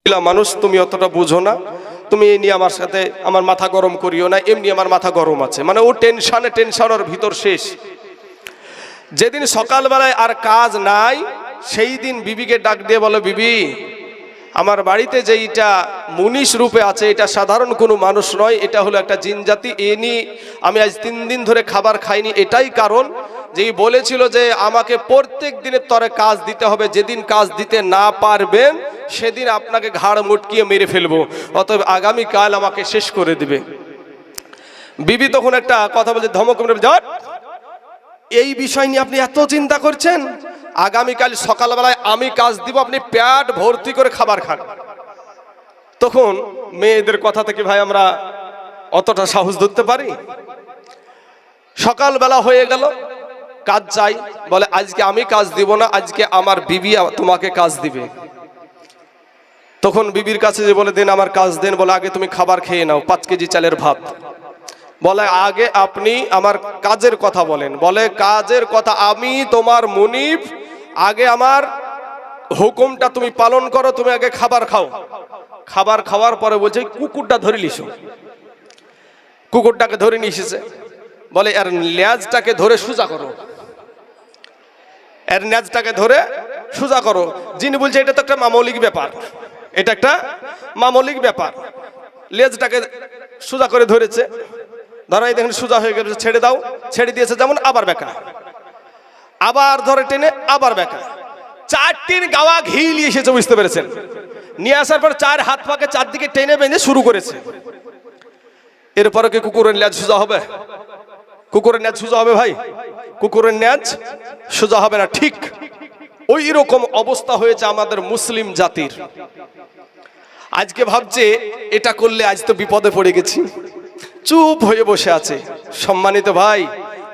মানুষ, তুমি অতটা বুঝো না, তুমি এই নিয়ে আমার সাথে আমার মাথা গরম করিও না, এমনি আমার মাথা গরম আছে। মানে ও টেনশনের ভিতর শেষ। যেদিন সকালবেলায় আর কাজ নাই সেই দিন বিবিকে ডাক দিয়ে বলে, বিবি আমার বাড়িতে যে এটা মুনিশ রূপে আছে, এটা সাধারণ কোনো মানুষ নয়, এটা হলো একটা জিন জাতি। এ নিয়ে আমি আজ 3 দিন ধরে খাবার খাইনি। এটাই কারণ যে বলেছিল যে আমাকে প্রত্যেক দিনের তরে কাজ দিতে হবে, যেদিন কাজ দিতে না পারবেন সেদিন আপনাকে ঘাড় মুটকিয়ে মেরে ফেলবো, অতএব আগামীকাল আমাকে শেষ করে দিবে। বিবি তখন একটা কথা বলছে, ধমক মেরে, এই বিষয় নিয়ে আপনি এত চিন্তা করছেন? আগামীকাল সকালবেলায় আমি কাজ দিব, আপনি পেট ভর্তি করে খাবার খান। তখন মেয়েদের কথা থেকে ভাই আমরা অতটা সাহস ধরতে পারি? সকালবেলা হয়ে গেল, কাজ চাই, বলে আজকে আমি কাজ দিব না, আজকে আমার বিবি তোমাকে কাজ দিবে। তখন বিবির কাছে যে বলে, দেন আমার কাজ দেন। বলে আগে তুমি খাবার খেয়ে নাও, 5 কেজি চালের ভাত। বলে আগে আপনি আমার কাজের কথা বলেন। বলে কাজের কথা, আমি তোমার মুনিব, আগে আমার হুকুমটা তুমি পালন করো, তুমি আগে খাবার খাও। খাবার খাওয়ার পরে বলছে, কুকুরটা ধরে লিস। কুকুরটাকে ধরে নিয়ে এসেছে। বলে এর লেজটাকে ধরে সোজা করো, এর লেজটাকে ধরে সোজা করো। যিনি বলছে এটা তো একটা মামলিক ব্যাপার, এটা একটা মামলিক ব্যাপার। লেজটাকে সোজা করে ধরেছে, ধরাই দেখেন সোজা হয়ে গেছে, ছেড়ে দাও, ছেড়ে দিয়েছে যেমন, আবার বেঁকা, আবার ধরে টেনে আবার বেঁকা। 4 গাওয়া ঘি নিয়ে এসেছে, বুঝতে পেরেছেন? নিয়ে আসার পর 4 হাত পাকে 4 দিকে টেনে বেঁধে শুরু করেছে। এরপরে কি কুকুরের লেজ সোজা হবে? কুকুরের লেজ সোজা হবে ভাই? কুকুরের লেজ সোজা হবে না। ঠিক ওই রকম অবস্থা হয়েছে আমাদের মুসলিম জাতির। আজকে ভাবছে এটা করলে আজ তো বিপদে পড়ে গেছি, চুপ হয়ে বসে আছে। সম্মানিত ভাই,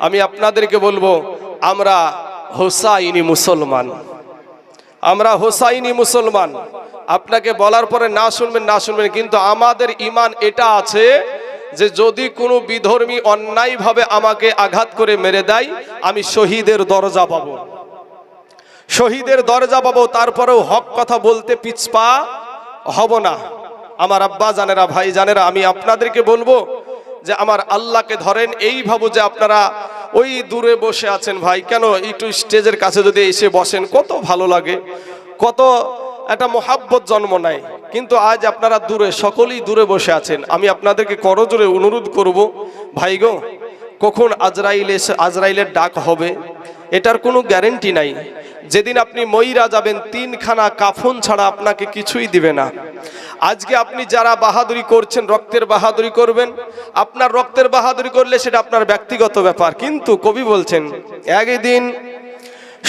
আমি আপনাদেরকে বলবো, আমরা হোসাইনি মুসলমান, আমরা হোসাইনি মুসলমান। আপনাকে বলার পরে না শুনবেন, না শুনবেন, কিন্তু আমাদের ঈমান এটা আছে যে যদি কোনো বিধর্মী অন্যায়ভাবে আমাকে আঘাত করে মেরে দেয়, আমি শহীদের দরজা পাবো, শহীদের দরজা পাবো। তারপরেও হক কথা বলতে পিছপা হব না। আমার আব্বা জানেরা, ভাই জানেরা, আমি আপনাদেরকে বলবো যে আমার আল্লাহকে ধরেন। এই ভাবো যে আপনারা ওই দূরে বসে আছেন, ভাই কেন একটু স্টেজের কাছে যদি এসে বসেন, কত ভালো লাগে, কত একটা মোহাব্বত জন্ম নেয়। কিন্তু আজ আপনারা দূরে, সকলেই দূরে বসে আছেন। আমি আপনাদেরকে করজোরে অনুরোধ করব, ভাই গো, কখন আজরাইলের ডাক হবে এটার কোনো গ্যারেন্টি নাই। যেদিন আপনি মইরা যাবেন, 3খানা কাফন ছাড়া আপনাকে কিছুই দিবে না। আজকে আপনি যারা বাহাদুরি করছেন, রক্তের বাহাদুরি করবেন, আপনার রক্তের বাহাদুরি করলে সেটা আপনার ব্যক্তিগত ব্যাপার। কিন্তু কবি বলছেন, একদিন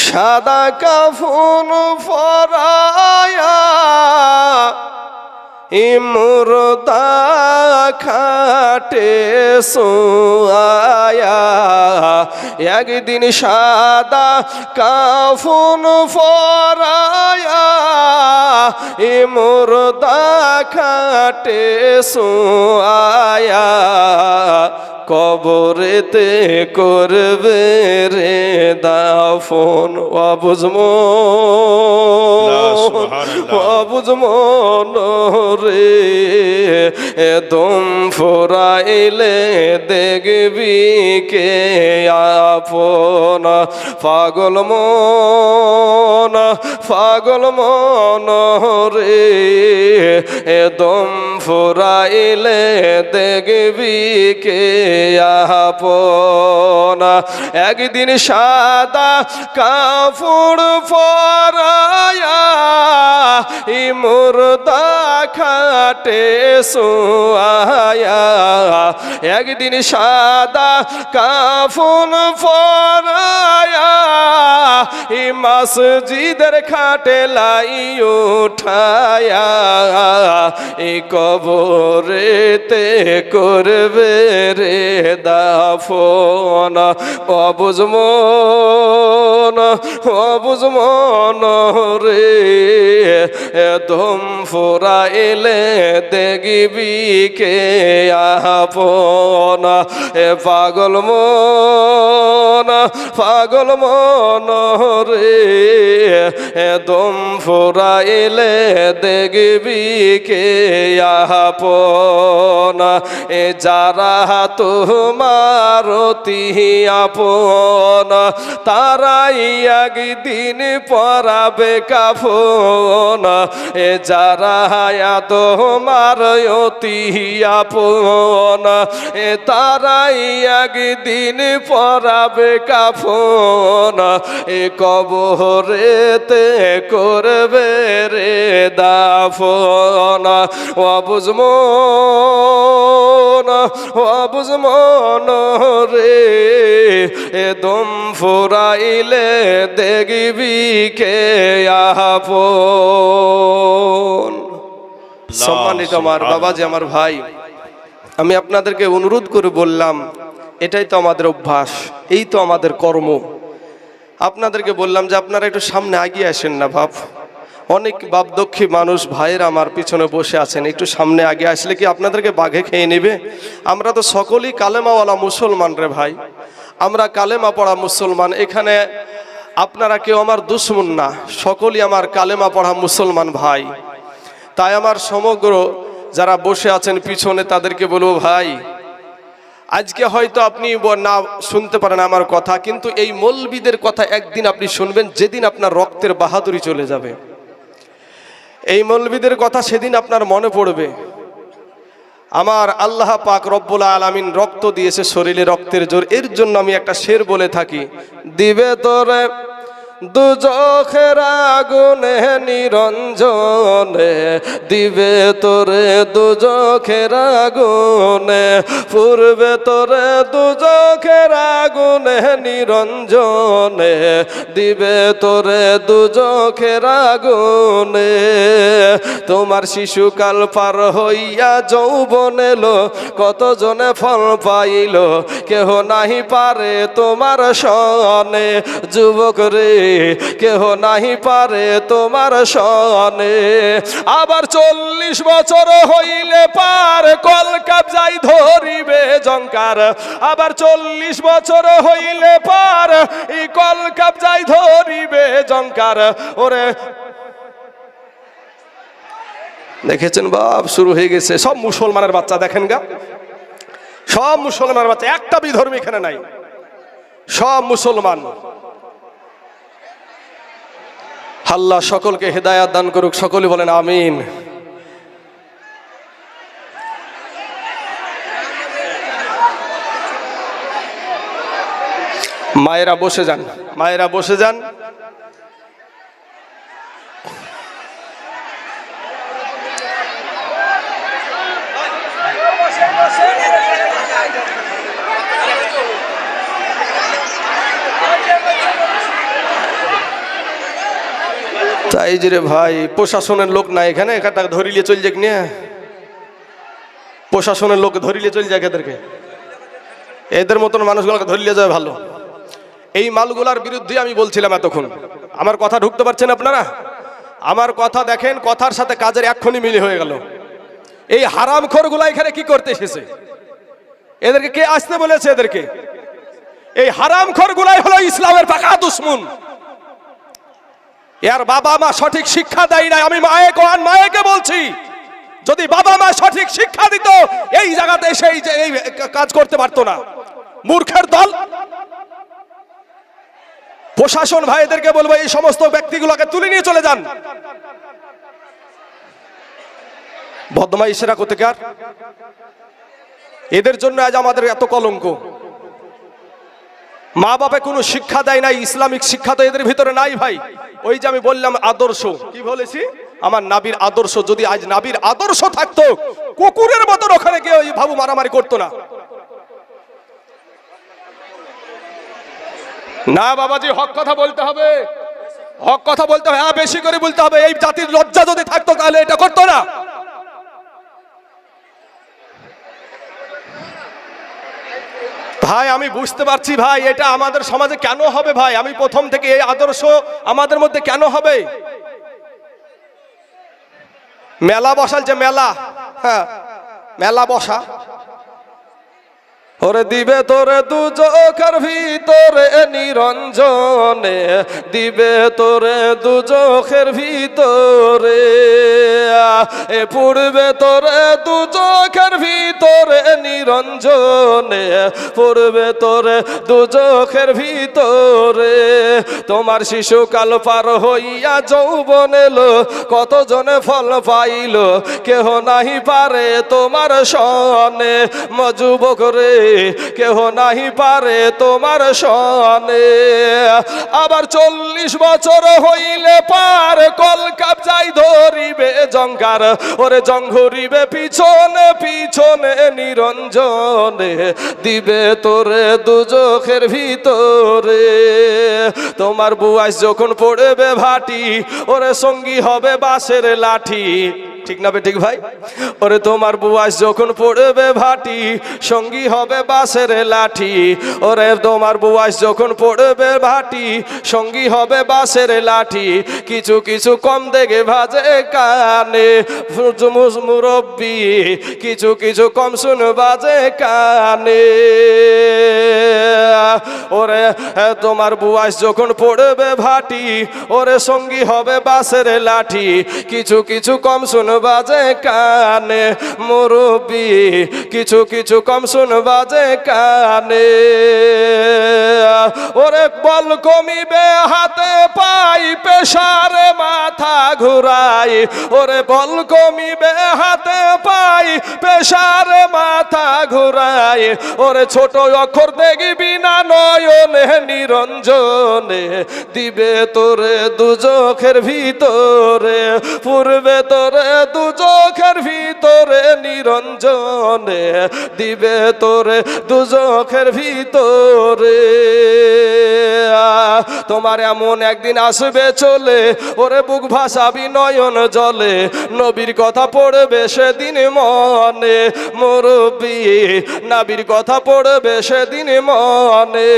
সাদা কাফন পরায়া মুর্দা খাটে সোয়া, একদিন সাদা কাফন পরায়া মুর্দা খাটে সোয়া, কবরেতে করবে রে দাফন। অবুঝমন রে দম ফোরাইলে দেখবি কে আপন। পাগল মন, পাগল মন রে দম ফোরাইলে দেখবি কে আপন। একদিন সাদা কাপড় পরায়া মুর্দা খাটে সোয়া, একদিন সাদা কাফন পরায়া মসজিদের খাটে লাই উঠায়া, এই কবরেতে করবে রে দাফন। অবুঝমন, অবুঝমন রে দম ফুরাইলে দেখবি কে আপন। এ পাগল মন রে, এ দম ফুরাইলে দেখবি কে আপন। এ যারা তোমার অতি আপন তারাই একদিন পরাবে কাফন। এ যারা তোমার অতি আপন এ তারাই একদিন পরাবে কাফন। এ কবরেতে করবে রে দাফন। অবুঝমন রে, এ দম ফুরাইলে দেখবি কে আপন। সম্মানিত আমার বাবাজি, আমার ভাই, আমি আপনাদেরকে অনুরোধ করে বললাম, এটাই তো আমাদের অভ্যাস, এই তো আমাদের কর্ম। আপনাদেরকে বললাম যে আপনারা একটু সামনে এগিয়ে আসেন না বাপ। অনেক বাপদক্ষী মানুষ ভাইয়ের আমার পিছনে বসে আছেন, একটু সামনে আগে আসলে কি আপনাদেরকে বাঘে খেয়ে নেবে? আমরা তো সকলেই কালেমাওয়ালা মুসলমান রে ভাই, আমরা কালেমা পড়া মুসলমান। এখানে আপনারা কেউ আমার দুশ্মন না, সকলেই আমার কালেমা পড়া মুসলমান ভাই। তাই আমার সমগ্র যারা বসে আছেন পিছনে তাদেরকে বলবো, ভাই আজকে হয়তো আপনি না শুনতে পারেন আমার কথা, কিন্তু এই মৌলবীদের কথা একদিন আপনি শুনবেন, যেদিন আপনার রক্তের বাহাদুরি চলে যাবে। এই মৌলবীদের কথা সেদিন আপনার মনে পড়বে। আমার আল্লাহ পাক রব্বুল আলামিন রক্ত দিয়েছে, শরীরে রক্তের জোর। এর জন্য আমি একটা শের বলে থাকি, দিবে তোরে দুজখের আগুনে নিরঞ্জনে, দিবে তোরে দুজখের আগুনে, পূর্বে তোরে দুজখের আগুনে নিরঞ্জনে, দিবে তোরে দুজখের আগুনে। তোমার শিশুকাল পার হইয়া যৌবন এলো, কতজনে ফল পাইল, কেহ নাহি পারে তোমার সনে। যুবক রে, কেহ নাহি পারে তোমার সনে। আবার 40 বছর হইলে পার, কল কাবজাই ধরিবে জঙ্কার। আবার 40 বছর হইলে পার, এই কল কাবজাই ধরিবে জঙ্কার। ওরে দেখেছেন বাপ, শুরু হয়ে গেছে। সব মুসলমানের বাচ্চা দেখেন গা, সব মুসলমানের বাচ্চা, একটা বিধর্মী এখানে নাই, সব মুসলমান। আল্লাহ সকলকে হেদায়াত দান করুক, সকলে বলেন আমিন। মায়েরা বসে যান, মায়েরা বসে যান। তাই যে রে ভাই, প্রশাসনের লোক না এখানে, এখানটা ধরিলে চল যাক নিয়ে, প্রশাসনের লোক ধরিলে চল যাক এদেরকে, এদের মতন মানুষগুলোকে ধরিলে যায় ভালো। এই মালগুলার বিরুদ্ধে আমি বলছিলাম এতক্ষণ। আমার কথা ঢুকতে পারছেন আপনারা? আমার কথা দেখেন, কথার সাথে কাজের এক্ষুনি মিলে হয়ে গেল। এই হারামখোরগুলা এখানে কি করতে এসেছে? এদেরকে কে আসতে বলেছে? এদেরকে এই হারামখোরগুলাই হলো ইসলামের পাকা দুশমন। এর বাবা মা সঠিক শিক্ষা দেয় না। আমি মায়েকে বলছি, যদি বাবা মা সঠিক শিক্ষা দিত এই জায়গাতে সেই এই কাজ করতে পারতো না। মূর্খের দল। প্রশাসন ভাইদেরকে বলবো, এই সমস্ত ব্যক্তিগুলোকে তুলে নিয়ে চলে যান। বদমাইশেরা কোথাকার, এদের জন্য আজ আমাদের এত কলঙ্ক। মা বাবা কোনো শিক্ষা দেয় নাই, ইসলামিক শিক্ষা তো এদের ভিতরে নাই ভাই। ওই যে আমি বললাম আদর্শ, কি বলেছি, আমার নাবির আদর্শ। যদি আজ নাবির আদর্শ থাকতো, কুকুরের মতন ওখানে গিয়ে ওই ভাবু মারামারি করতো না। না বাবাজি, হক কথা বলতে হবে, হক কথা বলতে হবে, হ্যাঁ বেশি করে বলতে হবে। এই জাতির লজ্জা যদি থাকতো তাহলে এটা করতো না। ভাই আমি বুঝতে পারছি ভাই, এটা আমাদের সমাজে কেন হবে ভাই? আমি প্রথম থেকে এই আদর্শ আমাদের মধ্যে কেন হবে? মেলা বসালছে মেলা, হ্যাঁ মেলা বসা। ওরে দিবে তোরে দু চোখের ভিতরে নিরঞ্জনে, দিবে তোরে দু চোখের ভিতরে, এ পড়বে তোরে দু চোখের ভিতরে নিরঞ্জনে, পড়বে তোরে দু চোখের ভিতরে। তোমার শিশুকাল পার হইয়া যৌবন এলো, কতজনে ফল পাইল, কেহ নাহি পারে তোমার সনে। যুবক রে কেহ নাহি পারে তোমার সনে। আবার 40 বছর হইলে পার কলকাপ যাই ধরিবে জঙ্কার, ওরে জঙ্ঘরিবে পিছনে পিছনে নিরঞ্জনে, দিবে তোরে দু চোখের ভিতরে। তোমার বুয়াস যখন পড়বে ভাটি, ওরে সঙ্গী হবে বাঁশের লাঠি। ঠিক না বেঠিক ভাই? ওরে তোমার বুয়াস যখন পড়বে ভাটি, সঙ্গী হবে বাঁশের লাঠি। ওরে তোমার বুয়াস যখন পড়বে ভাটি, সঙ্গী হবে বাঁশের লাঠি। কিছু কিছু কম দেখে ভাজে কানে মুরব্বি, কিছু কিছু কম শুন বাজে কানে। ওরে তোমার বুয়াস যখন পড়বে ভাটি, ওরে সঙ্গী হবে বাঁশের লাঠি। কিছু কিছু কম শুন বাজে কানে মুরব্বি, কিছু কিছু কম শুন বাজে কানে। ওরে বল কমিবে হাতে পাই, পেশারে মাথা ঘুরাই। ওরে বল কমিবে হাতে পাই, পেশারে মাথা ঘুরাই। ওরে ছোট অক্ষর দেখবি না নয়নে নিরঞ্জনে, দিবে তোরে দু চোখের ভিতরে, পূর্বে তোরে দু চোখের ভিতরে নিরঞ্জনে, দিবে তোরে দু চোখের ভিতরে। তোমার এমন একদিন আসবে চলে, ওরে বুক ভাসাবি নয়ন জলে, নবীর কথা পড়বে সেদিন মনে মুরব্বি, নবীর কথা পড়বে সেদিন মনে।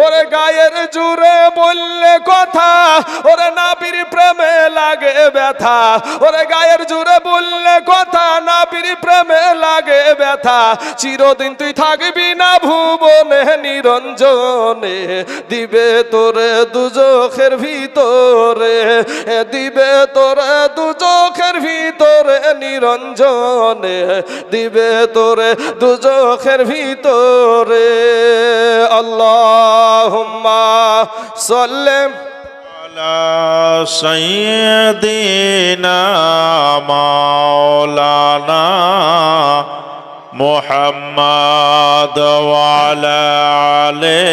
ওরে গায়ের জুড়ে বললে কথা, ওরে নবীর প্রেমে লাগে ব্যথা। ওরে গায়ের জুড়ে বললে কথা, নবীর প্রেমে লাগে ব্যথা। চিরদিন তুই থাকবি না ভুবনে নিরঞ্জনে, দিবে তোরে দু চোখের ভিতরে, দিবে তোরে দু চোখের ভিতরে নিরঞ্জনে, দিবে তোরে দু চোখের ভিতরে। আল্লাহুম্মা সাল্লি আলা সাইয়্যিদিনা মাওলানা মুহাম্মদ ওয়া আলা আলি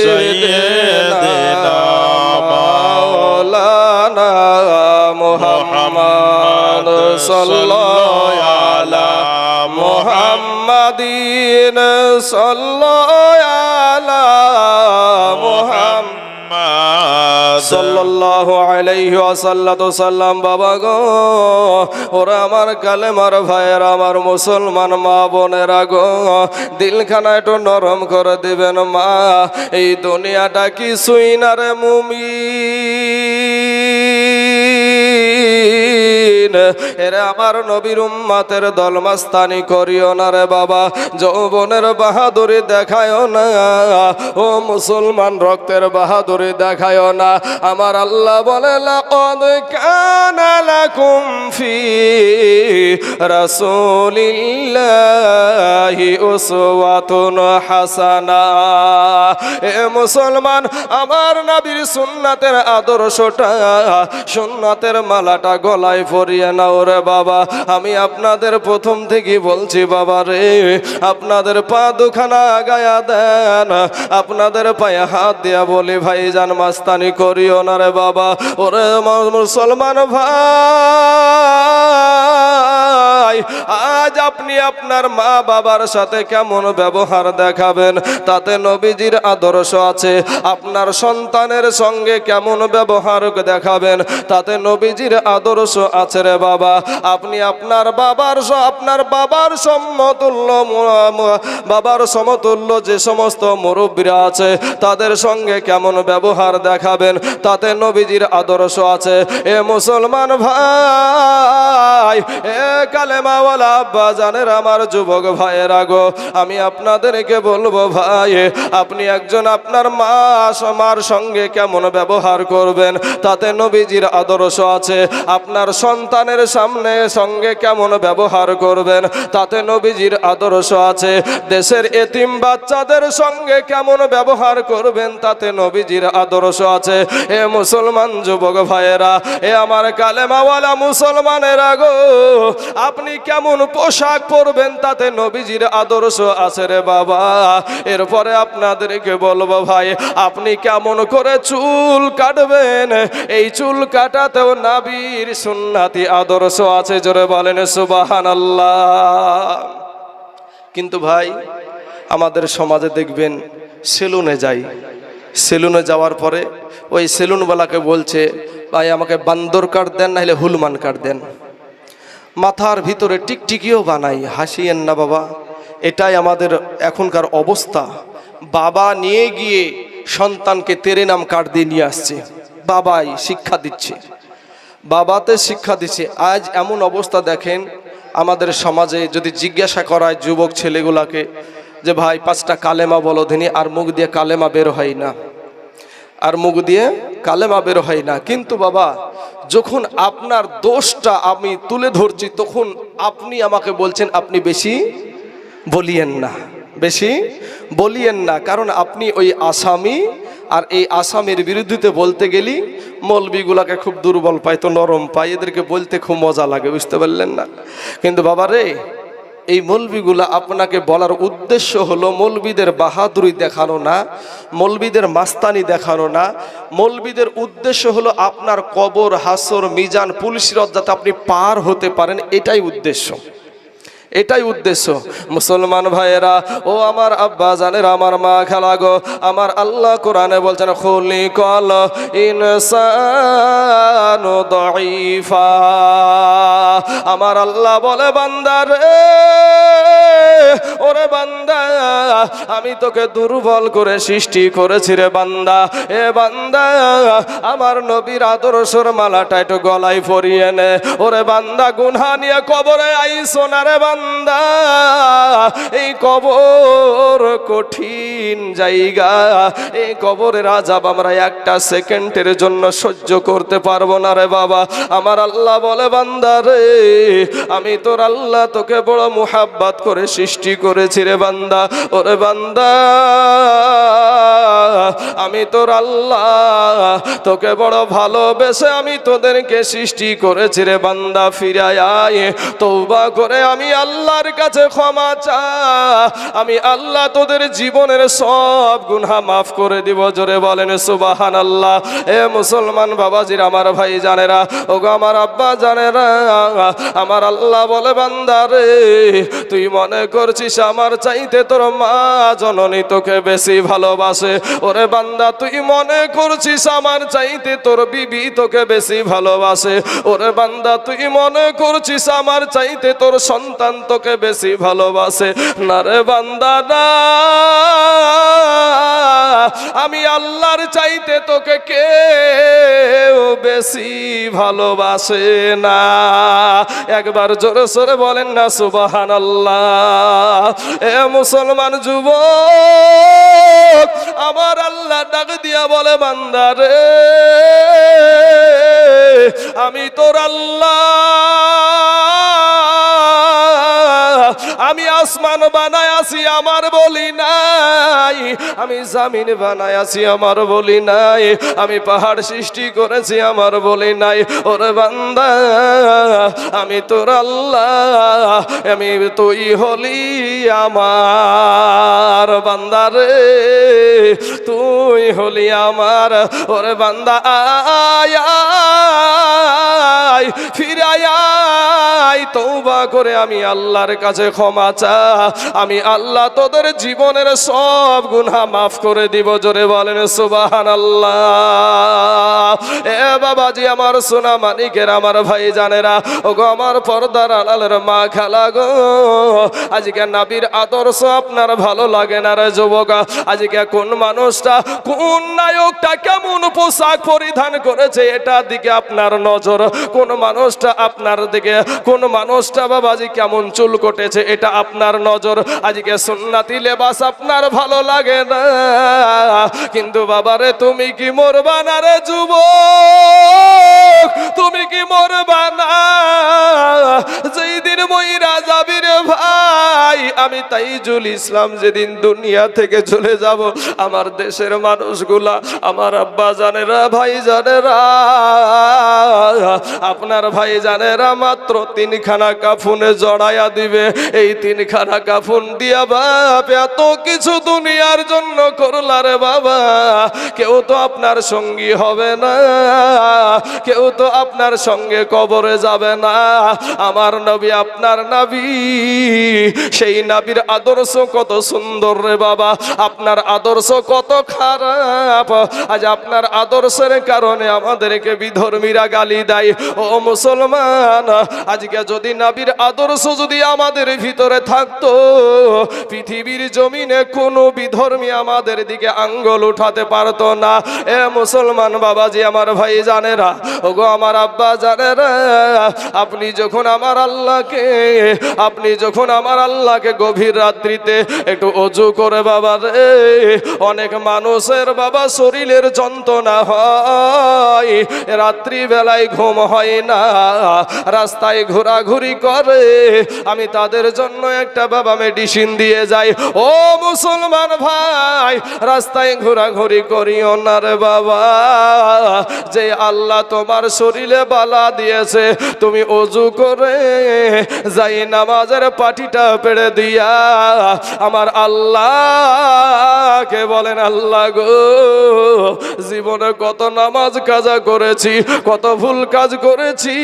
সাইয়্যিদিনা মাওলানা মুহাম্মদ সাল্লাল্লাহু আলা মুহাম্মাদিন সাল্লাল্লাহু আলা মুহাম্মদ সাল্লাল্লাহু আলাইহি ওয়াসাল্লাম। বাবা গো, ওরা আমার কালেমার ভাইয়ের, আমার মুসলমান মা বোনেরা গো, দিলখানা একটু নরম করে দিবেন মা। এই দুনিয়াটা কিছুই না রে মুমিন, এরে আমার নবীর উম্মতের দলমাস্তানি করিও না রে বাবা। যৌবনের বাহাদুরি দেখায় না, ও মুসলমান রক্তের বাহাদুরি দেখায় না। আমার আল্লাহ বলে লাকাদ কানা লাকুম ফি রাসূলিল্লাহি উসওয়াতুন হাসানা। এ মুসলমান, আমার নবীর সুন্নাতের আদর্শটা, সুন্নাতের মালাটা গলায় পরিয়ে নাও রে বাবা। আমি আপনাদের প্রথম থেকে বলছি বাবা রে, আপনাদের পা দুখানা গায়া দেন, আপনাদের পায়ে হাত দিয়া বলি ভাইজান মাস্তানি করিও না রে বাবা। ওরে মুসলমান ভাই, আজ আপনি আপনার মা বাবার সাথে কেমন ব্যবহার দেখাবেন তাতে নবীজির আদর্শ আছে। আপনার সন্তানের সঙ্গে কেমন ব্যবহার দেখাবেন তাতে নবীজির আদর্শ আছে রে বাবা। আপনি আপনার বাবার সমতুল্য যে সমস্ত মুরব্বীরা আছে তাদের সঙ্গে কেমন ব্যবহার দেখাবেন তাতে নবীজির আদর্শ আছে। এ মুসলমান ভাই, এ কালেমাওয়ালা আব্বা জানের আমার যুবক ভাইয়েরা গো, আমি আপনাদেরকে বলবো ভাই, আপনি একজন আপনার মার সঙ্গে কেমন ব্যবহার করবেন তাতে নবীজির আদর্শ আছে। আপনার সন্তানের সঙ্গে কেমন ব্যবহার করবেন তাতে নবীজির আদর্শ আছে। দেশের এতিম বাচ্চাদের সঙ্গে কেমন ব্যবহার করবেন তাতে নবীজির আদর্শ আছে। এ মুসলমান যুবক ভাইয়েরা, এ আমার কালেমাওয়ালা মুসলমানেরা গো, আপনি কেমন পোশাক পরবেন তাতে নবীজির আদর্শ আছে রে বাবা। এরপরে আপনাদেরকে বলবো ভাই, আপনি কেমন করে চুল কাটবেন এই চুল কাটাতেও নবীর সুন্নাতি আদর্শ আছে। জোরে বলেন সুবহানাল্লাহ। কিন্তু ভাই, আমাদের সমাজে দেখবেন সেলুনে যাওয়ার পরে ওই সেলুনওয়ালাকে বলছে, ভাই আমাকে বান্দর কাট দেন, না হলে হুলমান কাট দেন। মাথার ভিতরে টিকটিকিও বানাই। হাসিয়েন না বাবা, এটাই আমাদের এখনকার অবস্থা। বাবা নিয়ে গিয়ে সন্তানকে তেরে নাম কাট দিয়ে নিয়ে আসছে, বাবাই শিক্ষা দিচ্ছে, বাবাতে শিক্ষা দিচ্ছে। আজ এমন অবস্থা দেখেন আমাদের সমাজে, যদি জিজ্ঞাসা করায় যুবক ছেলেগুলাকে যে ভাই 5টা কালেমা বলো দিনি, আর মুখ দিয়ে কালেমা বের হয় না, কিন্তু বাবা যখন আপনার দোষটা আমি তুলে ধরছি তখন আপনি আমাকে বলছেন আপনি বেশি বলিয়েন না, কারণ আপনি ওই আসামি, আর এই আসামির বিরুদ্ধে বলতে গেলি মৌলবিগুলাকে খুব দুর্বল পায়, তো নরম পায়, এদেরকে বলতে খুব মজা লাগে, বুঝতে পারলেন না? কিন্তু বাবা রে, এই মৌলবিগুলা আপনাকে বলার উদ্দেশ্য হলো মৌলবিদের বাহাদুরি দেখানো না, মৌলবিদের মাস্তানি দেখানো না। মৌলবিদের উদ্দেশ্য হলো আপনার কবর, হাসর, মিজান, পুলিশরত যাতে আপনি পার হতে পারেন, এটাই উদ্দেশ্য। মুসলমান ভাইয়েরা, ও আমার আব্বা জানের, আমার মা খেলা গো, আমার আল্লাহ কোরআনে বলছেন খুলিকাল ইনসানু দাঈফা। আমার আল্লাহ বলে বান্দা রে, ওরে বান্দা, আমি তোকে দুর্বল করে সৃষ্টি করেছি রে বান্দা। এ বান্দা, আমার নবীর আদর্শের মালাটা একটু গলায় পরিয়ে নে। ওরে বান্দা, গুনাহ নিয়ে কবরে আইসো না রে বান্দা, এই কবর কঠিন জায়গা, এই কবরের আযাব আমরা একটা সেকেন্ডের জন্য সহ্য করতে পারবো না রে বাবা। আমার আল্লাহ বলে বান্দা রে, আমি তোর আল্লাহ তোকে বড় মুহাব্বত করে সৃষ্টি করেছি রে বান্দা। ওরে বান্দা, আমি তোর আল্লাহ তোকে বড় ভালোবেসে আমি তোদেরকে সৃষ্টি করেছি রে বান্দা। ফিরায় আয়, তওবা করে আমি আল্লাহর কাছে ক্ষমা চা, আমি আল্লাহ তোদের জীবনের সব গুনাহ মাফ করে দিব। জোরে বলেন সুবহানাল্লাহ। এ মুসলমান বাবাজির, আমার ভাই জানেরা, ওগো আমার আব্বা জানেরা, আমার আল্লাহ বলে বান্দা রে, তুই মনে করছিস আমার চাইতে তোর মা জননী তোকে বেশি ভালোবাসে। ওরে বান্দা, তুই মনে করছিস আমার চাইতে তোর বিবি তোকে বেশি ভালোবাসে। ওরে বান্দা, তুই মনে করছিস আমার চাইতে তোর সন্তান তোকে বেশি ভালোবাসে। না রে বান্দা না, আমি আল্লাহর চাইতে তোকে কেউ বেশি ভালোবাসে না। একবার জোরে সোরে বলেন না সুবহানাল্লাহ। এ মুসলমান যুবক, আমার আল্লাহ ডাক দিয়া বলে বান্দা রে, আমি তোর আল্লাহ, আমি আসমান বানায় আছি আমার বলি নাই, আমি জামিন বানায় আছি আমার বলি নাই, আমি পাহাড় সৃষ্টি করেছি আমার বলি নাই। ওরে বান্দা আমি তোর আল্লাহ, আমি তুই হলি আমার বান্দা রে, তুই হলি আমার। ওরে বান্দা আয় আয় ফিরে আয়, তওবা করে আমি আল্লাহর কাছে ক্ষমা চা, আমি আল্লাহ তোদের জীবনের সব গুনাহ মাফ করে দিব। জোরে বলেন সুবহানাল্লাহ। এ বাবাজি আমার সোনা মানিকের আমার ভাই জানেরা, ওগো আমার পর্দার আড়ালের মা খালা গো, আজকে নবীর আদর্শ আপনার ভালো লাগে না রে যুবক? আজকে কোন মানুষটা, কোন নায়কটা কেমন পোশাক পরিধান করেছে এটার দিকে আপনার নজর, কোন মানুষটা আপনার দিকে, কোন মানুষটা বাবাজি কেমন চুল কেটেছে এটা আপনার নজর। আজকে সুন্নতি লেবাস আপনার ভালো লাগে না, কিন্তু বাবারে তুমি কি মরবা না রে যুবক? তুমি কি মরবা না? যেই দিন মইরা যাবি রে ভাই, আমি তাইজুল ইসলাম যেদিন দুনিয়া থেকে চলে যাব, আমার দেশের মানুষগুলা, আমার আব্বা জানেরা, ভাই জানেরা, আপনার ভাই জানেরা মাত্র 3খানা কাফনে জড়াইয়া দিবে। এই 3খানা কাফন দিয়া বাপ এত কিছু দুনিয়ার জন্য করলা রে বাবা, কেউ তো আপনার সঙ্গী হবে না, কেউ তো আপনার সঙ্গে কবরে যাবে না। আমার নবী আপনার নবী, সেই নবীর আদর্শ কত সুন্দর রে বাবা, আপনার আদর্শ কত খারাপ। আজ আপনার আদর্শের কারণে আমাদেরকে বিধর্মীরা গালি দেয়। ও মুসলমান, আজকে যদি নবীর আদর্শ যদি আমাদের ভিতরে থাকতো, পৃথিবীর জমিনে কোনো বিধর্মী আমাদের দিকে আঙ্গুল উঠাতে পারতো না। এ মুসলমান বাবাজি আমার ভাই জানেরা, ওগো আমার আব্বা জানেরা, আপনি যখন আমার আল্লাহকে, আপনি যখন আমার আল্লাহকে গভীর রাত্রিতে একটু অজু করে বাবা রে, অনেক মানুষের বাবা শরীরের যন্ত্রণা হয়, রাত্রি বেলায় ঘুম হয় না, রাস্তায় ঘোরাঘুরি করে, আমি তাদের জন্য একটা বাবা মেডিসিন দিয়ে যাই। ও মুসলমান ভাই, রাস্তায় ঘোরাঘুরি করিও না রে বাবা, যে আল্লাহ তোমার শরীরে বালা দিয়েছে, তুমি অজু করে যাই নামাজের পাটিটা পেড়ে দিয়া আমার আল্লাহকে বলেন, আল্লাহ গো, জীবনে কত নামাজ কাজা করেছি, কত ভুল কাজ করেছি,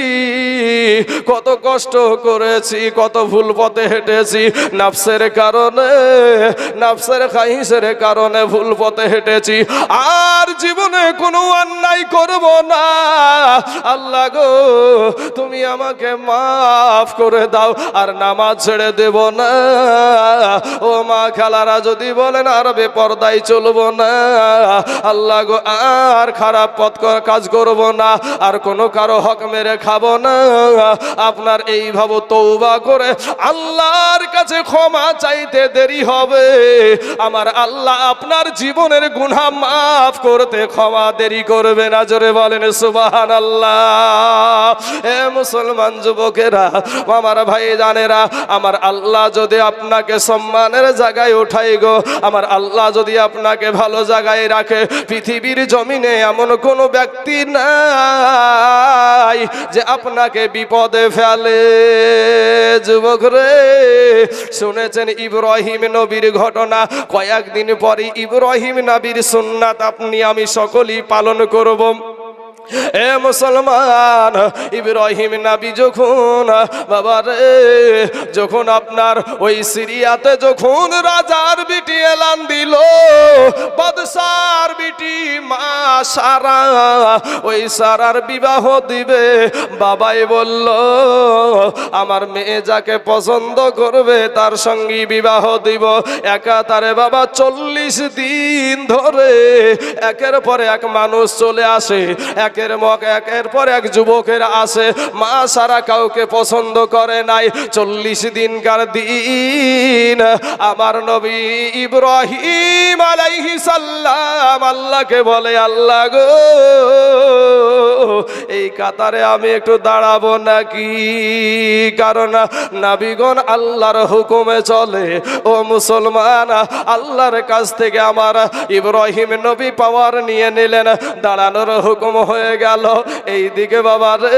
কত কষ্ট করেছি, কত ভুল পথে হেঁটেছি, নাফসের কারণে, নাফসের খাইসের কারণে ভুল পথে হেঁটেছি, আর জীবনে কোনো অন্যায় করব না। আল্লাহ গো, তুমি আমাকে মাফ করে দাও, আর নামাজ ছেড়ে দেব না। ও মা খালারা যদি বলেন আর বেপরদায় চলবো না, আল্লাহ গো আর খারাপ পথ কাজ করব না, আর কোনো কারো হক মেরে খাবো না। আপনার এইভাবে তওবা করে আল্লাহর কাছে ক্ষমা চাইতে দেরি হবে, আমার আল্লাহ আপনার জীবনের গুনাহ মাফ করতে ক্ষমা দেরি করবে না। জোরে বলেন সুবহানাল্লাহ। এ মুসলমান যুবকেরা, আমার ভাই জানেরা, আমার আল্লাহ যদি আপনাকে সম্মানের জায়গায় উঠাই গো, আমার আল্লাহ যদি আপনাকে ভালো জায়গায় রাখে, পৃথিবীর জমিনে এমন কোনো ব্যক্তি নাই যে আপনাকে বিপদে ফেলে। যুবক রে, শুনেছেন ইব্রাহিম নবীর ঘটনা, কয়েকদিন পরে ইব্রাহিম নবীর সুন্নাত আপনি আমি সকলেই পালন করব। এ মুসলমান, ইব্রাহিম নবী যখন বাবা রে, যখন আপনার ওই সিরিয়াতে যখন রাজার বিটি এলান দিল, বাদশার বিটি মা সারা, ওই সারার বিবাহ দিবে, বাবাই বলল আমার মেয়ে যাকে পছন্দ করবে তার সঙ্গে বিবাহ দিব। একাতারে বাবা 40 দিন ধরে একের পর এক মানুষ চলে আসে, একের পর এক যুবকেরা আসে, মা সারা কাউকে পছন্দ করে নাই। 40 দিনকার দিন আমার নবী ইব্রাহিম আলাইহিস সালাম আল্লাহকে বলে, আল্লাহ গো, এই কাতারে আমি একটু দাঁড়াবো নাকি? কারণ নবীগণ আল্লাহর হুকুমে চলে। ও মুসলমান, আল্লাহর কাছ থেকে আমার ইব্রাহিম নবী পাওয়ার নিয়ে নিলেন, দাঁড়ানোর হুকুম হয়ে গেল। এইদিকে বাবারে,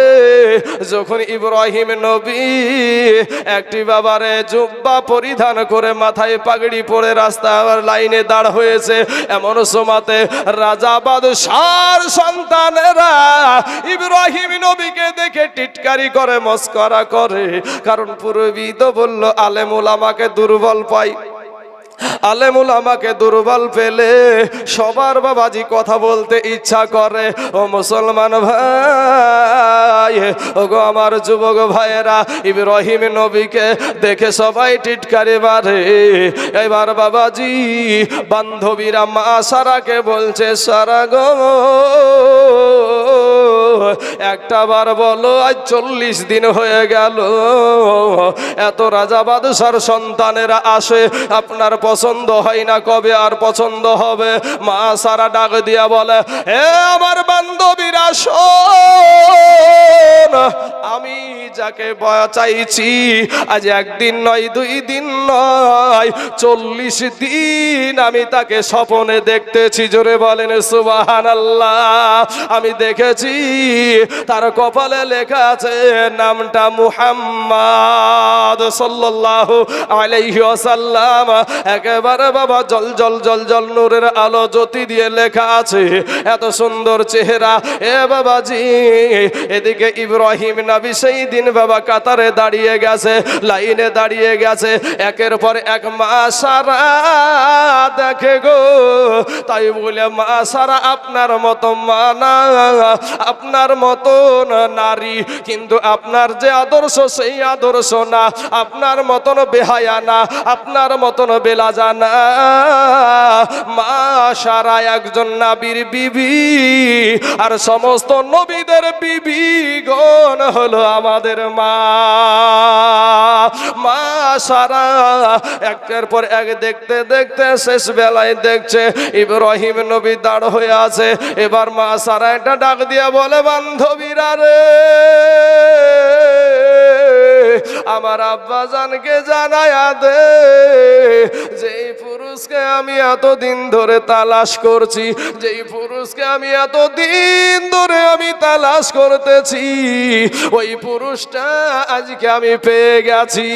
যখন ইব্রাহিম নবী একটি বাবারে জুব্বা পরিধান করে মাথায় পাগড়ি পরে রাস্তার লাইনে দাঁড় হয়েছে, এমন সময়তে রাজা বাদশার সন্তানেরা ইব্রাহিম নবীকে দেখে টিটকারি করে, মস্করা করে। কারণ পূর্বী তো বলল আলেমুল আমাকে দুর্বল পাই, আলেমুল আমাকে দুর্বল পেলে সবার বাবাজি কথা বলতে ইচ্ছা করে। ও মুসলমান ভাই, ও গো আমার যুবক ভাইয়েরা, ইব্রাহিম নবীকে দেখে সবাই টিটকারি মারে। এবার বাবাজি বান্ধবীরা মা সারাকে বলছে, সারা গো, একটা বার বলো, আজ 40 দিন হয়ে গেল, এত রাজা বাদশার সন্তানেরা আসে, আপনার পছন্দ হয় না, কবে আর পছন্দ হবে? মা সারা ডাক দিয়া বলে, হে আমার বান্ধবীরা শোন, আমি যাকে চাইছি আজ একদিন নয়, 2 দিন নয়, 40 দিন আমি তাকে স্বপ্নে দেখতেছি। জোরে বলেন সুবহানাল্লাহ। আমি দেখেছি তার কপালে লেখা আছে নামটা মুহাম্মদ সাল্লাল্লাহু আলাইহি ওয়াসাল্লাম। একেবারে বাবা জল জল জল জল নূরের আলো জ্যোতি দিয়ে লেখা আছে, এত সুন্দর চেহারা। এ বাবাজি, এদিকে ইব্রাহিম নবী সেই দিন বাবা কাতারে দাঁড়িয়ে গেছে, লাইনে দাঁড়িয়ে গেছে, একের পর এক মা সারা দেখে গো। তাই বলে মা সারা আপনার মতো মা না, আপনার মতন নারী, কিন্তু আপনার যে আদর্শ সেই আদর্শ না, আপনার মতন বেহায়া না, আপনার মতন বেলাজা না। মা সারা একজন নবীর বিবি, আর সমস্ত নবীদের বিবি গণ হলো আমাদের মা। মা সারা একের পর এক দেখতে দেখতে শেষ বেলায় দেখছে ইব্রাহিম নবী দাঁড় হয়ে আছে। এবার মা সারা একটা ডাক দিয়া বলে, বান্ধবীরা রে, আমার আব্বা জানকে জানায়া দে, যেই পুরুষকে আমি এতদিন ধরে তালাশ করছি, যেই পুরুষকে আমি এতদিন ধরে আমি তালাশ করতেছি, ওই পুরুষটা আজকে আমি পেয়ে গেছি।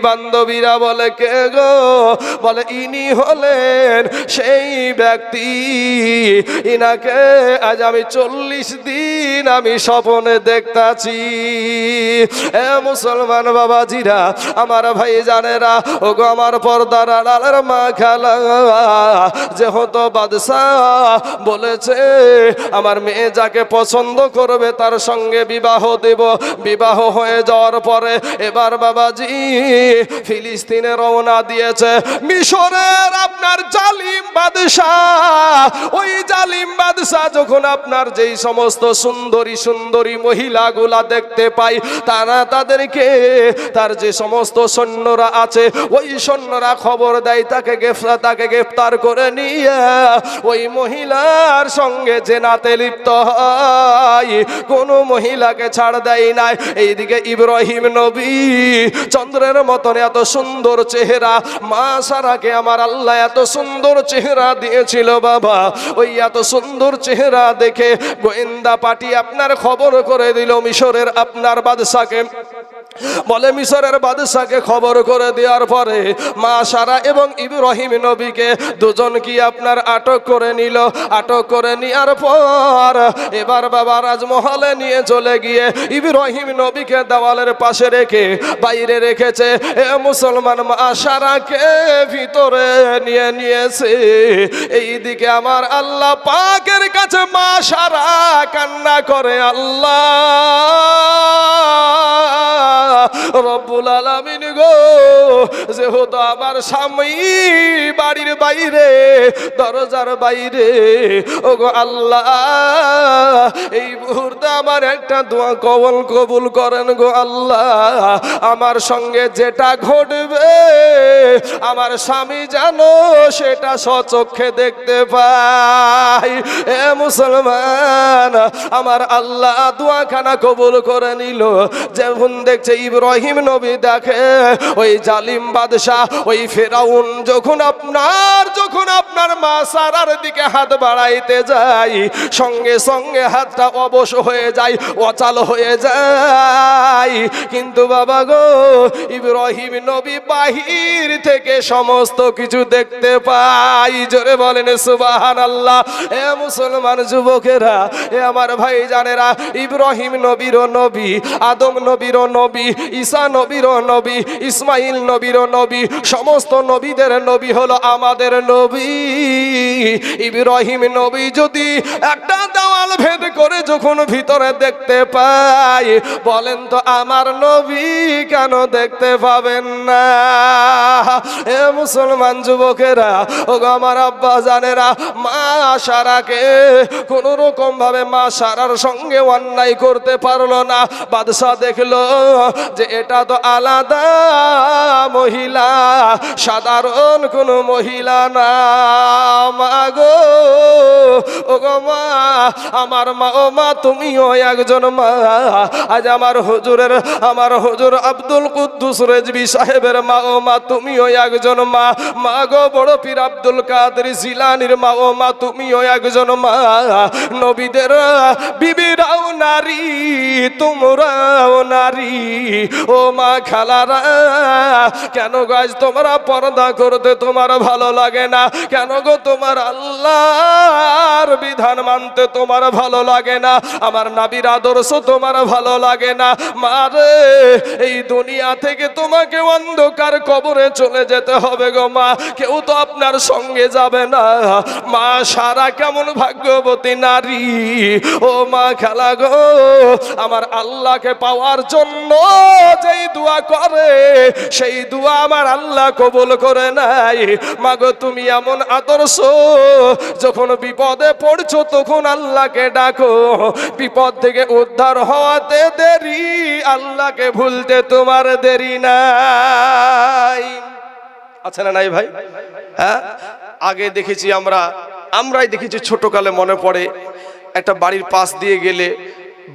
বান্ধবীরা বলে, কে গো? বলে, ইনি হলেন সেই ব্যক্তি, ইনাকে আজ আমি 40 দিন আমি স্বপ্নে দেখতাছি। এ মুসলমান বাবাজিরা, আমার ভাই জানেরা, ও গো আমার পর্দার আড়ালের মা খালা, যেহেতু বাদশাহ বলেছে আমার মেয়ে যাকে পছন্দ করবে তার সঙ্গে বিবাহ দেব। বিবাহ হয়ে যাওয়ার পরে এবার বাবাজি ফিলিস্তিনে রওনা দিয়েছে। মিশরের আপনার জালিম বাদশাহ, ওই জালিম বাদশাহ যখন আপনার যেই সমস্ত সুন্দরী সুন্দরী মহিলাগুলা দেখতে পায়, তারা তাদেরকে, তার যে সমস্ত সৈন্যরা আছে, ওই সৈন্যরা খবর দেয়, তাকে গ্রেফতার করে নিয়ে ওই মহিলার সঙ্গে জেনাতে লিপ্ত হয়। কোন মহিলাকে ছাড় দেয় নাই। এইদিকে ইব্রাহিম নবী চন্দ্রের মতন এত সুন্দর চেহারা, মা সারাকে আমার আল্লাহ এত সুন্দর চেহারা দিয়েছিল বাবা। ওই এত সুন্দর চেহারা দেখে গোয়েন্দা পার্টি আপনার খবর করে দিল মিশরের আপনার বাদশাকে। বলে মিশরের বাদশাকে খবর করে দেওয়ার পরে মা সারা এবং ইব্রাহিম নবীকে দুজন কি আপনার আটক করে নিল। আটক করে নেওয়ার পর এবার বাবা রাজমহলে নিয়ে চলে গিয়ে ইব্রাহিম নবীকে দেওয়ালের পাশে রেখে বাইরে রেখেছে। এ মুসলমান, মা সারাকে ভিতরে নিয়ে নিয়েছে। এইদিকে আমার আল্লাহ পাকের কাছে মা সারা কান্না করে, আল্লাহ রব্বুল আলামিন গো, যেহেতু আমার স্বামী বাড়ির বাইরে, দরজার বাইরে, ওগো আল্লাহ এই মুহূর্তে আমার একটা দোয়া কবুল করেন গো আল্লাহ। আমার সঙ্গে যেটা ঘটবে আমার স্বামী জানো সেটা স্বচক্ষে দেখতে পাই। এ মুসলমান, আমার আল্লাহ দোয়াখানা কবুল করে নিল। যেমন দেখছে ইব্রাহিম নবী দেখে ওই জালিম বাদশা, ওই ফেরাউন যখন আপনার মা সারার দিকে হাত বাড়াইতে যায়, সঙ্গে সঙ্গে হাতটা অবশ হয়ে যায়, অচাল হয়ে যায়। কিন্তু বাবা গো, ইব্রাহিম নবী বাহির থেকে সমস্ত কিছু দেখতে পাই। জোরে বলেন সুবহানাল্লাহ। এ মুসলমান যুবকেরা, এ আমার ভাই জানেরা, ইব্রাহিম নবীরও নবী, আদম নবীরও নবী, ঈসা নবীরও নবী, ইসমাইল নবীরও নবী, সমস্ত নবীদের নবী হলো আমাদের নবী। ইব্রাহিম নবী যদি একটা দেওয়াল ভেদ করে যখন ভিতরে দেখতে পায়, বলেন তো আমার নবী কেন দেখতে পাবেন না? এ মুসলমান যুবকেরা, ও আমার আব্বা জানেরা, মা সারাকে কোন রকম ভাবে মা সারার সঙ্গে অন্যায় করতে পারলো না। বাদশা দেখলো যে এটা তো আলাদা মহিলা, সাধারণ কোন মহিলা না। মা গো, ও গো মা, আমার মা, ও মা তুমিও একজন মা। আজ আমার হুজুর আব্দুল কুদ্দুস রেজভী সাহেবের মা, ও মা তুমিও একজন মা। মা গো, বড় পীর আব্দুল কাদের জিলানীর মা, ও মা তুমিও একজন মা। নবীদের বিবিরাও নারী, তোমরাও নারী। ও মা খালারা, কেন গাছ তোমরা পর্দা করতে তোমার ভালো লাগে না? কেন গো তোমার আল্লাহর বিধান মানতে তোমার ভালো লাগে না? আমার নবীর আদর্শ তোমার ভালো লাগে না? মারে, এই দুনিয়া থেকে তোমাকে অন্ধকার কবরে চলে যেতে হবে গো মা। কেউ তো আপনার সঙ্গে যাবে না। মা সারা কেমন ভাগ্যবতী নারী। ও মা খালা গো, আমার আল্লাহকে পাওয়ার জন্য যেই দোয়া করে সেই দোয়া আমার আল্লাহ কবুল করে নাই। মা গো, তুমি এমন আদর্শ, যখন বিপদে পড়ছো তখন আল্লাহকে ডাকো, বিপদ থেকে উদ্ধার হওয়াতে দেরি, আল্লাহকে ভুলতে তোমার দেরি নাই। আছে না নাই ভাই? হ্যাঁ, আগে দেখেছি আমরাই দেখেছি, ছোটকালে মনে পড়ে একটা বাড়ির পাশ দিয়ে গেলে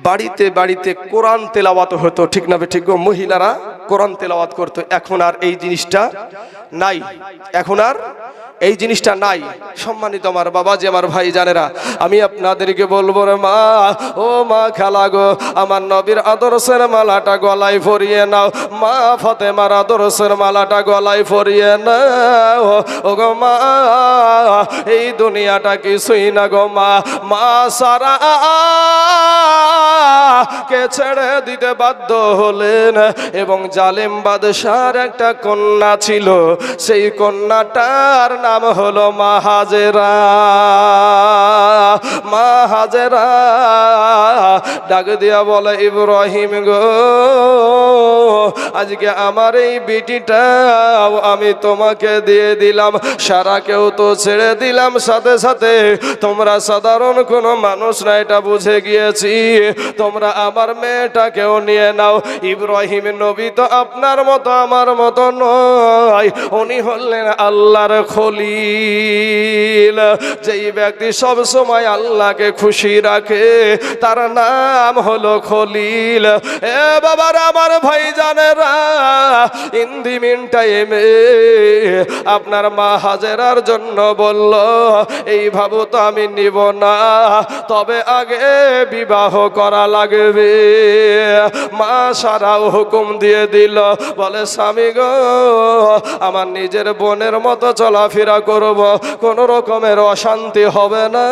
বাড়িতে বাড়িতে কোরআন তেলাওয়াত হতো, ঠিক না ঠিক গো? মহিলারা কোরআন তেলাওয়াত করতো। এখন আর এই জিনিসটা নাই, এখন আর এই জিনিসটা নাই। সম্মানিত আমার বাবা, যে আমার ভাই জানেরা, আমি আপনাদেরকে বলবো রে মা, ও মা খালা গো, আমার নবীর আদর্শের মালাটা গলায় পরিয়ে নাও। মা ফাতেমার আদর্শের মালাটা গলায় পরিয়ে নাও। ও গো মা, এই দুনিয়াটা কিছুই না গো মা। মা সারা কে ছেড়ে দিতে বাধ্য হলেন, এবং জালেম বাদশার একটা কন্যা ছিল, সেই কন্যাটার নাম হলো মা হাজেরা। মা হাজেরা ডাক দিয়া বলে, ইব্রাহিম গো, আজকে আমার এই বিটিটাও আমি তোমাকে দিয়ে দিলাম, সারাকেও তো ছেড়ে দিলাম, সাথে সাথে তোমরা সাধারণ কোনো মানুষ না এটা বুঝে গিয়েছি, তোমরা আমার মেয়েটাকেও নিয়ে নাও। ইব্রাহিম নবী তো আপনার মতো আমার মতো নয়, উনি হলেন আল্লাহর খলিল। যেই ব্যক্তি সব সময় আল্লাহকে খুশি রাখে তার নাম হলো খলিল। এ বাবার, আমার ভাই জানেরা, ইন দি মিন টাইমে আপনার মা হাজেরার জন্য বলল, এই ভাবো তো আমি নিব না, তবে আগে বিবাহ করা লাগবে। মা সারাও হুকুম দিয়ে দিল, বলে স্বামী গো, আমার নিজের বোনের মতো চলাফেরা করব, কোন রকমের অশান্তি হবে না,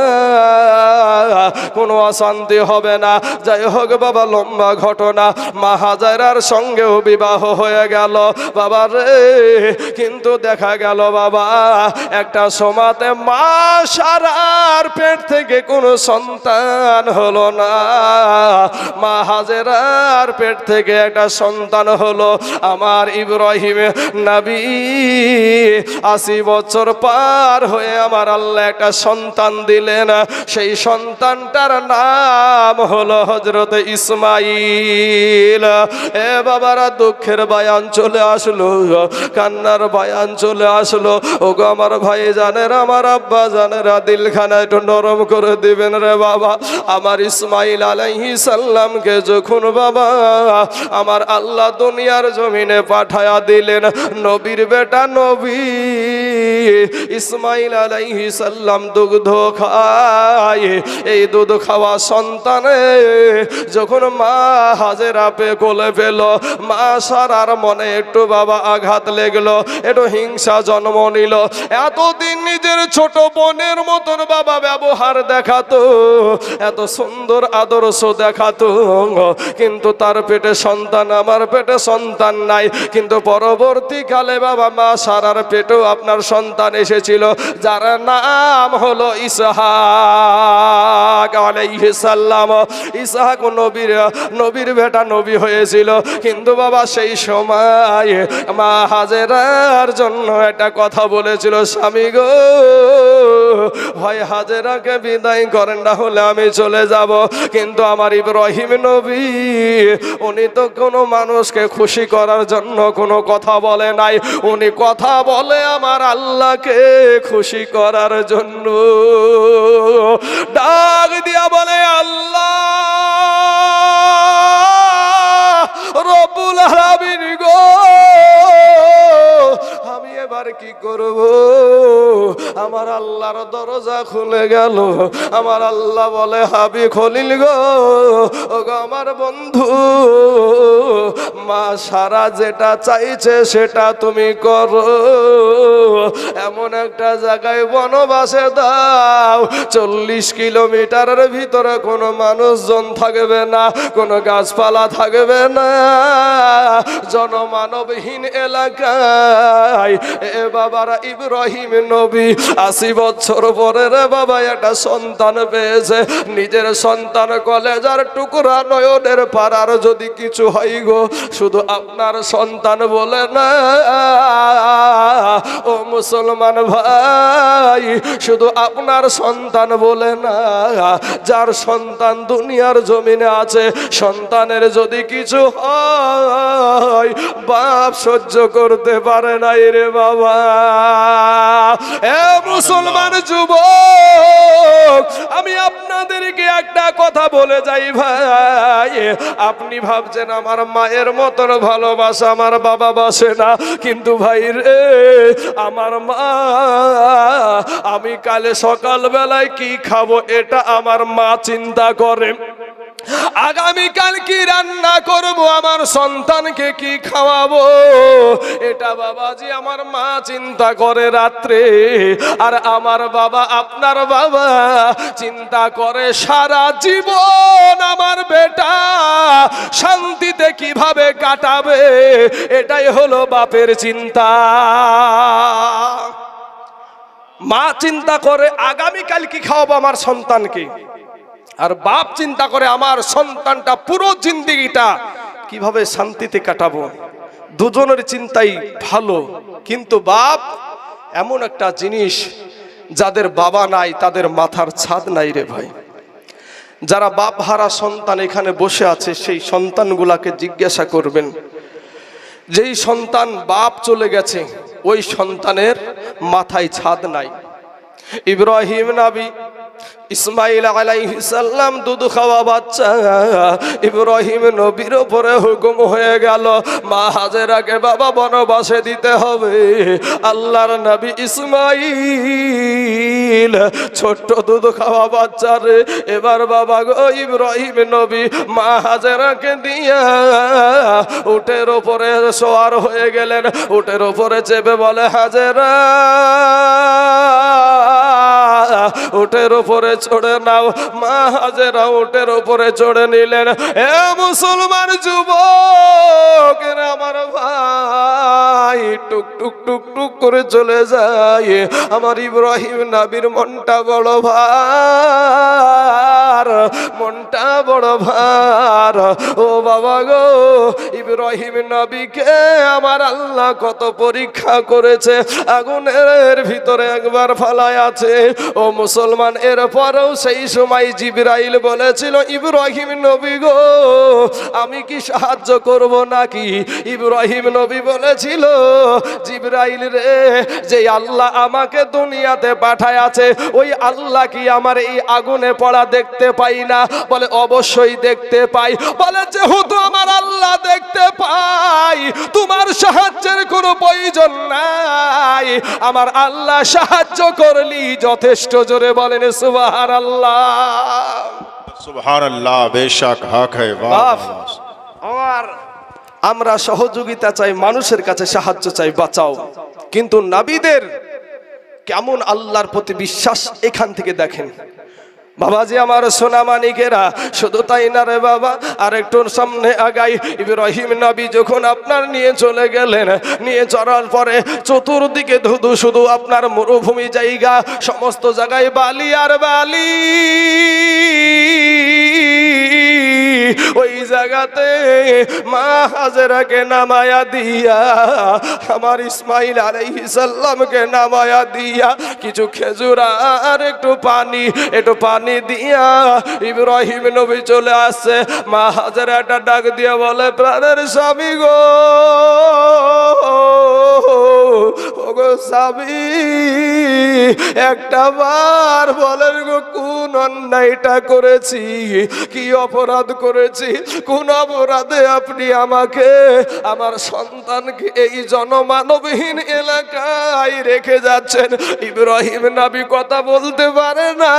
কোনো অশান্তি হবে না। যাই হোক বাবা, লম্বা ঘটনা। মা হাজেরার সঙ্গেও বিবাহ হয়ে গেল বাবা রে। কিন্তু দেখা গেল বাবা একটা সময়তে মা সারার পেট থেকে কোনো সন্তান হলো না। মা হাজেরার পেট থেকে একটা সন্তান হলো আমার ইব্রাহিম নবী। 80 বছর পার হয়ে আমার আল্লাহ একটা সন্তান দিলেন, সেই সন্তানটার নাম হলো হযরত ইসমাঈল। এ বাবারা দুঃখের বায়ান চলে আসলো, কান্নার বায়ান চলে আসলো। ওগো আমার ভাই জানেরা, আমার আব্বা জানেরা, দিলখানা একটু নরম করে দিবেন রে বাবা। আমার ইসমাঈল আলাইহিস সালামকে যখন বাবা আমার আল্লাহ দুনিয়ার জমিনে পাঠায়া দিলেন, নবীর বেটা নবী ইসমাঈল আলাইহিস সালাম দুগ্ধ খায়। এই দুধ খাওয়া সন্তানে যখন মা হাজেরা কোলে পেল, মা সারার মনে একটু বাবা আঘাত লেগলো, একটু হিংসা জন্ম নিল। এতদিন নিজের ছোট বোনের মতন বাবা ব্যবহার দেখাতো, এত সুন্দর আদর্শ দেখাতো, কিন্তু তার পেটে সন্তান, আমার পেটে সন্তান নাই। কিন্তু পরবর্তীকালে বাবা মা সারার পেটেও আপনার সন্তান এসেছিল, যার নাম হলো ইসহাক আলাইহিস সালাম। ইসহাক নবীর বেটা নবী হয়েছিল। কিন্তু বাবা সেই সময় মা হাজেরার জন্য একটা কথা বলেছিল, স্বামী গো হয় হাজেরাকে বিদায় করেন, না হলে আমি চলে যাব। কিন্তু আমার ইব্রাহিম নবী উনি তো কোনো মানুষকে খুশি করার জন্য কোনো কথা বলে নাই, উনি কথা বলে আমার আল্লাহকে খুশি করার জন্য। ডাক দিয়া বলে, আল্লাহ রব্বুল আলামিন গো, আমি এবার কি করব? আমার আল্লাহর দরজা খুলে গেল। আমার আল্লাহ বলে, হাবি খলিল গো, ওগো আমার বন্ধু, মা সারা যেটা চাইছে সেটা তুমি করো। এমন একটা জায়গায় বনবাসে দাও, 40 কিলোমিটারের ভিতরে কোনো মানুষজন থাকবে না, কোনো গাছপালা থাকবে না, জনমানবহীন এলাকায়। এ বাবারা ইব্রাহিম নবী 80 বছর পরে রে বাবা একটা সন্তান পেয়েছে। নিজের সন্তান কলেজার টুকরা, নয়নের পারার যদি কিছু হয় গো, শুধু আপনার সন্তান বলে না ও মুসলমান ভাই, শুধু আপনার সন্তান বলে না, যার সন্তান দুনিয়ার জমিনে আছে, সন্তানের যদি কিছু হয় বাপ সহ্য করতে পারে না রে বাবা। এ মুসলমান যুবক, আমি আপনাদেরকে একটা কথা বলে যাই ভাই, আপনি ভাবছেন আমার মায়ের মতন ভালোবাসা আমার বাবা বাসে না, কিন্তু ভাই রে আমার মা, আমি কালে সকাল বেলায় কি খাবো এটা আমার মা চিন্তা করে। আগামীকাল কি রান্না করব, আমার সন্তানকে কি খাওয়াবো, এটা বাবাজি আমার মা চিন্তা করে রাত্রে। আর আমার বাবা, আপনার বাবা চিন্তা করে সারা জীবন আমার বেটা শান্তিতে কিভাবে কাটাবে, এটাই হলো বাপের চিন্তা। মা চিন্তা করে আগামীকাল কি খাওয়াবো আমার সন্তানকে, আর বাপ চিন্তা করে আমার সন্তানটা পুরো জিন্দেগিটা কিভাবে শান্তিতে কাটাবো। দুজনের চিন্তাই ভালো, কিন্তু বাপ এমন একটা জিনিস, যাদের বাবা নাই তাদের মাথার ছাদ নাই রে ভাই। যারা বাপ হারা সন্তান এখানে বসে আছে, সেই সন্তানগুলাকে জিজ্ঞাসা করবেন, যেই সন্তান বাপ চলে গেছে ওই সন্তানের মাথায় ছাদ নাই। ইব্রাহিম নবী, ইসমাঈল আলাইহিস সালাম দুধ খাওয়া বাচ্চা, ইব্রাহিম নবীর উপরে হুকুম হয়ে গেল মা হাজেরাকে বাবা বনবাসে দিতে হবে। আল্লাহর নবী ইসমাঈল ছোট্ট দুধ খাওয়া বাচ্চা রে, এবার বাবা গো ইব্রাহিম নবী মা হাজেরাকে দিয়া উটের উপরে সওয়ার হয়ে গেলেন। উটের উপরে চেপে বলে, হাজেরা উটের উপরে চড়ে নাও। মা হাজেরা উটের উপরে চড়ে নিলেন। এ মুসলমান যুবক, আমার টুক টুক টুক টুক করে চলে যায়। আমার ইব্রাহিম নবীর মনটা বড় ভার, মনটা বড় ভার। ও বাবা গো, ইব্রাহিম নবীকে আমার আল্লাহ কত পরীক্ষা করেছে, আগুনের ভিতরে একবার ফালায় আছে। ও মুসলমান, এরপরেও সেই সময় জিবরাইল বলেছিল, ইব্রাহিম নবী গো, আমি কি সাহায্য করব নাকি? ইব্রাহিম নবী বলেছিল, জিবরাইল রে, যে আল্লাহ আমাকে দুনিয়াতে পাঠায় আছে, ওই আল্লাহ কি আমার এই আগুনে পড়া দেখতে পাই না? বলে অবশ্যই দেখতে পাই। বলে যেহেতু আমার আল্লাহ দেখতে পাই, তোমার সাহায্যের কোনো প্রয়োজন নাই, আমার আল্লাহ সাহায্য করলি যথেষ্ট। জোরে বলেন সুবহানাল্লাহ। সুবহানাল্লাহ, বেশক হক है। বাপ, আর আমরা সহযোগিতা চাই, মানুষের কাছে সাহায্য চাই, বাঁচাও। কিন্তু নবীদের কেমন আল্লাহর প্রতি বিশ্বাস এখান থেকে দেখেন। বাবাজি আমার সোনা মানিকেরা, শুধু তাই না রে বাবা, আর একটু সামনে আগাই। ইব্রাহিম নবী যখন আপনার নিয়ে চলে গেলেন, নিয়ে চলার পরে চতুর্দিকে ধুধু শুধু আপনার মরুভূমি জায়গা, সমস্ত জায়গায় বালি আর বালি। ওই জায়গাতে মা হাজেরাকে নামায়া দিয়া, আমার ইসমাইল আলাইহিস সালামকে নামায়া দিয়া, কিছু খেজুর আর একটু পানি দিয়া ইব্রাহিম নবী চলে আসছে। মা হাজেরা একটা ডাক দিয়ে বলে, প্রাণের স্বামী গো, ওগো স্বামী, একটা বার বলেন গো, কোন অন্যায়টা করেছি, কি অপরাধ করেছি, কোন অপরাধে আপনি আমাকে, আমার সন্তানকে এই জনমানবহীন এলাকায় রেখে যাচ্ছেন? ইব্রাহিম নবী কথা বলতে পারে না।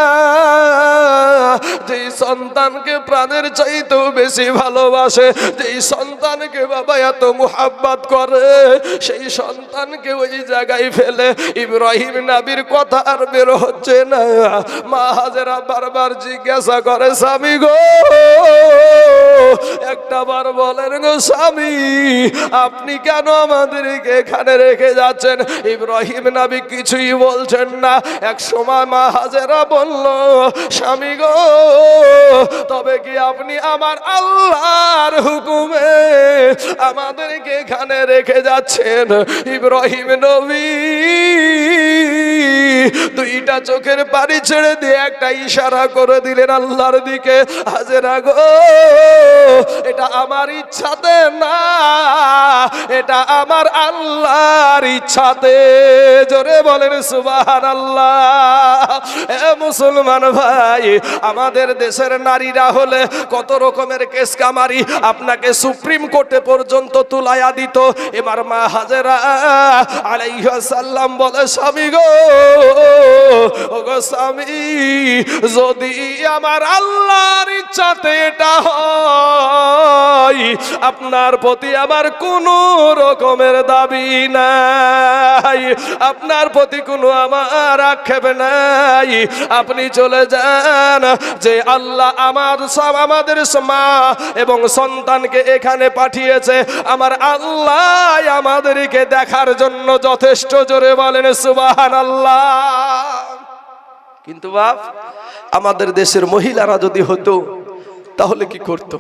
যেই সন্তানকে প্রাণের চাইতেও বেশি ভালোবাসে, যেই সন্তানকে বাবা এত মুহাব্বত করে, সেই সন্তানকে ওই জায়গায় ফেলে ইব্রাহিম নবীর কথা আর বের হচ্ছে না। মা হাজেরা বারবার জিজ্ঞাসা করে, স্বামী গো, একটা বার বলেন গো স্বামী, আপনি কেন আমাদেরকে এখানে রেখে যাচ্ছেন? ইব্রাহিম নবী কিছুই বলছেন না। এক সময় মা হাজেরা বলল, স্বামী গো, তবে কি আপনি আমার আল্লাহর হুকুমে আমাদেরকে এখানে রেখে যাচ্ছেন? ইব্রাহিম নবী দুইটা চোখের পানি ছেড়ে দিয়ে একটা ইশারা করে দিলেন আল্লাহর দিকে। হাজেরা গো, এটা আমার ইচ্ছাতে না, এটা আমার আল্লাহর ইচ্ছাতে। জোরে বলেন সুবহানাল্লাহ। এ মুসলমান ভাই, আমাদের দেশের নারীরা হলে কত রকমের কেস কামারি, আপনাকে সুপ্রিম কোর্টে পর্যন্ত তুলাইয়া দিত। এবার মা হাজেরা আলাইহিস সালাম বলে, স্বামী গো, ওগো স্বামী, যদি আমার আল্লাহর ইচ্ছাতে এটা হয়, আপনার প্রতি আমার কোনো রকমের দাবি নাই, আপনার প্রতি কোনো আমার আক্ষেপ নাই, আপনি চলে যান। যে আল্লাহ আমাদের মা এবং সন্তানকে এখানে পাঠিয়েছে, আমার আল্লাহ আমাদেরকে দেখার জন্য যথেষ্ট। জোরে বলেন সুবহানাল্লাহ। কিন্তু বাপ, আমাদের দেশের মহিলারা যদি হতো তাহলে কি করতো?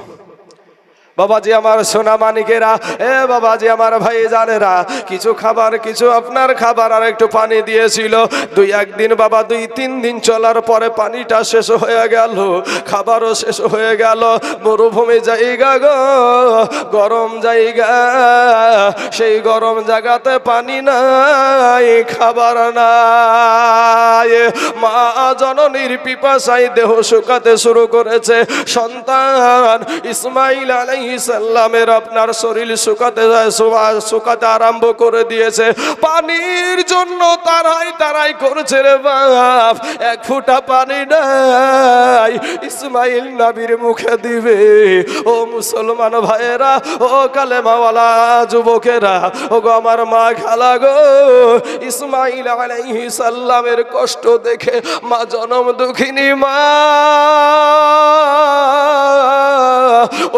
বাবাজি আমার সোনা মানিকেরা, এ বাবাজি আমার ভাই জানেরা, কিছু খাবার, কিছু আপনার খাবার আর একটু পানি দিয়েছিল। একদিন বাবা 2-3 দিন চলার পরে পানিটা শেষ হয়ে গেল, খাবারও শেষ হয়ে গেল। মরুভূমি জায়গা গো, গরম জায়গা, সেই গরম জায়গাতে পানি নাই, খাবার নাই। মা জননীর পিপাসায় দেহ শুকাতে শুরু করেছে। সন্তান ইসমাইল আলাইহিস সালামের আপনার শরীর শুকাতে আরম্ভ করে দিয়েছে। পানির জন্য তারাই করছে রে বাপ, এক ফোঁটা পানি নাই, ইসমাইল নবীর মুখে দিবে। ও মুসলমান ভাইয়েরা, ও কালেমাওয়ালা যুবকেরা, ও গো আমার মা খালা গো, ইসমাইল আলাইহিস সালামের কষ্ট দেখে মা জনম দুঃখিনী মা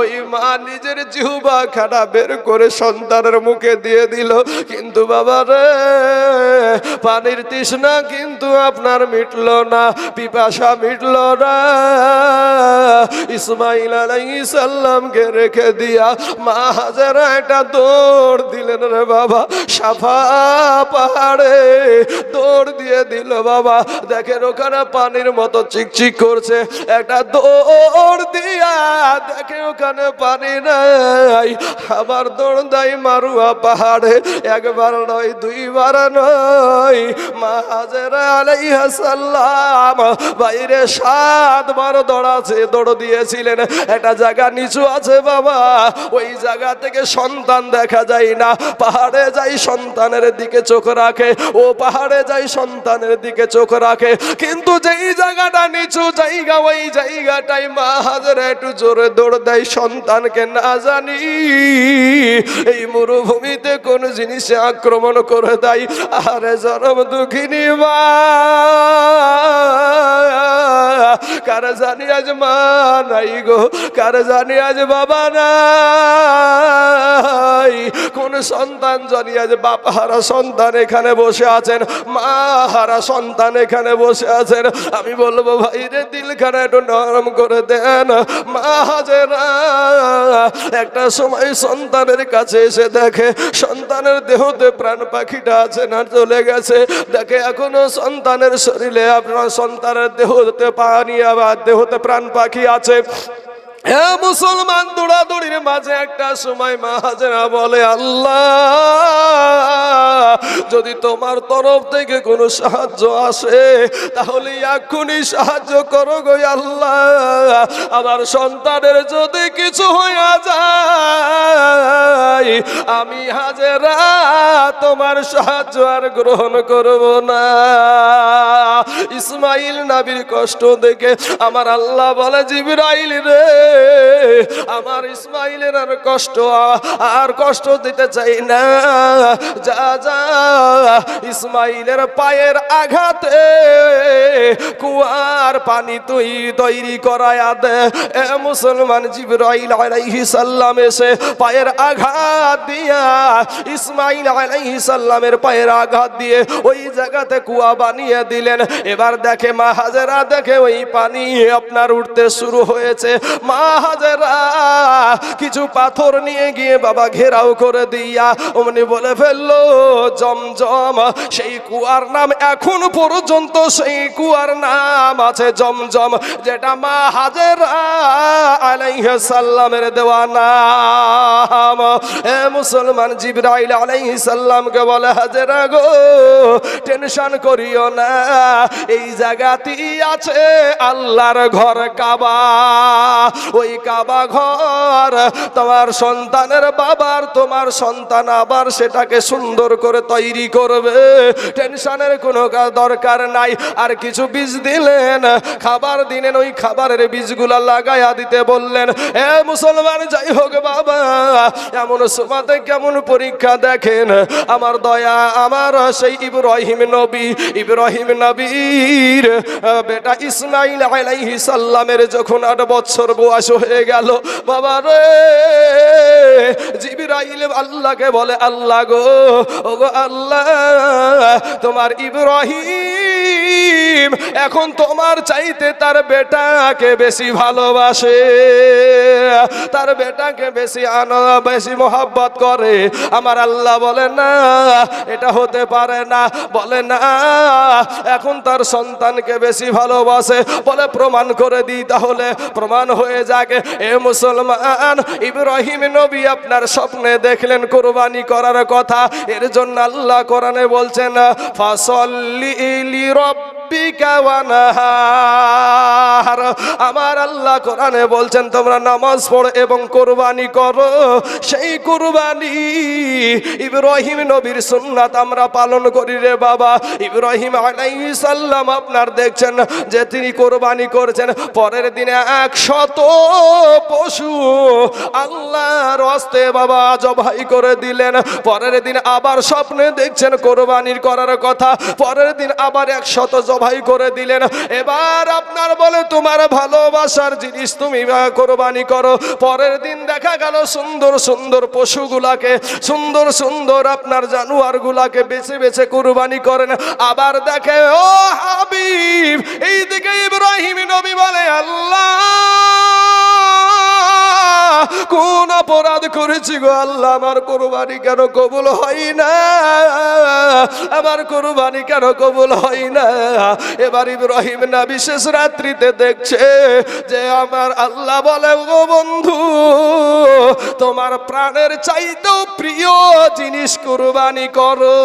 ওই মা নিজের জিহ্বা খানা বের করে সন্তানের মুখে দিয়ে দিল, কিন্তু বাবা রে পানির তৃষ্ণা কিন্তু আপনার মিটল না, পিপাসা মিটল না। ইসমাইল আলাইহিস সালামকে রেখে দিয়া মা হাজেরা একটা দৌড় দিলেন রে বাবা, সাফা পাহাড়ে দৌড় দিয়ে দিল বাবা। দেখেন ওখানে পানির মতো চিকচিক করছে, একটা দৌড় দিয়া দেখে ওখানে পানি নাই, আবার দৌড় দেয় মারুয়া পাহাড়ে, একবার নয় দুইবার নয়, মা হাজেরা আলাইহিস সালাম বাইরে 7 বার দৌড় দিয়েছিলেন। একটা জায়গা নিচু আছে বাবা, ওই জায়গা থেকে সন্তান দেখা যায় না, পাহাড়ে যাই সন্তানের দিকে চোখ রাখে, ও পাহাড়ে যাই সন্তানের দিকে চোখ রাখে, কিন্তু যেই জায়গাটা নিচু জায়গা ওই জায়গাটাই মা হাজেরা একটু জোরে দৌড় দেয় সন্তানকে না জানি এই মরুভূমিতে কোন জিনিসে আক্রমণ করে দেয়। আরে জনম দুঃখিনী মা, কার জানি আজ মা নাই গো, কার জানি আজ বাবা নাই, কোন সন্তান জানি আজ বাপ হারা সন্তান এখানে বসে আছেন, মা হারা সন্তান এখানে বসে আছেন। আমি বলবো ভাই রে দিলখানা একটু নরম করে দেন। মা হাজেরা একটা সময় সন্তানের কাছে এসে দেখে সন্তানের দেহতে প্রাণ পাখিটা আছে না চলে গেছে, দেখে এখনো সন্তানের শরীরে আপনার সন্তানের দেহতে পানি আবার দেহতে প্রাণ পাখি আছে। হ্যাঁ মুসলমান, দৌড়াদৌড়ির মাঝে একটা সময় মা হাজেরা বলে, আল্লাহ যদি তোমার তরফ থেকে কোনো সাহায্য আসে তাহলে এক্ষুনি সাহায্য করো গো আল্লাহ, আমার সন্তানের যদি কিছু হয়ে যায় আমি হাজেরা তোমার সাহায্য আর গ্রহণ করব না। ইসমাইল নবীর কষ্ট দেখে আমার আল্লাহ বলে, জিবরাইল রে আমার ইসমাইলের আর কষ্ট দিতে চাই না, যা যা ইসমাইলের পায়ের আঘাতে কুয়ার পানি তুই তৈরি করায়া দে। এ মুসলমান, জিবরাইল আলাইহিস সালাম এসে পায়ের আঘাত দিয়া ইসমাইল আলাইহিস সালামের পায়ের আঘাত দিয়ে ওই জায়গাতে কুয়া বানিয়ে দিলেন। এবার দেখে মা হাজেরা দেখে ওই পানি আপনার উঠতে শুরু হয়েছে। মা হাজেরা কিছু পাথর নিয়ে গিয়ে বাবা ঘেরাও করে দিয়া অমনি বলে ফেললো জমজম। সেই কুয়ার নাম এখন পর্যন্ত সেই কুয়ার নাম আছে জমজম, যেটা মা হাজেরা আলাইহিস সালামের দেওয়া নাম। এ মুসলমান, জিবরাইল আলাইহিস সালামকে বলে, হাজেরা গো টেনশন করিও না, এই জায়গাতেই আছে আল্লাহর ঘর কাবা। ওই কাবা ঘর তোমার সন্তানের বাবার, তোমার সন্তান আবার সেটাকে সুন্দর করে তৈরি করবে, টেনশনের কোনো দরকার নাই। আর কিছু বীজ দিলেন, খাবার দিলেন, ওই খাবারের বীজগুলা লাগাইয়া দিতে বললেন। এ মুসলমান, যাই হোক বাবা, এমন সময়তে কেমন পরীক্ষা দেখেন আমার দয়া, আমার সেই ইব্রাহিম নবীর বেটা ইসমাইল আলাইহিস সালামের যখন 8 বছর বয়স হয়ে গেল বাবা রে, জিবরাইল আল্লাহকে বলে, আল্লাহ গো, ও গো আল্লাহ, তোমার ইব্রাহিম এখন তোমার চাইতে তার বেটাকে বেশি ভালোবাসে, তার বেটাকে বেশি মোহাব্বত করে। আমার আল্লাহ বলে, না এটা হতে পারে না। বলে, না এখন তার সন্তানকে বেশি ভালোবাসে। বলে, প্রমাণ করে দিই তাহলে। প্রমাণ হয়ে যাকে। এ মুসলমান, ইব্রাহিম নবী আপনার স্বপ্নে দেখলেন কুরবানি করার কথা, এর জন্য আল্লাহ কোরআনে বলছেন, ফাসল্লি লিরাব্বিকা ওয়ানহার। আমার আল্লাহ কোরআনে বলছেন, তোমরা নামাজ পড়ো এবং কুরবানি করো। সেই কুরবানি ইব্রাহিম নবীর সুন্নাত আমরা পালন করি রে বাবা। ইব্রাহিম আলাইহিস সালাম আপনার দেখছেন যে তিনি কুরবানি করছেন, পরের দিনে 100 পশু আল্লাহর হস্তে বাবা জবাই করে দিলেন। পরের দিন আবার স্বপ্নে দেখছেন কুরবানির করার কথা, পরের দিন আবার 100 জবাই জবাই করে দিলেন। এবার আপনার বলে তোমার ভালোবাসার জিনিস তুমি কোরবানি করো। পরের দিন দেখা গেল সুন্দর সুন্দর পশুগুলাকে, সুন্দর সুন্দর আপনার জানোয়ারগুলাকে বেছে বেছে কোরবানি করেন। আবার দেখে ও হাবিব, এইদিকে ইব্রাহিম নবী বলে আল্লাহ কোন অপরাধ করেছি গো আল্লাহ, আমার কোরবানি কেন কবুল হয় না, আমার কোরবানি কেন কবুল হয় না। এবার ইব্রাহিম নবী শেষ রাত্রিতে দেখছে যে আমার আল্লাহ বলে ও বন্ধু, তোমার প্রাণের চাইতেও প্রিয় জিনিস কোরবানি করো।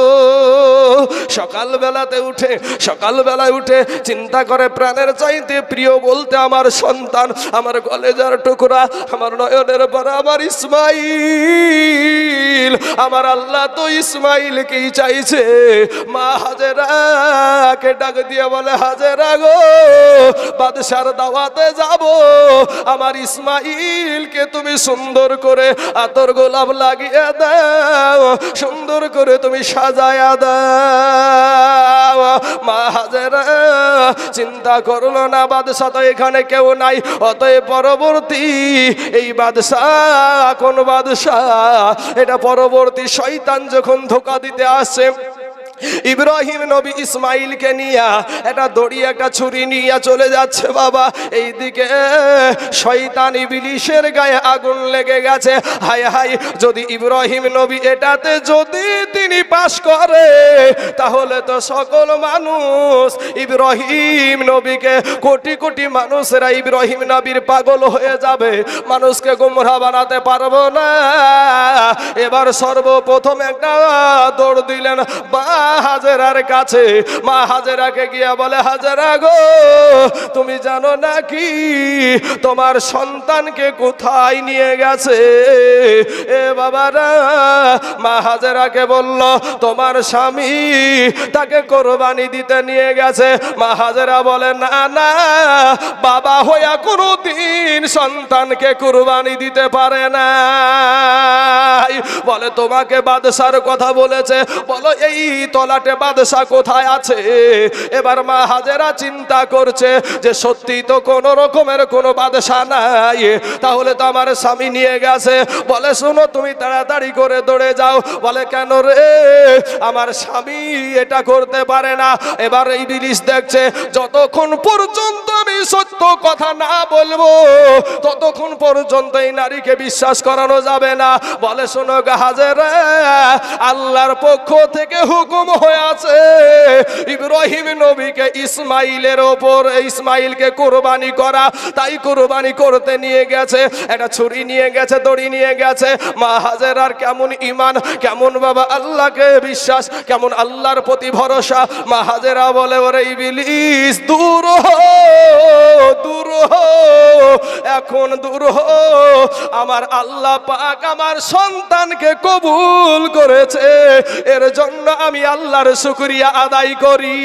সকালবেলায় উঠে চিন্তা করে প্রাণের চাইতে প্রিয় বলতে আমার সন্তান, আমার কলেজার টুকরা, আমার নয়নের পর আমার ইসমাইল। আমার আল্লাহ তো ইসমাইলকেই চাইছে। মা হাজেরাকে ডাক দিয়ে বলে হাজেরা গো, বাদশার দাওয়াতে যাব, আমার ইসমাইলকে তুমি সুন্দর করে আতর গোলাপ লাগিয়ে দাও, সুন্দর করে তুমি সাজায়া দাও। মা হাজেরা চিন্তা করলো না, বাদশা তো এখানে কেউ নাই, অতএব পরবর্তী এই বাদশা কোন বাদশা, এটা পরবর্তী শয়তান যখন ধোঁকা দিতে আসে, ইব্রাহিম নবী ইসমাইলকে নিয়ে একটা দড়ি একটা ছুরি নিয়ে চলে যাচ্ছে বাবা। এইদিকে শয়তান ইবলিশের গায়ে আগুন লেগে গেছে। হায় হায়, যদি ইব্রাহিম নবী এটাতে যদি তিনি পাশ করে, তাহলে তো সকল মানুষ ইব্রাহিম নবীকে, কোটি কোটি মানুষেরা ইব্রাহিম নবীর পাগল হয়ে যাবে, মানুষকে গুমরা বানাতে পারবো না। এবার সর্বপ্রথম একটা দৌড় দিলেন বা হাজেরার কাছে। মা হাজেরাকে গিয়া বলে হাজেরা গো, তুমি জানো নাকি তোমার সন্তানকে কোথায় নিয়ে গেছে? এ বাবারা, মা হাজেরাকে বলল তোমার স্বামী তাকে কোরবানি দিতে নিয়ে গেছে। মা হাজেরা বলে না না, বাবা হইয়া কোনোদিন সন্তানকে কোরবানি দিতে পারে না। বলে তোমাকে বাদশার কথা বলেছে, বলো এই তলাটে বাদশা কোথায় আছে? এবার মা হাজেরা চিন্তা করছে যে সত্যি তো কোন রকমের কোনো বাদশা নাই, তাহলে তো আমার স্বামী নিয়ে গেছে। বলে শোনো, তুমি তাড়াতাড়ি করে দৌড়ে যাও। বলে কেন রে, আমার স্বামী এটা করতে পারে না। এবার ইবলিশ দেখছে যতক্ষণ পর্যন্ত আমি সত্য কথা না বলবো, ততক্ষণ পর্যন্ত এই নারীকে বিশ্বাস করানো যাবে না। বলে শোনো হাজেরা, আল্লাহর পক্ষ থেকে হুকুম হয়ে আছে ইব্রাহিম নবীকে ইসমাইলের ওপর, ইসমাইলকে কোরবানি করা। তাই কোরবানি করতে নিয়ে গেছে, একটা ছুরি নিয়ে গেছে, দড়ি নিয়ে গেছে। মা হাজেরার কেমন ঈমান, কেমন বাবা আল্লাহকে বিশ্বাস, কেমন আল্লাহর প্রতি ভরসা। মা হাজেরা বলে ওরে ইবলিস দূর হো, দূর হো, এখন দূর হো। আমার আল্লাহ পাক আমার সন্তানকে কবুল করেছে, এর জন্য আমি আল্লাহর শুকরিয়া আদায় করি।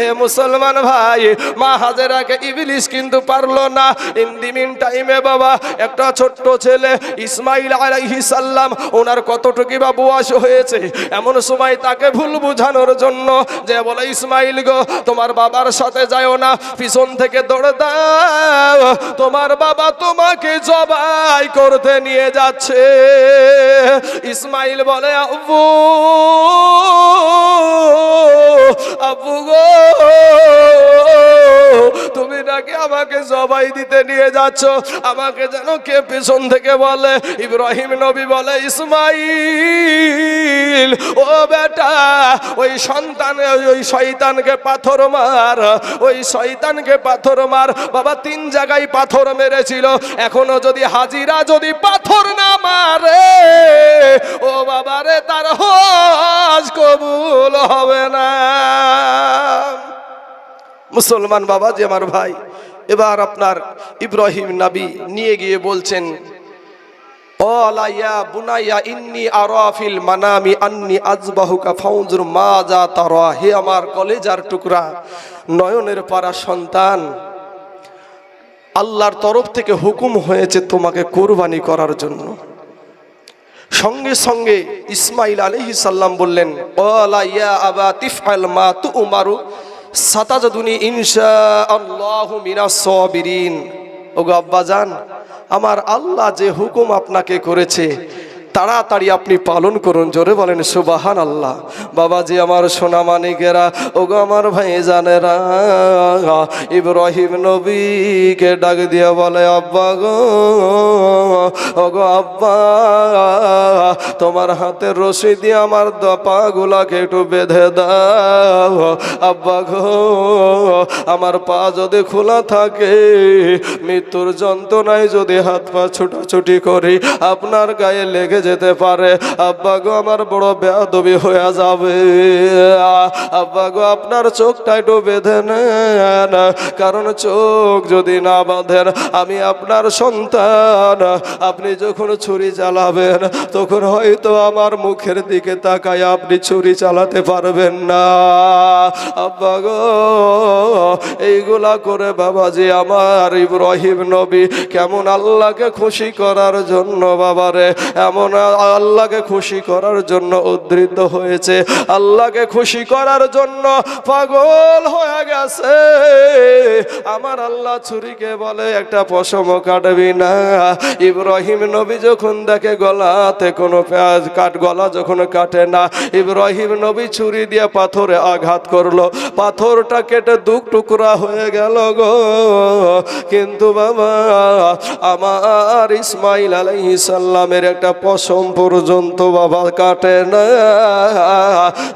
এ মুসলমান ভাই, মা হাজেরাকে ইবলিশ কিন্তু পারলো না। ইন দি মিন টাইমে বাবা একটা ছোট্ট ছেলে ইসমাইল আলাইহিস সালাম, ওনার কতটুকু বা বয়স হয়েছে, এমন সময় তাকে ভুল বোঝানোর জন্য যে বলে ইসমাইল গো, তোমার বাবার সাথে যাও না, পিছন থেকে দৌড়ে দাও, তোমার বাবা তোমাকে জবাই করতে নিয়ে যাচ্ছে। ইসমাইল বলে আব্বু, আব্বু গো, তুমি নাকি আমাকে জবাই দিতে নিয়ে যাচ্ছ, আমাকে যেন কে পেছন থেকে বলে। ইব্রাহিম নবী বলে ইসমাইল ও বেটা, ওই সন্তান, ওই শয়তানকে পাথর মার, ওই শয়তানকে পাথর মার। বাবা 3 জায়গায় পাথর মেরেছিল, এখনো যদি হাজিরা যদি পাথর না মারে, ও বাবারে তার হজ কবুল হবে না। মুসলমান বাবা যে আমার ভাই, এবার আপনার ইব্রাহিম নবী নিয়ে গিয়ে বলছেন ও আলাইয়া বুনাইয়া ইন্নী আরা ফিল মানামি আন্নী আযবাহুকা ফাউজুর মা যা তারা। হে আমার কলেজার টুকরা, নয়নের পারা সন্তান, আল্লাহর তরফ থেকে হুকুম হয়েছে তোমাকে কোরবানি করার জন্য। সঙ্গে সঙ্গে ইসমাইল আলাইহিস সালাম বললেন ও আলাইয়া আবা তিফআল মা তুমারু সাতাজদুনি ইনশাআল্লাহু মিনাস সাবিরিন। ওগো আব্বাজান, আমার আল্লাহ যে হুকুম আপনাকে করেছে তাড়াতাড়ি আপনি পালন করুন। জোরে বলেন সুবহানাল্লাহ। বাবাজি আমার সোনা মানিকেরা, ওগো আমার ভাই জানেরা, ইব্রাহিম নবীকে ডাক দিয়ে বলে, আব্বা গো, ওগো আব্বা, তোমার হাতের রশি দিয়ে আমার পা গুলাকে একটু বেঁধে দাও। আব্বা গো, আমার পা যদি খোলা থাকে, মৃত্যুর যন্ত্রণায় যদি হাত পা ছুটাছুটি করি, আপনার গায়ে লেগে যেতে পারে। আব্বা গো, আমার বড় বেয়াদবি হয়ে যাবে। আব্বা গো, আপনার চোখটা একটু বেঁধে নেন, কারণ চোখ যদি না বাঁধেন, আমি আপনার সন্তান, আপনি যখন ছুরি চালাবেন তখন হয়তো আমার মুখের দিকে তাকায় আপনি ছুরি চালাতে পারবেন না। আব্বা গো, এইগুলা করে বাবাজি আমার ইব্রাহিম নবী কেমন আল্লাহকে খুশি করার জন্য, বাবারে, এমন আল্লাহকে খুশি করার জন্য উদ্ধৃত হয়েছে, আল্লাহকে খুশি করার জন্য পাগল হয়ে গেছে। আমার আল্লাহ ছুরিকে বলে একটা পশম কাটবি না। ইব্রাহিম নবী যখন দেখে গলাতে কোনো পেঁয়াজ গলা যখন কাটে না, ইব্রাহিম নবী ছুরি দিয়ে পাথরে আঘাত করলো, পাথরটা কেটে দু টুকরা হয়ে গেল গো। কিন্তু বাবা, আমার ইসমাইল আলাইহিস সালামের একটা পশম পর্যন্ত বাবা কাটে না।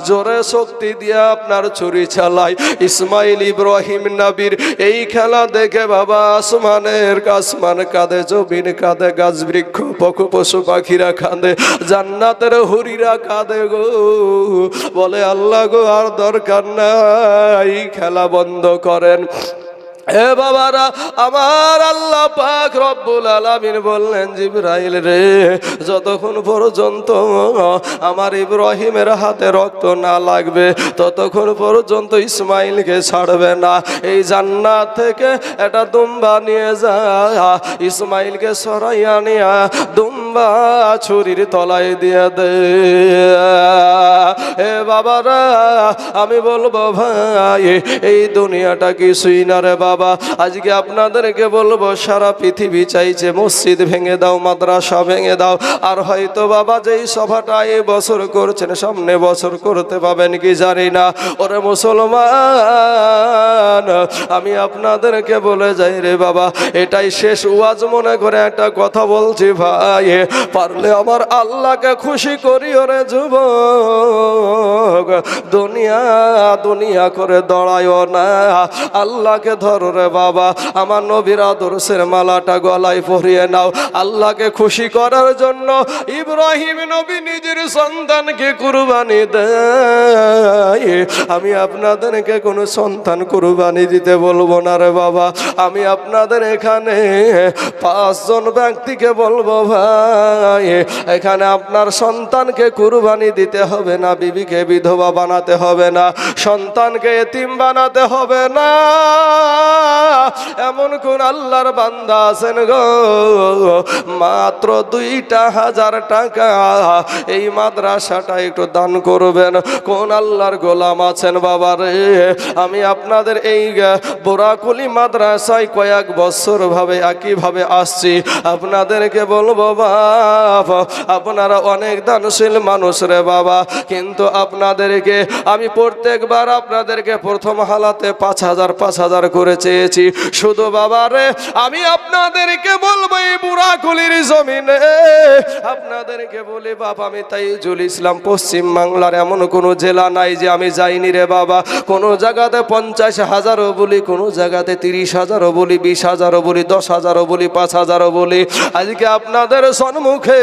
জোরে শক্তি দিয়ে আপনার ছুরি চালাই ইসমাইল ইব্রাহিম নবীর এই খেলা দেখে বাবা আসমান কাঁদে, জমিন কাঁদে, গাছ বৃক্ষ পশু পাখিরা কাঁদে, জান্নাতের হুরিরা কাঁদে গো। বলে আল্লাহ গো, আর দরকার নাই, খেলা বন্ধ করেন। এ বাবারা, আমার আল্লাহ পাক রব্বুল আলামিন বললেন, জিবরাইল রে, যতক্ষণ পর্যন্ত আমার ইব্রাহিমের হাতে রক্ত না লাগবে ততক্ষণ পর্যন্ত ইসমাইলকে ছাড়বে না। এই জান্নাত থেকে একটা দুম্বা নিয়ে যা, ইসমাইলকে সরাইয়া নিয়া দুম্বা ছুরির তলায় দিয়ে দে। এ বাবারা, আমি বলবো ভাই, এই দুনিয়াটা কিছুই না রে বাবা। আজকে আপনাদেরকে বলবো, সারা পৃথিবী চাইছে মসজিদ ভেঙে দাও, মাদ্রাসা ভেঙে দাও, আর হয়তো বাবা যেই সভাটা এই বছর করছেন সামনে বছর করতে পাবেন কি জানি না। ওরে মুসলমান, আমি আপনাদেরকে বলে যাই রে বাবা, এটাই শেষ ওয়াজ মনে করে একটা কথা বলছি ভাই, পারলে আমার আল্লাহকে খুশি করি ওরে যুবক। দুনিয়া দুনিয়া করে দৌড়ায়ও না, আল্লাহকে ধরো রে বাবা। আমার নবীর আদর্শের মালাটা গলায় পরিয়ে নাও। আল্লাহকে খুশি করার জন্য ইব্রাহিম নবী নিজের সন্তানকে কুরবানি দেয়। আমি আপনাদেরকে কোনো সন্তান কুরবানি দিতে বলবো না রে বাবা। আমি আপনাদের এখানে 5 জন ব্যক্তিকে বলবো, ভাই, এখানে আপনার সন্তানকে কুরবানি দিতে হবে না, বিবিকে বিধবা বানাতে হবে না, সন্তানকে এতিম বানাতে হবে না। এমন কোন আল্লাহর বান্দা আছেন গো, মাত্র 2,000 টাকা এই মাদ্রাসাটা একটু দান করবেন? কোন আল্লাহর গোলাম আছেন বাবা রে? আমি আপনাদের এই বোরাকুলি মাদ্রাসায় কয়েক বছর ভাবে একইভাবে আসছি। আপনাদেরকে বলবো বাপ, আপনারা অনেক দানশীল মানুষ রে বাবা, কিন্তু আপনাদেরকে আমি প্রত্যেকবার আপনাদেরকে প্রথম হালাতে 5,000 করে চেয়েছি। শুধু বাবা রে, আমি আপনাদেরকে বলবো এই বোরাকুলির জমিনে আপনাদেরকে বলি বাপ, আমি তাইজুল ইসলাম পশ্চিম বাংলার এমন কোনো জেলা নাই যে আমি যাইনি রে বাবা। কোনো জায়গাতে 50,000 বলি, কোনো জায়গাতে 30,000 বলি, 20,000 বলি, 10,000 বলি, 5,000 বলি। আজকে আপনাদের সম্মুখে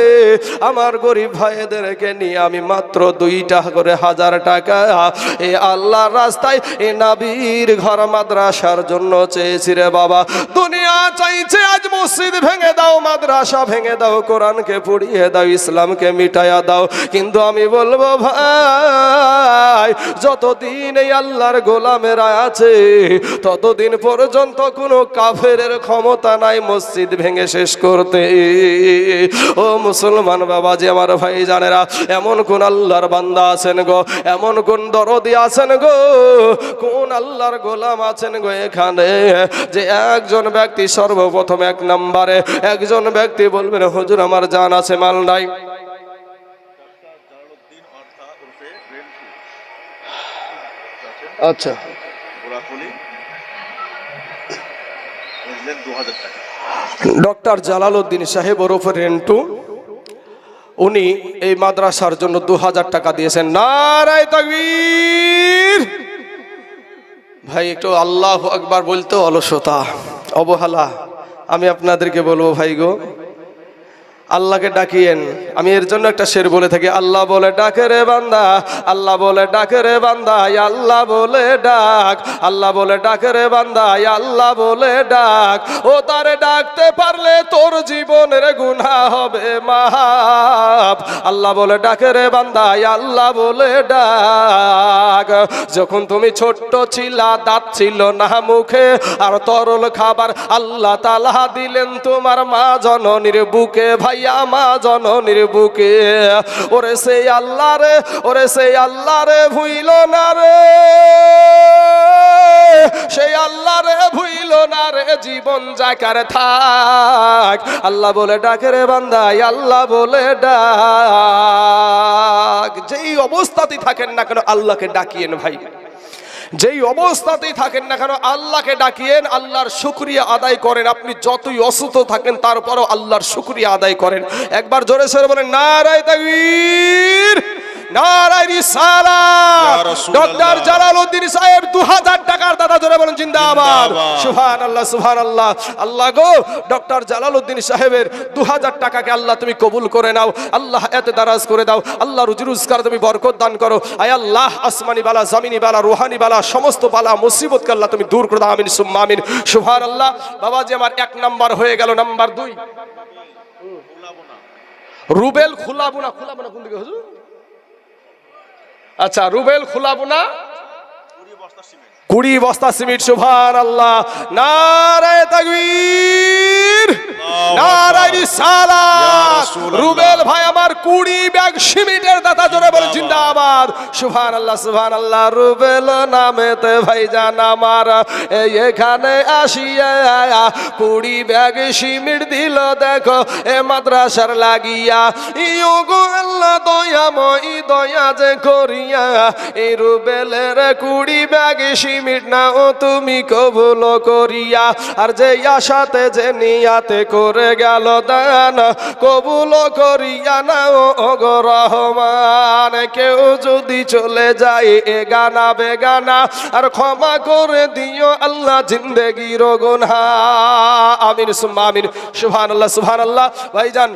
আমার গরিব ভাইদেরকে নিয়ে আমি মাত্র 2টা করে 1,000 টাকা এই আল্লাহর রাস্তায় এ নবীর ঘর মাদ্রাসার জন্য চেয়েছি রে বাবা। দুনিয়া চাইছে আজ মসজিদ ভেঙে দাও, মাদ্রাসা ভেঙে দাও, কোরআনকে পড়িয়ে দাও, ইসলামকে মিটাইয়া দাও, কিন্তু আমি বলবো ভাই, যতদিন এই আল্লাহর গোলামেরা আছে ততদিন পর্যন্ত কোনো কাফেরের ক্ষমতা নাই মসজিদ ভেঙে শেষ করতে। ও মুসলমান বাবাজি আমার ভাই জানেরা, এমন কোন আল্লাহর বান্দা আছেন গো, এমন কোন দরদি আছেন গো, কোন আল্লাহর গোলাম আছেন গো এখানে, যে একজন ব্যক্তি সর্বপ্রথম এক নম্বরে একজন ব্যক্তি বলবেন হুজুর আমার জান আছে মাল নাই। আচ্ছা, ডক্টর জালালউদ্দিন সাহেব ওরফে রেন্টু, উনি এই মাদ্রাসার জন্য 2000 টাকা দিয়েছেন। নারায়ে তাকবীর। ভাই একটু আল্লাহু আকবার বলতে অলসতা, অবহেলা। আমি আপনাদেরকে বলবো ভাই গো, আল্লাহকে ডাকিয়েন। আমি এর জন্য একটা শের বলে থাকি, আল্লাহ বলে ডাকে রে বান্দা, আল্লাহ বলে ডাকে রে বান্দা, আল্লাহ বলে ডাক, আল্লাহ বলে ডাকে রে বান্দা, আল্লাহ বলে ডাক। ও তারে ডাকতে পারলে তোর জীবনের গুনাহ হবে মাফ। আল্লাহ বলে ডাকে রে বান্দা, আল্লাহ বলে ডাক। যখন তুমি ছোট্ট ছিলা, দাঁত ছিল না মুখে, আর তরল খাবার আল্লাহ তাআলা দিলেন তোমার মা জননীর বুকে। ভাইয়া মা জননীর বুকে, ওরে সেই আল্লাহ রে, ওরে সেই আল্লাহ রে ভুইল না রে, সেই আল্লাহ রে ভুইল না রে, জীবন যাকার থাক। আল্লাহ বলে ডাকে রে বান্দা, আল্লাহ বলে ডাক। যেই অবস্থাতেই থাকেন না কেন আল্লাহকে ডাকিয়েন ভাই, যেই অবস্থাতেই থাকেন না কেন আল্লাহকে ডাকিয়েন, আল্লাহর শুকরিয়া আদায় করেন। আপনি যতই অসুস্থ থাকেন তারপরও আল্লাহর শুকরিয়া আদায় করেন। একবার জোরে সরে বলেন নারায়ে তাকবীর, নারায়ে রিসালাত। ডক্টর জালালউদ্দিন সাহেব 2000 টাকার দাদা, জোরে বলেন জিন্দাবাদ, সুবহানাল্লাহ সুবহানাল্লাহ। আল্লাহ গো, ডক্টর জালালউদ্দিন সাহেবের 2000 টাকাকে আল্লাহ তুমি কবুল করে নাও, আল্লাহ এতে দারাজ করে দাও, আল্লাহ রুজি রোজগার তুমি বরকত দান করো। আয় আল্লাহ, আসমানি বালা, জমিনি বালা, রুহানি বালা, সমস্ত বালা মুসিবতকে আল্লাহ তুমি দূর করে দাও, আমিন সুম্মা আমিন, সুবহানাল্লাহ। বাবাজি আমার 1 নাম্বার হয়ে গেল। নাম্বার 2 রুবেল খুলাবুনা। খুলাবুনা কোন দিকে হুজুর? আচ্ছা, রুবেল খুলাবুনা 20 বস্তা সিমেন্ট। সুবহানাল্লাহ, নারায়ে তাকবীর, নারায়ে রিসালাত। রুবেল ভাই আমার 20 ব্যাগ সিমেন্টের দাতা, জোরে বলেন জিন্দাবাদ, সুবহানাল্লাহ সুবহানাল্লাহ। রুবেল নামেতে ভাইজান আমার এখানে আসিয়া 20 ব্যাগ সিমেন্ট দিল, দেখো এ মাদ্রাসার লাগিয়া। ইয়োগো আল্লাহ দয়াময়, দয়া যে করিয়া এই রুবেলের 20 ব্যাগ সিমেন্ট না ও তুমি কবুল করিয়া। আর যে আশাতে যে নিয়াতে করে গেল দান, কবুল করিয়া না ও গো রহমান। কেউ যদি চলে যায় এ গানা বেগানা, আর ক্ষমা করে দিও আল্লাহ জিন্দেগির গুনাহ, আমিন সুম্মা আমিন, সুবহানাল্লাহ সুবহানাল্লাহ। ভাইজান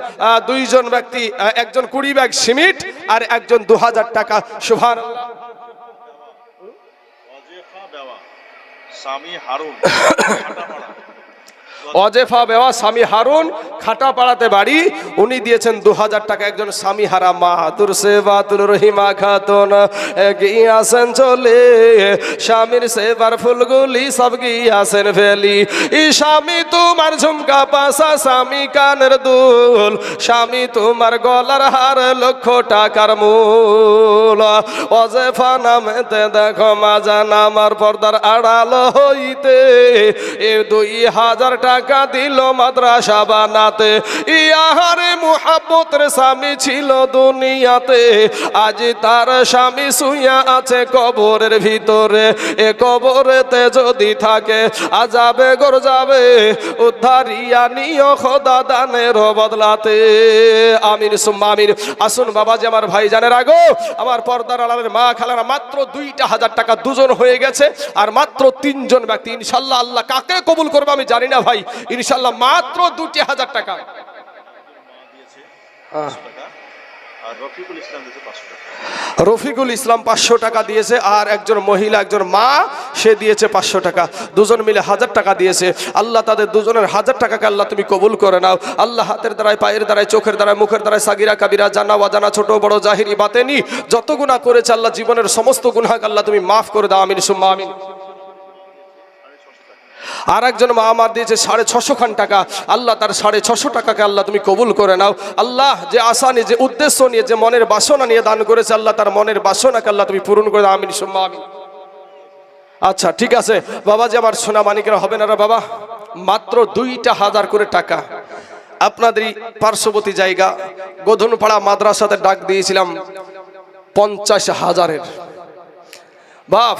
2 জন ব্যক্তি, একজন 20 ব্যাগ সিমেন্ট আর একজন 2000 টাকা, সুবহানাল্লাহ। অজেফা বেওয়া স্বামী হারুন, খাটাপাড়াতে বাড়ি, উনি দিয়েছেন 2000 টাকা। একজন স্বামী হারা মা তুর সেবাতুর রহিমা খাতুন গিয়াছেন চলে, স্বামীর সেবার ফুলগুলি সব গিয়াছেন ফেলি। ই স্বামী তোমার ঝুমকা পাশা, স্বামী কানের দুল, স্বামী তোমার গলার হার, 1,00,000 টাকার মূল। অজেফা নামেতে দেখো মাজান আমার পর্দার আড়াল হইতে 2000 টাকা দিল মাদ্রাসা বানাতে। ইয়াহারে মুহাব্বতের স্বামী ছিল দুনিয়াতে, আজ তার স্বামী শুইয়া আছে কবরের ভিতরে। এ কবরেতে যদি থাকে আযাবে গর যাবে, উদ্ধারিয়া নিও খোদা দানের বদলাতে, আমিন সুম্মা আমিন। আসুন বাবাজি আমার ভাই জানের আগো, আমার পর্দার আড়ালের মা খালারা, মাত্র 2,000 টাকা 2 জন হয়ে গেছে, আর মাত্র 3 জন ব্যক্তি। ইনশাআল্লাহ আল্লাহ কাকে কবুল করবে আমি জানি না ভাই, ইনশাআল্লাহ মাত্র 2,000 টাকা। রফিকুল ইসলাম 500 টাকা দিয়েছে, আর একজন মহিলা, একজন মা, সে দিয়েছে 500 টাকা। 2 জন মিলে 1000 টাকা দিয়েছে। আল্লাহ তাদের 2 জনের 1000 টাকাকে আল্লাহ তুমি কবুল করে নাও। আল্লাহ হাতের দ্বারায়, পায়ের দ্বারায়, চোখের দ্বারায়, মুখের দ্বারায়, সাগিরা কাবিরা, জানা ওয়াজানা, ছোট বড়, জাহিরি বাতেনি যত গুনাহ করেছে আল্লাহ জীবনের সমস্ত গুনাহকে আল্লাহ তুমি মাফ করে দাও, আমিন সুম্মা আমিন। আর একজন মা আমার দিয়েছে 650 খান টাকা। আল্লাহ তার 650 টাকাকে আল্লাহ তুমি কবুল করে নাও। আল্লাহ যে আশা নিয়ে, যে উদ্দেশ্য নিয়ে, যে মনের বাসনা নিয়ে দান করেছে, আল্লাহ তার মনের বাসনাকে আল্লাহ তুমি পূরণ করে দাও। আমিন সুম্মা আমিন। আচ্ছা ঠিক আছে বাবাজি আমার সোনা মানিকেরা, হবে না রে বাবা? মাত্র 2,000 করে টাকা। আপনাদের পার্শ্ববর্তী জায়গা গোধনপাড়া মাদ্রাসাতে ডাক দিয়েছিলাম 50,000-এর বাপ,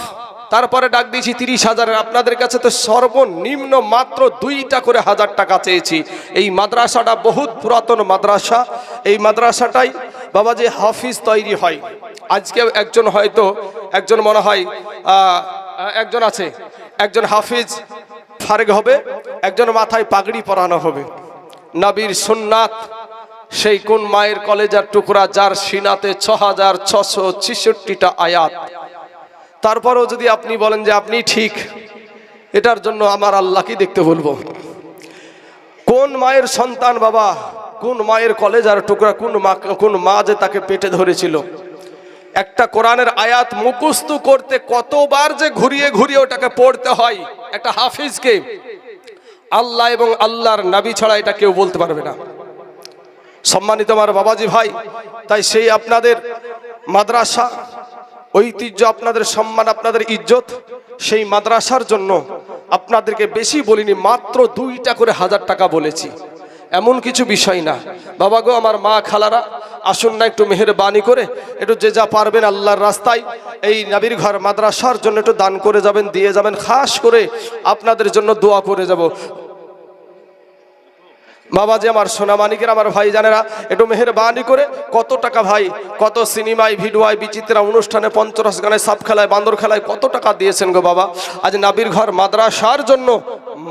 তারপরে ডাক দিয়েছি 30,000-এর। আপনাদের কাছে তো সর্বনিম্ন মাত্র 2টা করে 1000 টাকা চেয়েছি। এই মাদ্রাসাটা বহুত পুরাতন মাদ্রাসা। এই মাদ্রাসাটাই বাবাজি হাফিজ তৈরি হয়। আজকে একজন হয়তো, একজন মনে হয় একজন আছে, একজন হাফিজ ফারেগ হবে, একজন মাথায় পাগড়ি পরানো হবে। নবীর সুন্নাত, সেই কোন মায়ের কলেজার টুকরা যার সিনাতে 6,666টা আয়াত। তারপরেও যদি আপনি বলেন যে আপনি ঠিক, এটার জন্য আমার আল্লাহকে দেখতে বলবো। কোন মায়ের সন্তান বাবা, কোন মায়ের কলেজার টুকরা, কোন মা যে তাকে পেটে ধরেছিল। একটা কোরআনের আয়াত মুখস্থ করতে কতবার যে ঘুরিয়ে ঘুরিয়ে ওটাকে পড়তে হয় একটা হাফিজকে, আল্লাহ এবং আল্লাহর নবী ছাড়া এটা কেউ বলতে পারবে না। সম্মানিত আমার বাবাজি ভাই, তাই সেই আপনাদের মাদ্রাসা ঐতিহ্য, আপনাদের সম্মান, আপনাদের ইজ্জত, সেই মাদ্রাসার জন্য আপনাদেরকে বেশি বলিনি, মাত্র 2টা করে 1000 টাকা বলেছি। এমন কিছু বিষয় না বাবা গো। আমার মা খালারা আসুন না, একটু মেহেরবানি করে একটু যে যা পারবেন আল্লাহর রাস্তায় এই নবীর ঘর মাদ্রাসার জন্য একটু দান করে যাবেন, দিয়ে যাবেন। খাস করে আপনাদের জন্য দোয়া করে যাব। বাবাজি আমার সোনামানিকের, আমার ভাই জানেরা, একটু মেহেরবানি করে কত টাকা ভাই, কত সিনেমায়, ভিডিওয়, বিচিত্রা অনুষ্ঠানে, পঞ্চরস গানে, সাপ খেলায়, বান্দর খেলায় কত টাকা দিয়েছেন গো বাবা। আজ নবীর ঘর মাদ্রাসার জন্য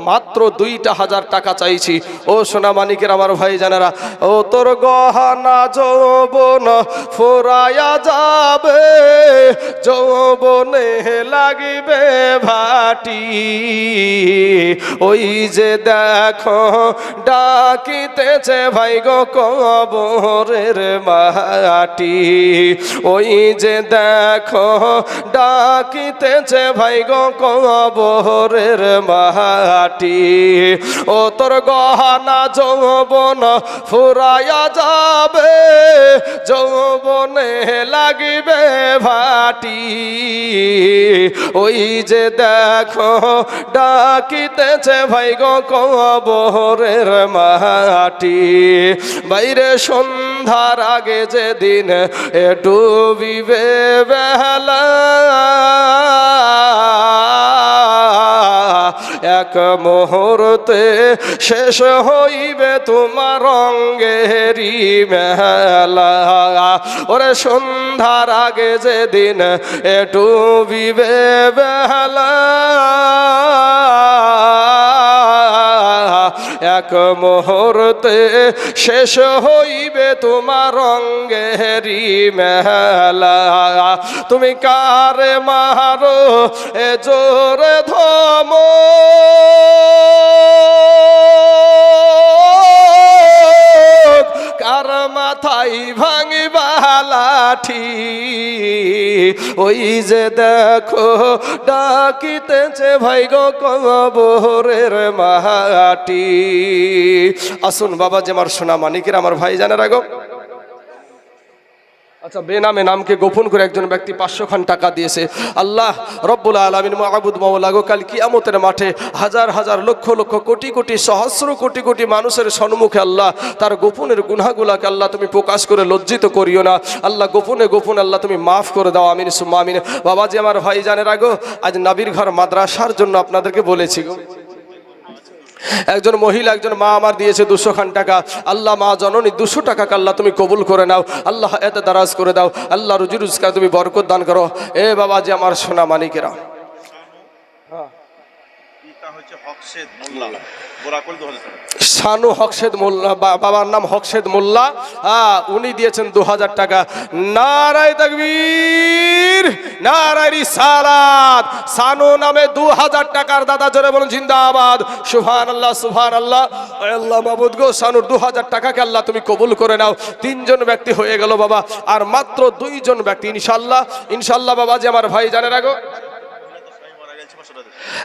মাত্র 2টা 1000 টাকা চাইছি। ও সোনামানিকের আমার ভাই জানেরা, ও তোর গহনা যৌবন ফুরায়া যাবে, যৌবনে লাগিবে ভাটি, ওই যে দেখো ডাকিতেছে ভাই গো কবরের মাটি, ওই যে দেখো ডাকিতেছে ভাই গো কবরের মাটি। ও তোর গহনা যৌবন ফুরায়া যাবে, যৌবনে লাগিবে ভাটি, ওই যে দেখো ডাকিতেছে ভাই গো কবরের মাটি। বাইরে সন্ধ্যার আগে যেদিন ডুবিবে বেলা, এক মুহূর্তে শেষ হইবে তোমার রঙ্গেরি মেলা। ওরে সন্ধ্যার আগে যেদিন ডুবিবে বেলা, এক মুহূর্তে শেষ হইবে তোমার রঙ্গেরি মেলা। তুমি কারে মারো এ জোরে ধম, কার মাথায় ভাঙিবা লাঠি, ওই যে দেখো ডাকিতেছে ভাই গো কবরের মাটি। আসুন বাবা যে আমার সোনা মানিকের, আমার ভাই জানার আগো। আচ্ছা, বেনামে নামকে গোপন করে একজন ব্যক্তি 500 খান টাকা দিয়েছে। আল্লাহ রব্বুল আলামিন মাবুদ মাওলা গো, কাল কিয়ামতের মাঠে হাজার হাজার লক্ষ লক্ষ কোটি কোটি সহস্র কোটি কোটি মানুষের সম্মুখে আল্লাহ তার গোপনের গুনাহগুলাকে আল্লাহ তুমি প্রকাশ করে লজ্জিত করিও না। আল্লাহ গোপনে গোপনে আল্লাহ তুমি মাফ করে দাও। আমিন সুম্মা আমিন। বাবাজি আমার ভাই জানের আগো, আজ নবীর ঘর মাদ্রাসার জন্য আপনাদেরকে বলেছি গো, একজন মহিলা, একজন মা আমার দিয়েছে 200 খান টাকা। আল্লাহ মা জননী 200 টাকাকে আল্লাহ তুমি কবুল করে নাও। আল্লাহ এতে দারাজ করে দাও। আল্লাহ রুজি রোজগার তুমি বরকত দান করো। এ বাবা যে আমার সোনা মানিকেরা, শানু হকশেদ মোল্লা, বাবার নাম হকশেদ মোল্লা, উনি দিয়েছেন 2000 টাকা। নারায়ে তাকবীর, নারায়ে রিসালাত। শানু নামে 2000 টাকার দাদা, জোরে বলুন জিন্দাবাদ, সুবহানাল্লাহ সুবহানাল্লাহ। আল্লাহ মাবুদ গো, শানুর 2000 টাকাকে আল্লাহ তুমি কবুল করে নাও। 3 জন ব্যক্তি হয়ে গেল বাবা, আর মাত্র 2 জন ব্যক্তি ইনশাআল্লাহ, ইনশাআল্লাহ বাবা যে আমার ভাই জানে রাখো।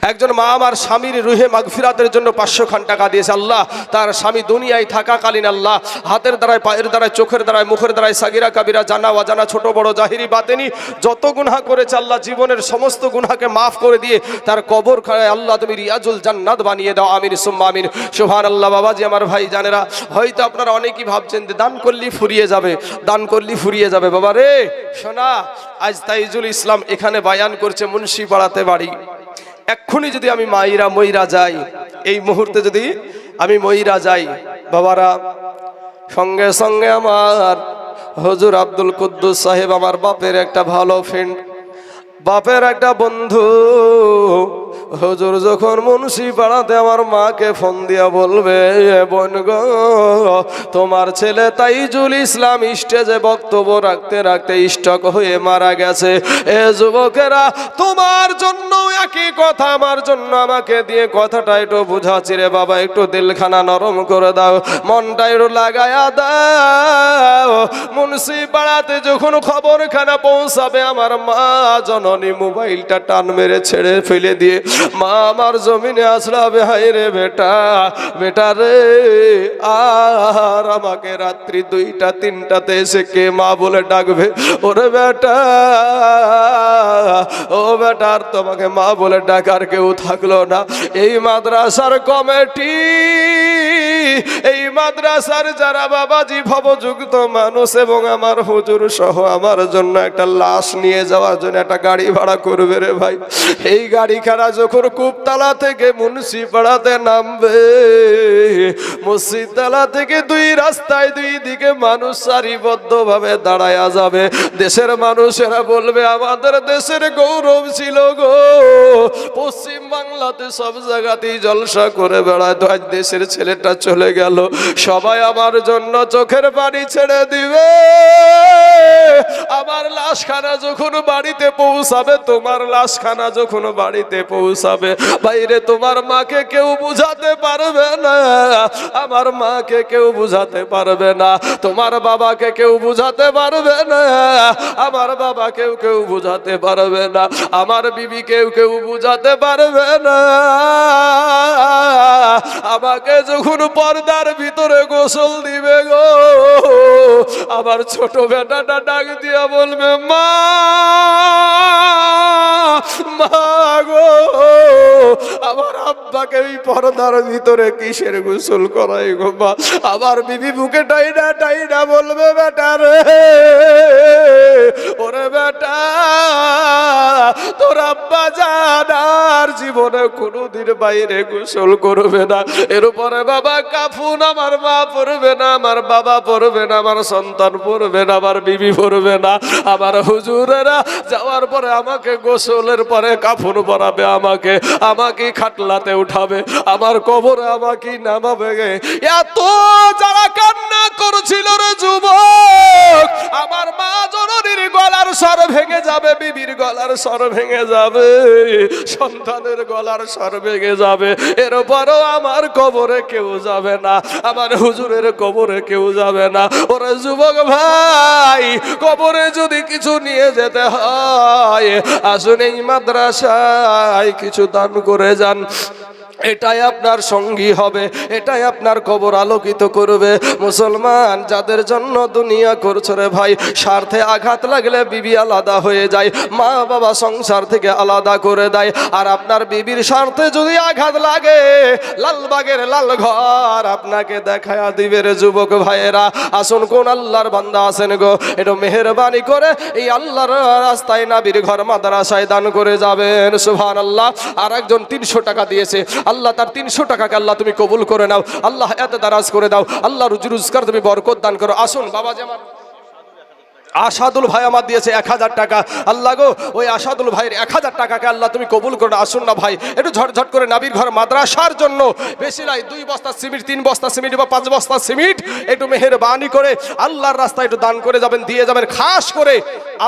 একজন মা আমার স্বামীর রুহে মাগফিরাতের জন্য 500 খান টাকা দিয়েছে। আল্লাহ তার স্বামী দুনিয়ায় থাকাকালীন আল্লাহ হাতের দ্বারায়, পায়ের দ্বারায়, চোখের দ্বারায়, মুখের দ্বারায়, সাগিরা কাবিরা, জানা অজানা, ছোট বড়, জাহিরি বাতেনি যত গুনাহ করেছে আল্লাহ জীবনের সমস্ত গুনাহকে মাফ করে দিয়ে তার কবর খায় আল্লাহ তুমি রিয়াজুল জান্নাত বানিয়ে দাও। আমিন সুম্মা আমিন। সুবহানাল্লাহ। বাবাজি আমার ভাই জানেরা, হয়তো আপনারা অনেকেই ভাবছেন যে দান করলেই ফুরিয়ে যাবে, দান করলেই ফুরিয়ে যাবে। বাবা রে শোনা, আজ তাইজুল ইসলাম এখানে বায়ান করছে মুন্সিপাড়াতে বাড়ি। এক্ষুনি যদি আমি মইরা যাই, এই মুহূর্তে যদি আমি মইরা যাই বাবারা, সঙ্গে সঙ্গে আমার হুজুর আব্দুল কুদ্দুস সাহেব, আমার বাপের একটা ভালো ফ্রেন্ড, বাপের একটা বন্ধু, হুজুর যখন মুন্সিপাড়াতে আমার মাকে ফোন দিয়া বলবে, বোন গো তোমার ছেলে তাইজুল ইসলাম স্টেজে বক্তব্য রাখতে রাখতে স্ট্রোক হয়ে মারা গেছে। এ যুবকেরা, তোমার জন্য একই কথা আমার জন্য আমাকে দিয়ে কথাটা একটু বুঝাচ্ছি রে বাবা, একটু দিলখানা নরম করে দাও, মনটা একটু লাগায়া দাও। মুন্সিপাড়াতে যখন খবরখানা পৌঁছাবে আমার মা জননী মোবাইলটা টান মেরে ছেড়ে ফেলে দিয়ে মা আমার জমিনে আসলাবে, হাই রে বেটা, বেটা রে, আর আমাকে রাত্রি 2টা 3টাতে এসে কে মা বলে ডাকবে? ওরে বেটা, ও বেটা, আর তোমাকে মা বলে ডাকার কেউ থাকলো না। এই মাদ্রাসার কমিটি, এই মাদ্রাসার যারা বাবাজি ভবযুক্ত মানুষ এবং আমার হুজুর সহ আমার জন্য একটা লাশ নিয়ে যাওয়ার জন্য একটা গাড়ি ভাড়া করবে রে ভাই। এই গাড়িখানা যখন কুপতলা থেকে মুন্সিপাড়াতে নামবে, মসজিদতলা থেকে 2 রাস্তায় 2 দিকে মানুষ সারিবদ্ধ ভাবে দাঁড়ায়া যাবে। দেশের মানুষেরা বলবে আমাদের দেশের গৌরব ছিল গো, পশ্চিম বাংলাতে সব জায়গাতেই জলসা করে বেড়ায়, তো আজ দেশের ছেলেটা চলে গেল। সবাই আমার জন্য চোখের পানি ছেড়ে দিবে। আমার লাশখানা যখন বাড়িতে পৌঁছাবে, তোমার লাশখানা যখন বাড়িতে পৌঁছাবে, বাইরে তোমার মাকে কেউ বুঝাতে পারবে না, আমার মাকে কেউ বুঝাতে পারবে না, তোমার বাবাকে কেউ বুঝাতে পারবে না, আমার বাবাকেও কেউ বুঝাতে পারবে না, আমার বিবি কেউ বুঝাতে পারবে না। আমাকে যখন পর্দার ভিতরে গোসল দিবে গো, আমার ছোট বেটাটা ডাক দিয়া বলবে, মা, মা গো, আমার আব্বাকে এই পর্দার ভিতরে কিসের গোসল করাই গো মা? আমার বিবি বুকে টাইনা টাইনা বলবে, বেটা রে, ওরে বেটা, তোর আব্বা জানার জীবনে কোনোদিন বাইরে গোসল করবে না। এরপরে বাবা কাফুন আমার মা পড়বে না, আমার বাবা পড়বে না, আমার সন্তান পড়বে না, আমার বিবি পড়বে না। আমার হুজুরেরা যাওয়ার পরে আমাকে গোসলের পরে কাফন পরাবে, আমাকে খাটলাতে উঠাবে, আমার কবরে আমাকে নামাবে। এত যারা কান্না করছিল রে যুবক, আমার মা জননীর গলার স্বর ভেঙে যাবে, বিবির গলার স্বর ভেঙে যাবে, সন্তানের গলার স্বর ভেঙে যাবে। এরপরও আমার কবরে কেউ যাবে না, আমার হুজুরের কবরে কেউ যাবে না। ওরে যুবক ভাই, কবরে যদি কিছু নিয়ে যেতে হয়, আসুন এই মাদ্রাসায় কিছু দান করে যান, এটাই আপনার সঙ্গী হবে, এটাই আপনার কবর আলোকিত করবে। মুসলমান যাদের জন্য দুনিয়া করছে রে ভাই, স্বার্থে আঘাত লাগলে বিবি আলাদা হয়ে যায়, মা বাবা সংসার থেকে আলাদা করে দেয়। আর আপনার বিবির স্বার্থে যদি আঘাত লাগে, লালবাগের লাল ঘর আপনাকে দেখায়া দিবে রে যুবক ভাইয়েরা। আসুন কোন আল্লাহর বান্দা আছেন গো, একটু মেহেরবানি করে এই আল্লাহর রাস্তায় নাবির ঘর মাদ্রাসায় দান করে যাবেন। সুবহানাল্লাহ। আর একজন 300 টাকা দিয়েছে, আল্লাহ তার 300 টাকাকে আল্লাহ তুমি কবুল করে নাও, আল্লাহ এত দারাজ করে দাও, আল্লাহ রুজি রোজগার তুমি বরকত দান করো। আসুন বাবাজি আমার আসাদুল ভাই আমার দিয়েছে 1000 টাকা, আল্লাহ গো ওই আসাদুল ভাইয়ের 1000 টাকাকে আল্লাহ তুমি কবুল করো। আসুন না ভাই, একটু ঝটঝট করে নাবির ঘর মাদ্রাসার জন্য, বেশি নাই 2 বস্তা সিমেন্ট, 3 বস্তা সিমেন্ট বা 5 বস্তা সিমেন্ট একটু মেহেরবানি করে আল্লাহর রাস্তায় একটু দান করে যাবেন, দিয়ে যাবেন। খাস করে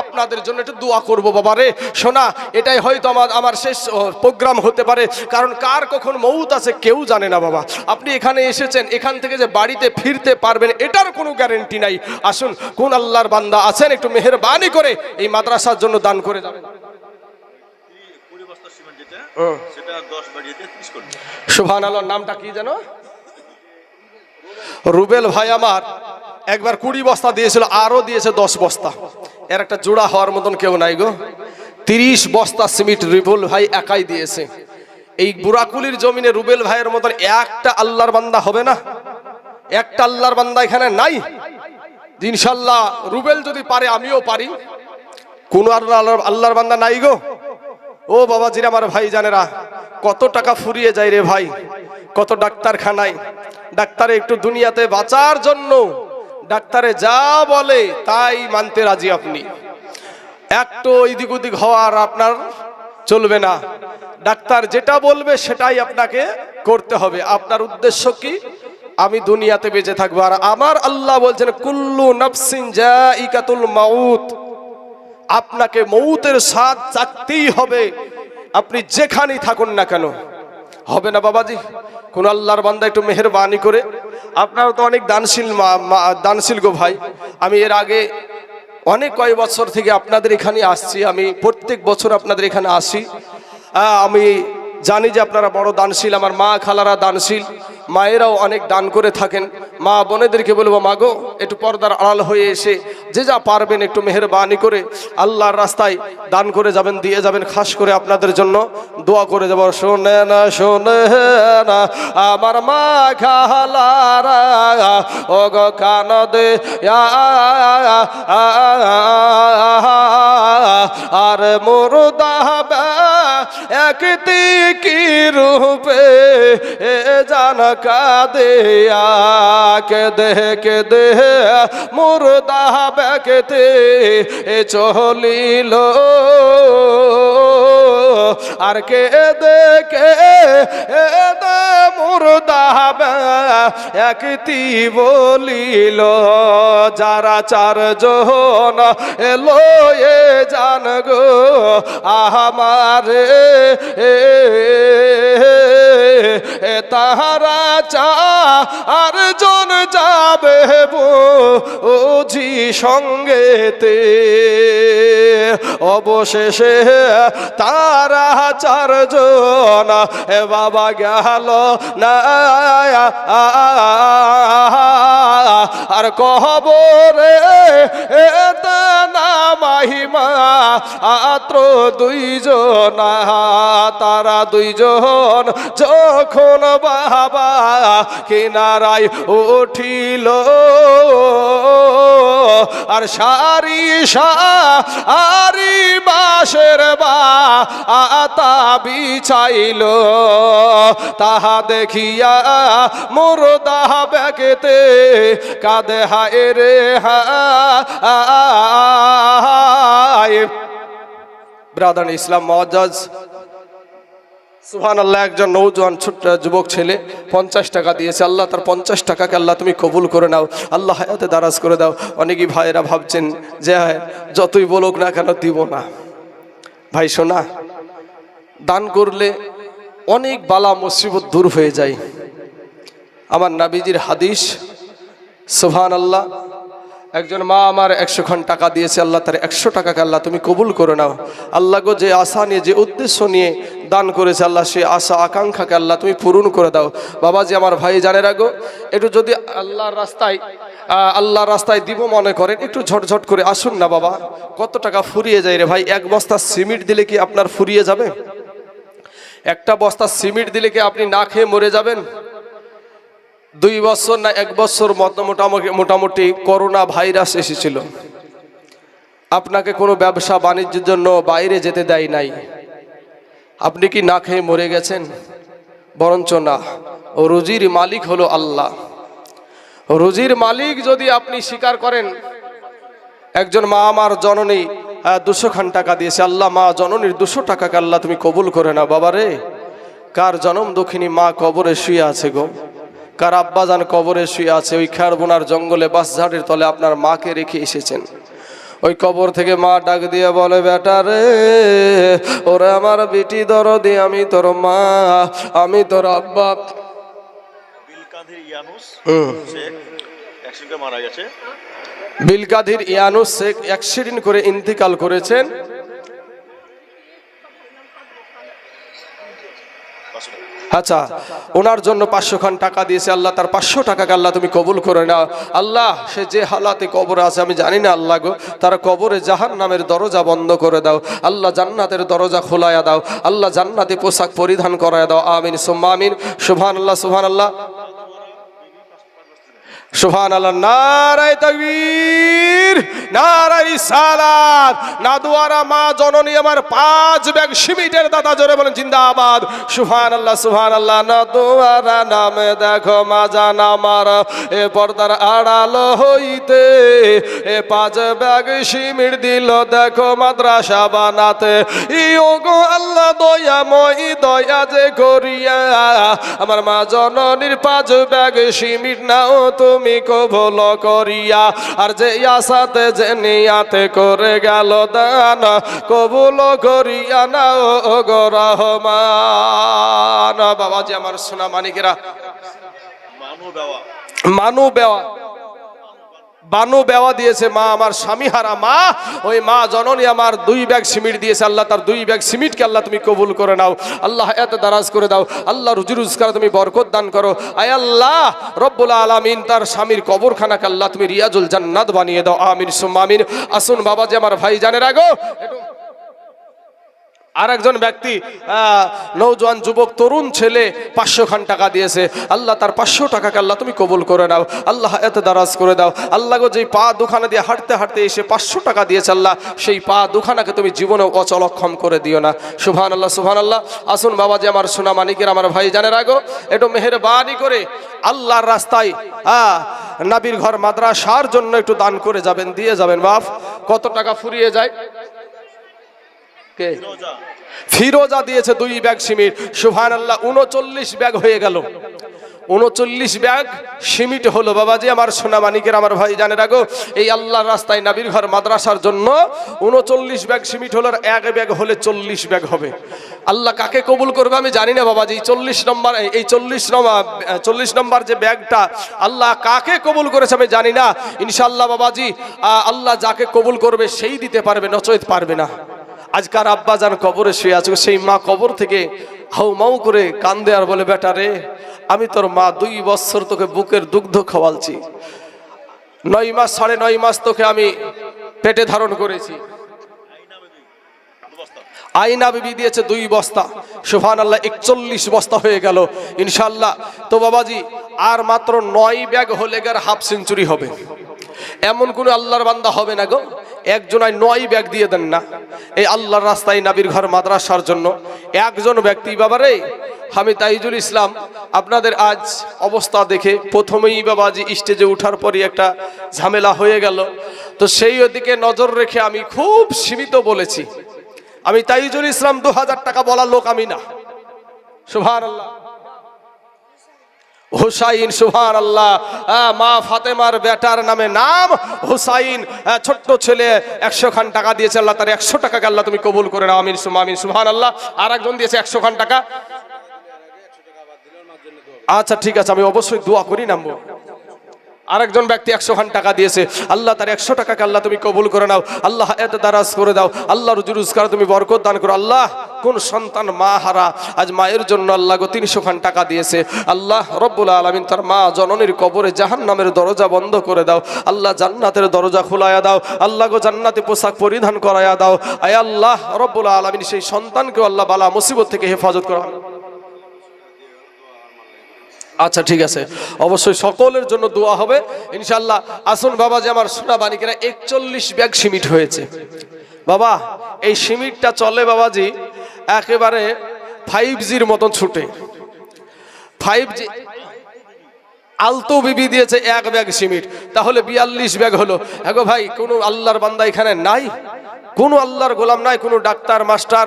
আপনাদের জন্য একটু দোয়া করবো বাবা রে শোনা, এটাই হয়তো আমার শেষ প্রোগ্রাম হতে পারে, কারণ কার কখন মৌত আছে কেউ জানে না বাবা। আপনি এখানে এসেছেন, এখান থেকে যে বাড়িতে ফিরতে পারবেন এটার কোনো গ্যারেন্টি নাই। আসুন কোন আল্লাহর বান্দা আছেন একটু মেহেরবানি করে এই মাদ্রাসার জন্য দান করে যাবেন। সেটা 10 বাড়িয়ে 33 করবে। সুবহানাল্লাহ। নামটা কি যেন? রুবেল ভাই আমার একবার 20 বস্তা দিয়েছিল, আরো দিয়েছে 10 বস্তা। এর একটা জোড়া হওয়ার মতন কেউ নাই গো। 30 বস্তা সিমেন্ট রুবেল ভাই একাই দিয়েছে। এই বুড়াকুলির জমিনে রুবেল ভাইয়ের মতন একটা আল্লাহর বান্দা হবে না? একটা আল্লাহর বান্দা এখানে নাই? ইনশাল্লাহ রুবেল যদি পারে আমিও পারি। কোন আল্লাহর বান্দা নাই গো। ও বাবাজিরা, আমার ভাই জানেরা, কত টাকা ফুরিয়ে যায় রে ভাই, কত ডাক্তারখানায়। ডাক্তারে একটু দুনিয়াতে বাঁচার জন্য ডাক্তারে যা বলে তাই মানতে রাজি আপনি। একটু এদিক ওদিক হওয়ার আপনার চলবে না। ডাক্তার যেটা বলবে সেটাই আপনাকে করতে হবে। আপনার উদ্দেশ্য কি? আমি দুনিয়াতে বেঁচে থাকবো। আর আমার আল্লাহ বলছেন কুল্লু নাফসিন জাইকাতুল মাউত, আপনাকে মৌতের স্বাদ চাকতেই হবে, আপনি যেখানেই থাকুন না কেন। হবে না বাবাজি? কোন আল্লাহর বান্দা একটু মেহেরবানি করে, আপনারা তো অনেক দানশীল গো ভাই। আমি এর আগে অনেক কয়েক বছর থেকে আপনাদের এখানে আসছি, আমি প্রত্যেক বছর আপনাদের এখানে আসি। আমি জানি যে আপনারা বড় দানশীল, আমার মা খালারা দানশীল, মায়েরাও অনেক দান করে থাকেন। মা বোনেদেরকে বলবো, মা গো একটু পর্দার আড়াল হয়ে এসে যে যা পারবেন একটু মেহেরবানি করে আল্লাহর রাস্তায় দান করে যাবেন, দিয়ে যাবেন। খাস করে আপনাদের জন্য দোয়া করে যাব। শোনে না শোনে না আমার মা খালারা, ও গো কান দে আর মুর্দা একটি কি রূপে জান কাঁদে কেঁদে মুর্দা বেকেতে চলিল, আর কেঁদে মুর্দা একটি বলিল, যারা 4 জন এলো এ জান গো আমারে, তাহারা 4 জন যাবে বুঝি সঙ্গেতে। অবশেষে তারা 4 জন বাবা গেল না আর কবরে না মাহিমা আত্র 2 জন। তারা 2 জন যখন বাবা কিনারায় উঠিল, আর সারি সারি বাঁশের আতা বিছাইল, তাহা দেখিয়া মুর্দা বেকেতে কাঁদে হায় রে হায়। ব্রাদার ইসলাম মুআজ্জাজ, সুবহানাল্লাহ, একজন নওজোয়ান ছোট্ট যুবক ছেলে 50 টাকা দিয়েছে। আল্লাহ তার 50 টাকাকে আল্লাহ তুমি কবুল করে নাও, আল্লাহ হায়াতে দারাজ করে দাও। অনেকেই ভাইরা ভাবছেন যে যতই বলুক না কেন দিব না। ভাই শোনা, দান করলে অনেক বালা মুসিবত দূর হয়ে যায়। আমার নবীজির হাদিস, সুবহানাল্লাহ, একজন মা আমার 100 খান টাকা দিয়েছে। আল্লাহ তার 100 টাকাকে আল্লাহ তুমি কবুল করে নাও। আল্লাহ গো, যে আশা নিয়ে যে উদ্দেশ্য নিয়ে দান করেছে আল্লাহ সেই আশা আকাঙ্ক্ষাকে আল্লাহ তুমি পূরণ করে দাও। বাবাজি আমার ভাই জানেরা গো, একটু যদি আল্লাহর রাস্তায় দিব মনে করেন, একটু ঝটঝট করে আসুন না বাবা। কত টাকা ফুরিয়ে যায় রে ভাই। 1 বস্তা সিমেন্ট দিলে কি আপনার ফুরিয়ে যাবে? একটা বস্তা সিমেন্ট দিলে কি আপনি না খেয়ে মরে যাবেন? 2 বছর না 1 বছর মোটামুটি করোনা ভাইরাস এসেছিল। আপনাকে কোনো ব্যবসা বাণিজ্যের জন্য বাইরে যেতে দেয় নাই। আপনি কি না খেয়ে মরে গেছেন? বরঞ্চ না, ও রুজির মালিক হলো আল্লাহ। রুজির মালিক যদি আপনি স্বীকার করেন। একজন মা আমার জননী 200 খান টাকা দিয়েছে। আল্লাহ মা জননীর 200 টাকাকে আল্লাহ তুমি কবুল করে না। বাবা রে, কার জনম দক্ষিণী মা কবরে শুয়ে আছে গো, কার আব্বাজান কবরে শুয়ে আছে। ওই খারবোনার জঙ্গলে বাঁশঝাড়ের তলে আপনার মাকে রেখে এসেছেন। ওই কবর থেকে মা ডাক দিয়ে বলে, বেটা রে, ওরে আমার বেটি দরদি, আমি তোর মা, আমি তোর আব্বা। বিলকাদির ইয়ানুস শেখ অ্যাক্সিডেন্টে মারা গেছে। বিলকাদির ইয়ানুস শেখ অ্যাক্সিডেন্ট করে ইন্তিকাল করেছেন। আচ্ছা, ওনার জন্য 500 খান টাকা দিয়েছে আল্লাহ, তার 500 টাকাকে আল্লাহ তুমি কবুল করে নাও আল্লাহ। সে যে হালাতে কবরে আছে আমি জানি না আল্লাহ গো, তার কবরে জাহান্নামের দরজা বন্ধ করে দাও আল্লাহ, জান্নাতের দরজা খোলায়া দাও আল্লাহ, জান্নাতি পোশাক পরিধান করায়া দাও, আমিন সুম্মা আমিন। সুবহানাল্লাহ সুবহানাল্লাহ সুবহানাল্লাহ। নারায়ে তাকবীর, নারায়ে রিসালাত। নাদুয়ারা মা জননী আমার 5 ব্যাগ সিমেন্টের দাদা, জোরে বলেন জিন্দাবাদ। সুবহানাল্লাহ সুবহানাল্লাহ। নাদুয়ারা নামে দেখো মা জান আমার, এ পর্দার আড়াল হইতে এ 5 ব্যাগ সিমেন্ট দিল দেখো মাদ্রাসা বানাতে। ও গো আল্লাহ দয়াময়, দয়া যে করিয়া আমার মা জননীর 5 ব্যাগ সিমেন্ট নাও তুমি কবুল করিয়া, আর যে আশাতে যে নিয়াতে করে গেল দান কবুল করিয়া নাও ও গো রহমান। বাবাজি আমার সোনা মানিকেরা, বানু বেওয়া দিয়েছে মা আমার, স্বামী হারা মা, ওই মা জননী আমার 2 ব্যাগ সিমেন্ট দিয়েছে আল্লাহ, তার 2 ব্যাগ সিমেন্টকে আল্লাহ তুমি কবুল করে নাও আল্লাহ, এত দারাজ করে দাও আল্লাহ, রুজি রোজগার তুমি বরকত দান করো আয় আল্লাহ রব্বুল আলামিন। তার স্বামীর কবরখানাকে আল্লাহ তুমি রিয়াজুল জান্নাত বানিয়ে দাও, আমিন সুম্মা আমিন। আসুন বাবাজি আমার ভাই জানের আগো, আর একজন ব্যক্তি নওজোয়ান যুবক তরুণ ছেলে 500 খান টাকা দিয়েছে আল্লাহ, তার 500 টাকাকে আল্লাহ তুমি কবুল করে নাও আল্লাহ, এত দারাজ করে দাও আল্লাহ গো। যেই পা দুখানা দিয়ে হাঁটতে হাঁটতে এসে 500 টাকা দিয়েছে আল্লাহ, সেই পা দুখানাকে তুমি জীবনে অচলক্ষম করে দিও না। সুবহানাল্লাহ সুবহানাল্লাহ। আসুন বাবাজি আমার সোনা মানিকের আমার ভাই জানের আগো, একটু মেহেরবানি করে আল্লাহর রাস্তায় নবীর ঘর মাদ্রাসার জন্য একটু দান করে যাবেন, দিয়ে যাবেন। বাপ কত টাকা ফুরিয়ে যায়? কে? ফিরোজা দিয়েছে 2 ব্যাগ সিমেন্ট। সুবহানাল্লাহ, 39 ব্যাগ হয়ে গেল, 39 ব্যাগ সিমেন্ট হলো বাবাজি আমার সোনা মানিকের আমার ভাই জানের আগো। এই আল্লাহর রাস্তায় নবীর ঘর মাদ্রাসার জন্য 39 ব্যাগ সিমেন্ট হলো, আর 1 ব্যাগ হলে 40 ব্যাগ হবে। আল্লাহ কাকে কবুল করবে আমি জানি না বাবাজি। 40 নম্বর যে ব্যাগটা আল্লাহ কাকে কবুল করেছে আমি জানি না। ইনশাআল্লাহ বাবাজি আল্লাহ যাকে কবুল করবে সেই দিতে পারবে, নচেত পারবে না। আজকার আব্বা যান কবরে শুয়ে আছে, সেই মা কবর থেকে হাউ মাউ করে কান্দে আর বলে, বেটা রে আমি তোর মা 2 বছর তোকে বুকের দুগ্ধ খাওয়ালছি, 9 মাস 9.5 মাস তোকে আমি পেটে ধারণ করেছি। আইনা বিবি দিয়েছে 2 বস্তা। সুবহানাল্লাহ, 41 বস্তা হয়ে গেল ইনশাআল্লাহ। তো বাবাজি আর মাত্র 9 ব্যাগ হলে গের হাফ সেঞ্চুরি হবে। এমন কোন আল্লাহর বান্দা হবে না গো একজনায় 9 ব্যাগ দিয়ে দেন না এই আল্লাহর রাস্তায় নবীর ঘর মাদ্রাসার জন্য। একজন ব্যক্তি বাবারে, আমি তাইজুল ইসলাম, আপনাদের আজ অবস্থা দেখে প্রথমেই বাবাজি স্টেজে ওঠার পরই একটা ঝামেলা হয়ে গেল, তো সেই দিকে নজর রেখে আমি খুব সীমিত বলেছি। আমি তাইজুল ইসলাম 2000 টাকা বলার লোক আমি না। সুবহানাল্লাহ। হুসাইন, সুবহানাল্লাহ, মা ফাতেমার বেটার নামে নাম হুসাইন, ছোট্ট ছেলে 100 খান টাকা দিয়েছে আল্লাহ, তার 100 টাকাকে আল্লাহ তুমি কবুল করে নাও, আমিন সুম্মা আমিন। সুবহানাল্লাহ। আর একজন দিয়েছে 100 খান টাকা। আচ্ছা ঠিক আছে, আমি অবশ্যই দোয়া করি নামবো। আরেকজন ব্যক্তি 100 খান টাকা দিয়েছে আল্লাহ, তার 100 টাকাকে আল্লাহ তুমি কবুল করে নাও আল্লাহ, এত দারাজ করে দাও আল্লাহ, রুজি রোজগার তুমি বরকত দান করো আল্লাহ। কোন সন্তান মা হারা, আজ মায়ের জন্য আল্লাহ গো 300 খান টাকা দিয়েছে আল্লাহ রব্বুল আলামিন, তার মা জননীর কবরে জাহান্নামের দরজা বন্ধ করে দাও আল্লাহ, জান্নাতের দরজা খোলায়া দাও আল্লাহ গো, জান্নাতি পোশাক পরিধান করায়া দাও আয় আল্লাহ রব্বুল আলামিন। সেই সন্তানকে আল্লাহ বালা মুসিবত থেকে হেফাজত করো। আচ্ছা ঠিক আছে, অবশ্যই সকলের জন্য দোয়া হবে ইনশাআল্লাহ। আসুন বাবাজি আমার সোনা বানিকেরা, 41 ব্যাগ সিমেন্ট হয়েছে বাবা। এই সিমেন্টটা চলে বাবাজি একেবারে 5G'র মতন ছুটে। 5G আলতো বিবি দিয়েছে 1 ব্যাগ সিমেন্ট, তাহলে 42 ব্যাগ হলো। এগো ভাই, কোনো আল্লাহর বান্দা এখানে নাই? কোনো আল্লাহর গোলাম নাই? কোনো ডাক্তার মাস্টার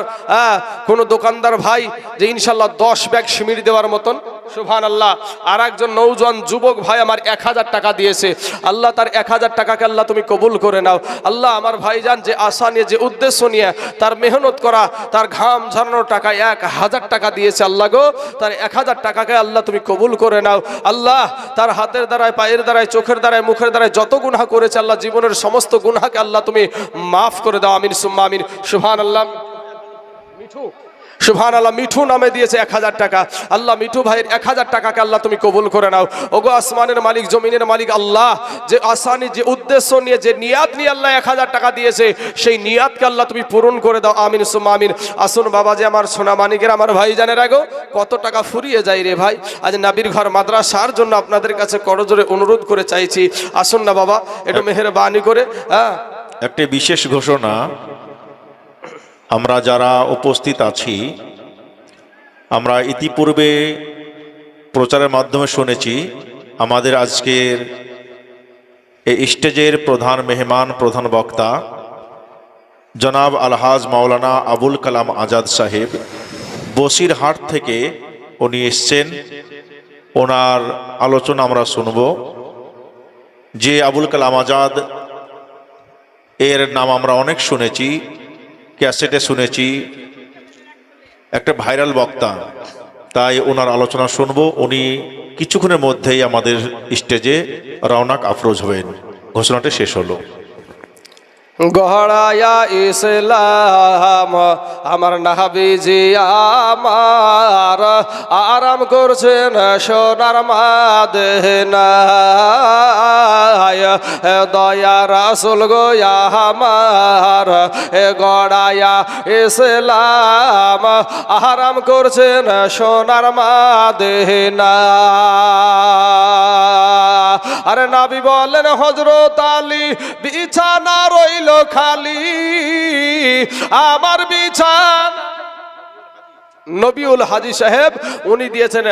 কোনো দোকানদার ভাই যে ইনশাআল্লাহ 10 ব্যাগ সিমেন্ট দেওয়ার মতন? সুবহানাল্লাহ। আর একজন নওজোয়ান যুবক ভাই আমার 1000 টাকা দিয়েছে আল্লাহ, তার 1000 টাকাকে আল্লাহ তুমি কবুল করে নাও আল্লাহ। আমার ভাইজান যে আশা নিয়ে, যে উদ্দেশ্য নিয়ে, তার মেহনত করা, তার ঘাম ঝরানোর টাকা 1000 টাকা দিয়েছে আল্লাহ গো, তার 1000 টাকাকে আল্লাহ তুমি কবুল করে নাও আল্লাহ। তার হাতের দ্বারায়, পায়ের দ্বারায়, চোখের দ্বারায়, মুখের দ্বারায় যত গুনাহ করেছে আল্লাহ, জীবনের সমস্ত গুনাহকে আল্লাহ তুমি মাফ করে দাও, আমিন সুম্মা আমিন। সুবহানাল্লাহ। মিঠু সুবহানাল্লাহ। মিঠু নামে দিয়েছে 1000 টাকা। আল্লাহ মিঠু ভাইয়ের 1000 টাকাকে আল্লাহ তুমি কবুল করে নাও। ওগো আসমানের মালিক, জমিনের মালিক আল্লাহ, যে আসানি, যে উদ্দেশ্য নিয়ে, যে নিয়াত নিয়ে আল্লাহ 1000 টাকা দিয়েছে, সেই নিয়াতকে আল্লাহ তুমি পূরণ করে দাও। আমিন সুম্মা আমিন। আসুন বাবা, যে আমার সোনা মানিকের, আমার ভাই জানে রাখো, কত টাকা ফুরিয়ে যায় রে ভাই। আজ নাবির ঘর মাদ্রাসার জন্য আপনাদের কাছে করজোরে অনুরোধ করে চাইছি, আসুন না বাবা, একটু মেহেরবানি করে। হ্যাঁ, একটি বিশেষ ঘোষণা, আমরা যারা উপস্থিত আছি, আমরা ইতিপূর্বে প্রচারের মাধ্যমে শুনেছি আমাদের আজকের এই স্টেজের প্রধান মেহমান, প্রধান বক্তা জনাব আলহাজ মাওলানা আবুল কালাম আজাদ সাহেব বসিরহাট থেকে উনি এসছেন। ওনার আলোচনা আমরা শুনব। যে আবুল কালাম আজাদ, এর নাম আমরা অনেক শুনেছি, ক্যাসেটে শুনেছি, একটা ভাইরাল বক্তা, তাই ওনার আলোচনা শুনব। উনি কিছুক্ষণের মধ্যেই আমাদের স্টেজে রওনাক আফরোজ হবেন। ঘোষণাটি শেষ হলো। গহড়ায়া ইসলাম আমার নাবিজি আমার, আরাম করছেন সোনার মাদেনায়, দয়া রাসূল গো আমার, গড়ায়া ইসলাম আরাম করছেন সোনার মাদেনায়। আরে নবী বলেন হযরত আলী, বিছানা রইল খালি, আমার বিছানা। নবীউল হাজি সাহেব উনি দিয়েছেন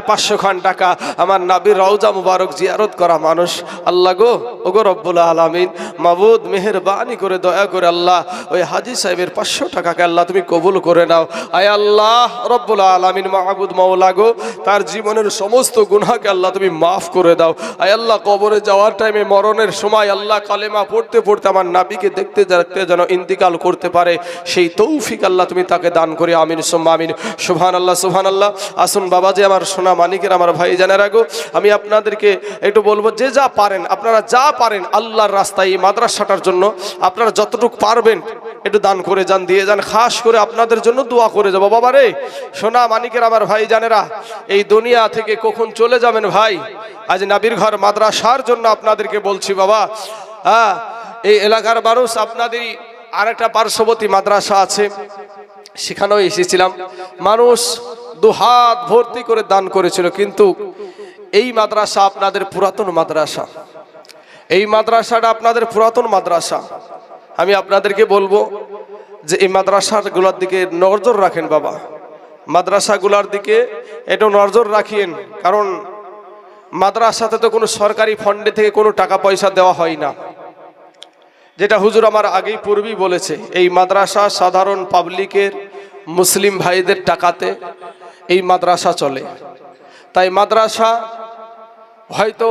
500 খান টাকা। আমার নবীর রওজা মুবারক জিয়ারত করা মানুষ, আল্লাহ গো, ওগো রব্বুল আলামিন, মাবুদ মেহেরবানি করে দয়া করে আল্লাহ ওই হাজি সাহেবের 500 টাকাকে আল্লাহ তুমি কবুল করে নাও। আয় আল্লাহ রব্বুল আলামিন, মাবুদ মাওলা গো, তার জীবনের সমস্ত গুনাহকে আল্লাহ তুমি মাফ করে দাও। আয় আল্লাহ, কবরে যাওয়ার টাইমে, মরণের সময় আল্লাহ কালেমা পড়তে পড়তে আমার নবীকে দেখতে দেখতে যেন ইন্তিকাল করতে পারে, সেই তৌফিক আল্লাহ তুমি তাকে দান করে। আমিন সুম্মা আমিন। সুবহানাল্লাহ, সুবহানাল্লাহ। আসুন বাবা, যে আমার সোনা মানিকের, আমার ভাই জানে রাখো, আমি আপনাদেরকে একটু বলবো, যে যা পারেন, আপনারা যা পারেন আল্লাহর রাস্তায় এই মাদ্রাসাটার জন্য আপনারা যতটুকু পারবেন একটু দান করে যান, দিয়ে যান। খাস করে আপনাদের জন্য দোয়া করে যাবো। বাবা রে, সোনা মানিকের আমার ভাই জানেরা, এই দুনিয়া থেকে কখন চলে যাবেন ভাই, আজ নাবির ঘর মাদ্রাসার জন্য আপনাদেরকে বলছি বাবা। হ্যাঁ, এই এলাকার মানুষ, আপনাদেরই আরেকটা পার্শ্ববর্তী মাদ্রাসা আছে, সেখানেও এসেছিলাম। মানুষ দুহাত ভর্তি করে দান করেছিল, কিন্তু এই মাদ্রাসা আপনাদের পুরাতন মাদ্রাসা, এই মাদ্রাসাটা আপনাদের পুরাতন মাদ্রাসা। আমি আপনাদেরকে বলবো যে এই মাদ্রাসাগুলোর দিকে নজর রাখেন বাবা, মাদ্রাসাগুলোর দিকে একটু নজর রাখিয়েন, কারণ মাদ্রাসাতে তো কোনো সরকারি ফান্ডে থেকে কোনো টাকা পয়সা দেওয়া হয় না। যেটা হুজুর আমার আগেই পূর্বেই বলেছে, এই মাদ্রাসা সাধারণ পাবলিকের, মুসলিম ভাইদের টাকাতে এই মাদ্রাসা চলে। তাই মাদ্রাসা হয়তো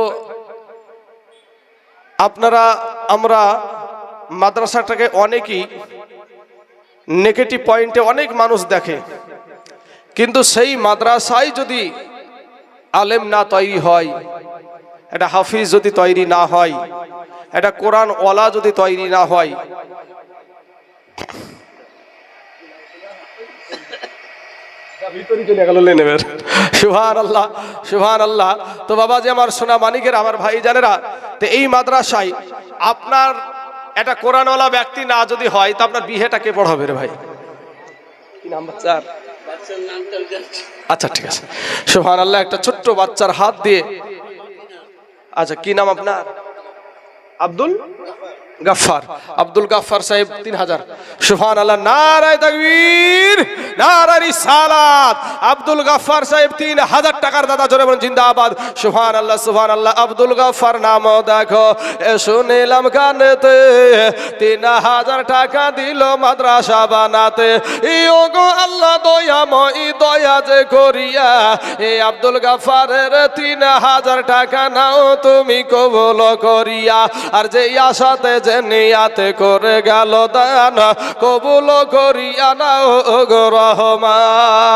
আমরা মাদ্রাসাটাকে অনেকেই নেগেটিভ পয়েন্টে অনেক মানুষ দেখে, কিন্তু সেই মাদ্রাসায় যদি আলেম না তৈরি হয়, একটা হাফিজ যদি তৈরি না হয়, একটা কোরআন ওয়ালা যদি তৈরি না হয়, সুবহানাল্লাহ, সুবহানাল্লাহ। তো বাবা, যে আমার সোনা মানিকের, আমার ভাই জানেরা, তো এই মাদ্রাসায় আপনার একটা কোরআনওয়ালা ব্যক্তি না যদি হয়, তো আপনার বিয়েটা কে পড়াবে রে ভাই? কি নাম বাচ্চার? আচ্ছা ঠিক আছে, সুবহানাল্লাহ। একটা ছোট্ট বাচ্চার হাত দিয়ে, আচ্ছা কি নাম আপনার? আব্দুল গাফফার, আব্দুল গাফফার সাহেব 3000। সুবহানাল্লাহ, নারায়ে তাকবীর, নারায়ে রিসালাত। আব্দুল গাফফার সাহেব 3000 টাকার দাদা, জোরে বলুন জিন্দাবাদ। সুবহানাল্লাহ, সুবহানাল্লাহ। আব্দুল গাফফার নাম দেখো, শুনিলাম কানেতে, 3000 টাকা দিল মাদ্রাসা বানাতে। ওগো আল্লাহ দয়াময়, দয়া যে করিয়া এই আব্দুল গাফফারের 3000 টাকা নাও তুমি কবুল করিয়া। আর যে আশাতে যে নিয়াতে করে গেল দান, কবুল করিয়া নাও গো রহমান।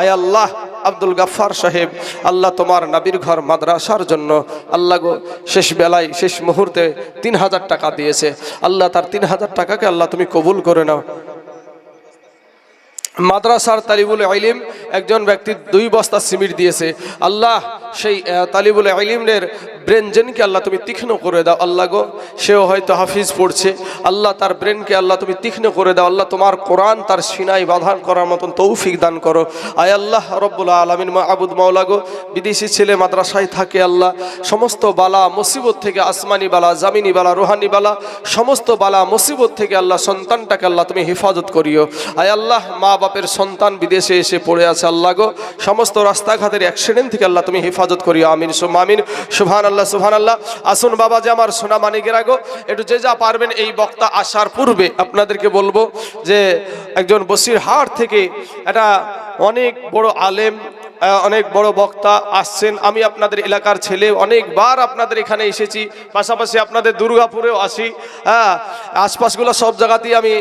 আয় আল্লাহ, আব্দুল গাফফার সাহেব, আল্লাহ তোমার নবীর ঘর মাদ্রাসার জন্য আল্লাহ গো শেষ বেলায়, শেষ মুহূর্তে 3000 টাকা দিয়েছে। আল্লাহ তার 3000 টাকাকে আল্লাহ তুমি কবুল করে নাও। মাদ্রাসার তালিবুল ইলম একজন ব্যক্তি 2 বস্তা সিমেন্ট দিয়েছে। আল্লাহ সেই তালিবুল ইলমের ব্রেনজেনকে আল্লাহ তুমি তীক্ষ্ণ করে দাও আল্লাহ গো। সেও হয়তো হাফিজ পড়ছে, আল্লাহ তার ব্রেনকে আল্লাহ তুমি তীক্ষ্ণ করে দাও আল্লাহ। তোমার কোরআন তার সিনায় বাঁধান করার মতন তৌফিক দান করো আয় আল্লাহ রব্বুল আলামিন। মাবুদ মাওলা গো, বিদেশি ছেলে মাদ্রাসায় থাকে আল্লাহ, সমস্ত বালা মুসিবত থেকে, আসমানি বালা, জামিনি বালা, রুহানি বালা, সমস্ত বালা মুসিবত থেকে আল্লাহ সন্তানটাকে আল্লাহ তুমি হেফাজত করিও আয় আল্লাহ। মা বাপের সন্তান বিদেশে এসে পড়ে আছে আল্লাহ গো, সমস্ত রাস্তাঘাটের অ্যাক্সিডেন্ট থেকে আল্লাহ তুমি হেফাজত করিও আমিন সুম্মা আমিন। সুবহান আল্লাহ সুবহান আল্লাহ। আসুন বাবা যে আমার সোনা মানিকেরা গো, একটু যে যা পারবেন এই বক্তা আসার পূর্বে আপনাদেরকে বলবো যে একজন বসিরহাট থেকে একটা অনেক বড় আলেম, অনেক বড় বক্তা আসছেন। আমি আপনাদের এলাকার ছেলে, অনেকবার আপনাদের এখানে এসেছি, পাশাপাশি আপনাদের দুর্গাপুরেও আসি, আশপাশগুলো সব জায়গাতেই আমি।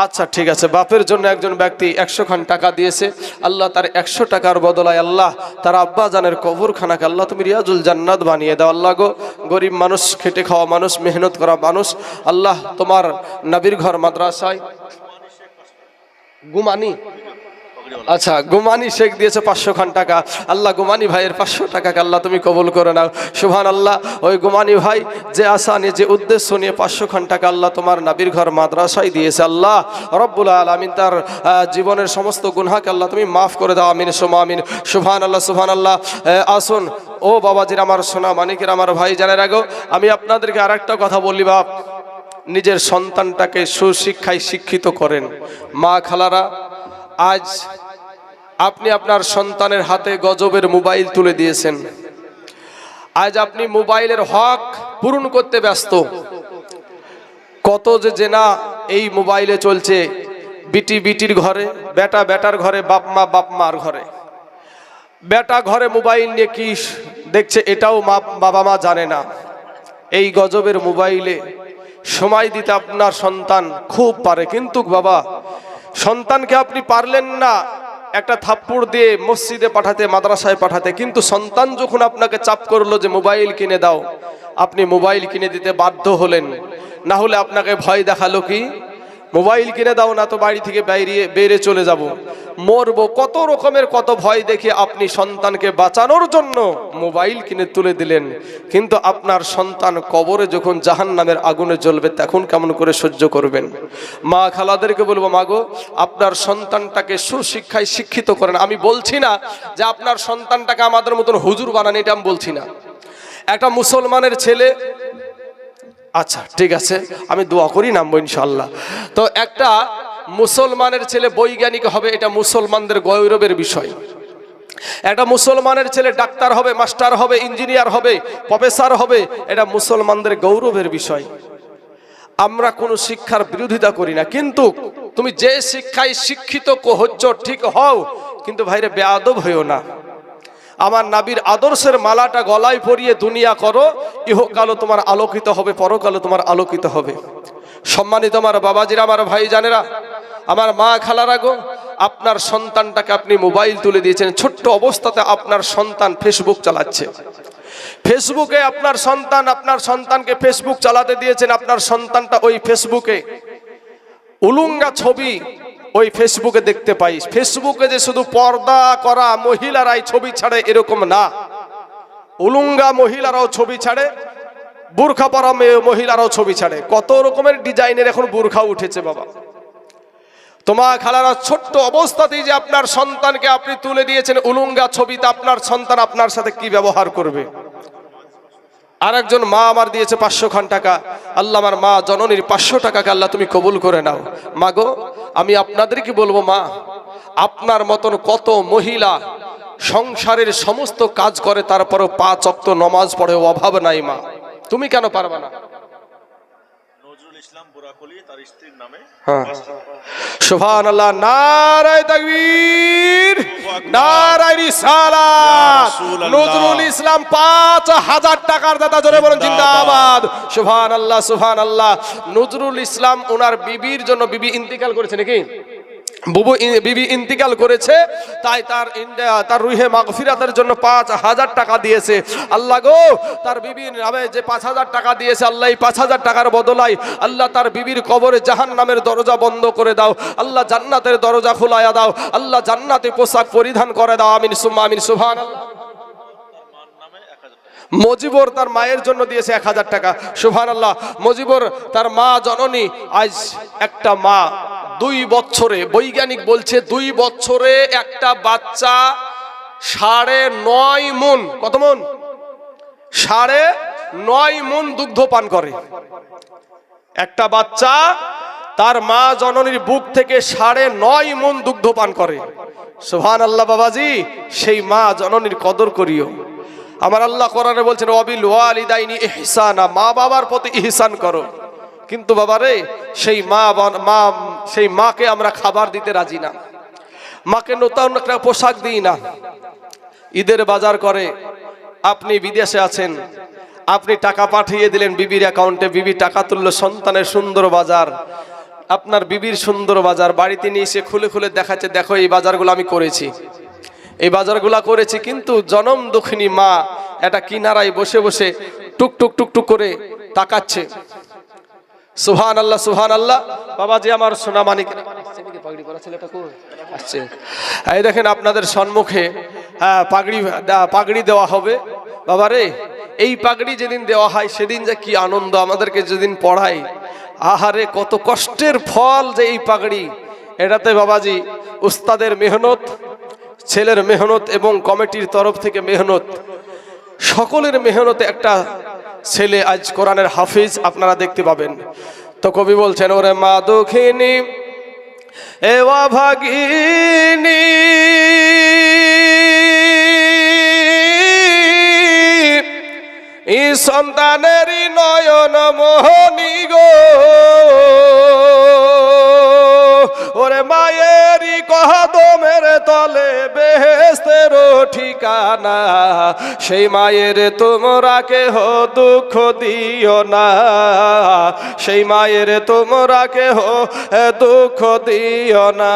আচ্ছা ঠিক আছে, বাপের জন্য একজন ব্যক্তি 100 খান টাকা দিয়েছে আল্লাহ, তার 100 টাকার বদলায় আল্লাহ তার আব্বা জানের কবরখানাকে আল্লাহ তুমি রিয়াজুল জান্নাত বানিয়ে দাও আল্লাহ গো। গরিব মানুষ, খেটে খাওয়া মানুষ, মেহনত করা মানুষ আল্লাহ, তোমার নবীর ঘর মাদ্রাসায় গুমানি, আচ্ছা গুমানি শেখ দিয়েছে 500 খান টাকা আল্লাহ। গুমানি ভাইয়ের 500 টাকাকে আল্লাহ তুমি কবুল করে নাও সুবহান আল্লাহ। ওই গুমানি ভাই যে আশা নিয়ে, যে উদ্দেশ্য নিয়ে 500 খান টাকা আল্লাহ তোমার নবীর ঘর মাদ্রাসায় দিয়েছে আল্লাহ রব্বুল আলামিন, তার জীবনের সমস্ত গুনাহকে আল্লাহ তুমি মাফ করে দাও আমিন সুম্মা আমিন। সুবহান আল্লাহ সুবহান আল্লাহ। আসুন ও বাবাজির, আমার সোনা মানিকের, আমার ভাই জানের আগেও আমি আপনাদেরকে আরেকটা কথা বলি, বাপ নিজের সন্তানটাকে সুশিক্ষায় শিক্ষিত করেন। মা খালারা, আজ আপনি আপনার সন্তানের হাতে গজবের মোবাইল তুলে দিয়েছেন। আজ আপনি মোবাইলের হক পূরণ করতে ব্যস্ত। কত যে জেনা এই মোবাইলে চলছে, বিটি বিটির ঘরে, বেটা বেটার ঘরে, বাপ মার ঘরে। বেটা ঘরে মোবাইল নিয়ে কি দেখছে এটাও বাবা মা জানে না। এই গজবের মোবাইলে সময় দিতে আপনার সন্তান খুব পারে, কিন্তু বাবা সন্তানকে আপনি পারলেন না একটা থাপ্পড় দিয়ে মসজিদে পাঠাতে, মাদ্রাসায় পাঠাতে, কিন্তু সন্তান যখন আপনাকে চাপ করলো যে মোবাইল কিনে দাও, আপনি মোবাইল কিনে দিতে বাধ্য হলেন। না হলে আপনাকে ভয় দেখালো কি, মোবাইল কিনে দাও না তো বাড়ি থেকে বেরিয়ে চলে যাব, মরবো, কত রকমের কত ভয় দেখে আপনি সন্তানকে বাঁচানোর জন্য মোবাইল কিনে তুলে দিলেন। কিন্তু আপনার সন্তান কবরে যখন জাহান্নামের আগুনে জ্বলবে তখন কেমন করে সহ্য করবেন? মা খালাদেরকে বলবো, মাগো আপনার সন্তানটাকে সুশিক্ষায় শিক্ষিত করেন। আমি বলছি না যে আপনার সন্তানটাকে আমাদের মতন হুজুর বানান, এটা আমি বলছি না। একটা মুসলমানের ছেলে, আচ্ছা ঠিক আছে আমি দোয়া করি নামবো ইনশাল্লাহ। তো একটা মুসলমানের ছেলে বৈজ্ঞানিক হবে, এটা মুসলমানদের গৌরবের বিষয়। একটা মুসলমানের ছেলে ডাক্তার হবে, মাস্টার হবে, ইঞ্জিনিয়ার হবে, প্রফেসর হবে, এটা মুসলমানদের গৌরবের বিষয়। আমরা কোনো শিক্ষার বিরোধিতা করি না, কিন্তু তুমি যে শিক্ষায় শিক্ষিত হচ্ছ ঠিক হও, কিন্তু ভাইরে বেয়াদব হইও না। আমার নবীর আদর্শের মালাটা গলায় পরিয়ে দুনিয়া করো, ইহকালও তোমার আলোকিত হবে, পরকালও তোমার আলোকিত হবে। সম্মানিত আমার বাবাজিরা, আমার ভাই জানেরা, আমার মা খালারা গো, আপনার সন্তানটাকে আপনি মোবাইল তুলে দিয়েছেন। ছোট্ট অবস্থাতে আপনার সন্তান ফেসবুক চালাচ্ছে। ফেসবুকে আপনার সন্তানকে ফেসবুক চালাতে দিয়েছেন। আপনার সন্তানটা ওই ফেসবুকে উলুঙ্গা ছবি ওই ফেসবুকে দেখতে পাই। ফেসবুকে যে শুধু পর্দা করা মহিলারাই ছবি ছাড়ে এরকম না, উলুঙ্গা মহিলারাও ছবি ছাড়ে, বুরখা পরা মহিলারাও ছবি ছাড়ে। কত রকমের ডিজাইনের এখন বুরখা উঠেছে বাবা। তোমার খালারা, ছোট্ট অবস্থাতেই যে আপনার সন্তানকে আপনি তুলে দিয়েছেন উলুঙ্গা ছবিতে, আপনার সন্তান আপনার সাথে কি ব্যবহার করবে? আর একজন মা আমার দিয়েছে 500 খান টাকা। আল্লাহ আমার মা জননীর 500 টাকাকে আল্লাহ তুমি কবুল করে নাও। মা গো, আমি আপনাদেরকে বলবো, মা আপনার মতন কত মহিলা সংসারের সমস্ত কাজ করে, তারপরও 5 ওয়াক্ত নামাজ পড়ে, অভাব নাই। মা তুমি কেন পারবে না? নজরুল ইসলাম বুরাকলি তার স্ত্রীর নামে। হ্যাঁ, সুবহানাল্লাহ, নারায়ে তাকবীর, নারায়ে রিসালাত। নজরুল ইসলাম 5000 টাকার দাতা, জোরে বলেন জিন্দাবাদ। সুবহানাল্লাহ সুবহানাল্লাহ। নজরুল ইসলাম ওনার বিবির জন্য, বিবি ইন্তিকাল করেছে নাকি, বিবি ইন্তিকাল করেছে, তাই তার রুহে মাগফিরাতের জন্য 5,000 টাকা দিয়েছে। আল্লাহ গো, তার বিবির নামে যে 5,000 টাকা দিয়েছে, আল্লাহ এই 5,000 টাকার বদলায় আল্লাহ তার বিবির কবরে জাহান্নামের দরজা বন্ধ করে দাও, আল্লাহ জান্নাতের দরজা খোলায়া দাও, আল্লাহ জান্নাতে পোশাক পরিধান করে দাও। আমিন সুম্মা আমিন। সুবহানাল্লাহ। মজিবর তার মায়ের জন্য দিয়েছে 1,000 টাকা। সুবহানাল্লাহ। মজিবর তার মা জননী, আজ একটা মা 2 বছরে, বৈজ্ঞানিক বলছে 2 বছরে একটা বাচ্চা 9.5 মণ, কত মণ? 9.5 মণ দুগ্ধ পান করে। একটা বাচ্চা তার মা জননীর বুক থেকে 9.5 মণ দুগ্ধ পান করে। সুবহানাল্লাহ। বাবাজি, সেই মা জননীর কদর করিও। আমার আল্লাহ কোরআনে বলছেন ওয়াবিল ওয়ালিদাইনি ইহসানা, মা বাবার প্রতি ইহসান করো। কিন্তু বাবারে, সেই মাকে আমরা খাবার দিতে রাজি না, মাকে নতুন একটা পোশাক দিই না। ঈদের বাজার করে, আপনি বিদেশে আছেন, আপনি টাকা পাঠিয়ে দিলেন বিবির অ্যাকাউন্টে, বিবি টাকা তুললো, সন্তানের সুন্দর বাজার, আপনার বিবির সুন্দর বাজার, বাড়িতে নিয়ে এসে খুলে খুলে দেখাচ্ছে, দেখো এই বাজারগুলো আমি করেছি, এই বাজারগুলা করেছি। কিন্তু জনম দুঃখিনী মা এটা কিনারায় বসে বসে টুকটুক টুকটুক করে তাকাচ্ছে। সুবহানাল্লাহ, সুবহানাল্লাহ। বাবাজি আমার সোনা মানিক, এই দেখেন আপনাদের সম্মুখে পাগড়ি দেওয়া হবে। বাবারে, এই পাগড়ি যেদিন দেওয়া হয় সেদিন যে কি আনন্দ, আমাদেরকে যেদিন পড়ায়, আহারে কত কষ্টের ফল যে এই পাগড়ি। এটাতে বাবাজি উস্তাদের মেহনত, ছেলের মেহনত এবং কমিটির তরফ থেকে মেহনত, সকলের মেহনতে একটা ছেলে আজ কোরআনের হাফিজ আপনারা দেখতে পাবেন। তো কবি বলছেন, ওরে মা দুঃখিনী এওয়া ভাগিনী, এই সন্তানেরই নয়ন মোহনী গো, ওরে মায়েরই কদমের তলে বেহেশতের ঠিকানা, সেই মায়ের তোমরা কেহ দুঃখ দিও না, সেই মায়ের তোমরা কেহ দুঃখ দিও না।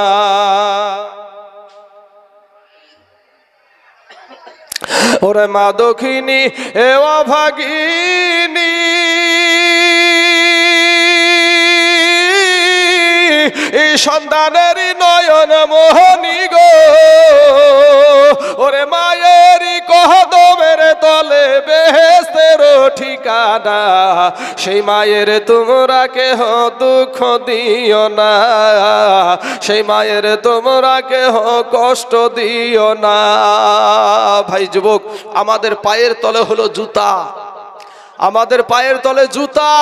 ওরে মা দক্ষিণী এ অভাগিনী, এই সন্তানেরই নয়ন মোহনী গো, ওরে মায়েরই কদমের তলে বেহেশতের ঠিকানা, সেই মায়ের তোমরা কেহ দুঃখ দিও না, সেই মায়ের তোমরা কেহ কষ্ট দিও না। ভাই যুবক, আমাদের পায়ের তলে হলো জুতা, আমাদের পায়ের তলে জুতা,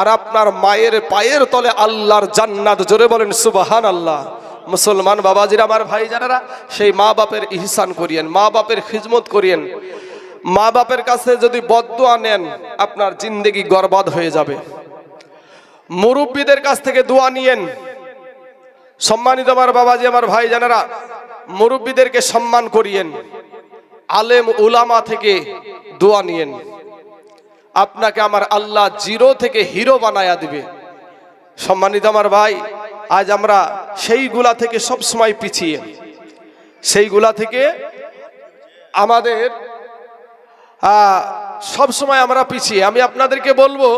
আর আপনার মায়ের পায়ের তলে আল্লাহর জান্নাত। জোরে বলেন সুবহানাল্লাহ। মুসলমান বাবাজিরা, আমার ভাই জানেরা, সেই মা বাপের ইহসান করিয়েন, মা বাপের খিদমত করিয়েন। মা বাপের কাছে যদি বদদুয়া নেন, আপনার জিন্দেগি বরবাদ হয়ে যাবে। মুরব্বীদের কাছ থেকে দোয়া নিয়েন। সম্মানিত আমার বাবাজি, আমার ভাই জানেরা, মুরব্বীদেরকে সম্মান করিয়েন। আলেম উলামা থেকে দোয়া নিয়েন। আপনাকে আমার আল্লাহ জিরো থেকে হিরো বানায়া দিবে। সম্মানিত আমার ভাই, আজ আমরা সেইগুলা থেকে সব সময় পিছিয়ে, সেইগুলা থেকে আমাদের সব সময় আমরা পিছিয়ে। আমি আপনাদেরকে বলবো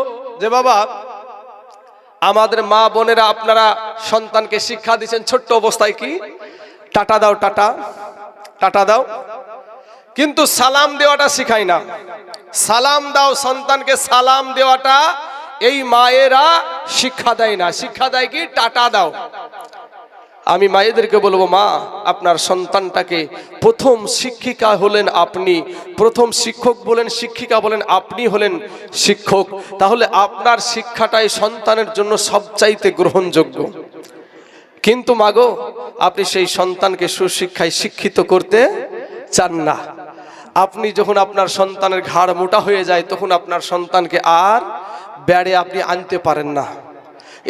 যে বাবা, আমাদের মা বোনেরা, আপনারা সন্তানকে শিক্ষা দিচ্ছেন ছোট্ট অবস্থায় কি টাটা দাও, টাটা টাটা দাও, কিন্তু সালাম দেওয়াটা শিখাই না। সালাম দাও, সন্তানকে সালাম দেওয়াটা এই মায়েরা শিক্ষা দেয় না, শিক্ষা দেয় কি টাটা দাও। আমি মায়েদেরকে বলবো, মা আপনার সন্তানটাকে প্রথম শিক্ষিকা হলেন আপনি, প্রথম শিক্ষক বলেন, শিক্ষিকা বলেন আপনি হলেন শিক্ষক, তাহলে আপনার শিক্ষাটাই সন্তানের জন্য সবচাইতে গ্রহণযোগ্য। কিন্তু মাগো, আপনি সেই সন্তানকে সুশিক্ষায় শিক্ষিত করতে চান না। আপনি যখন আপনার সন্তানের ঘাড় মোটা হয়ে যায়, তখন আপনার সন্তানকে আর বেড়ে আপনি আনতে পারেন না।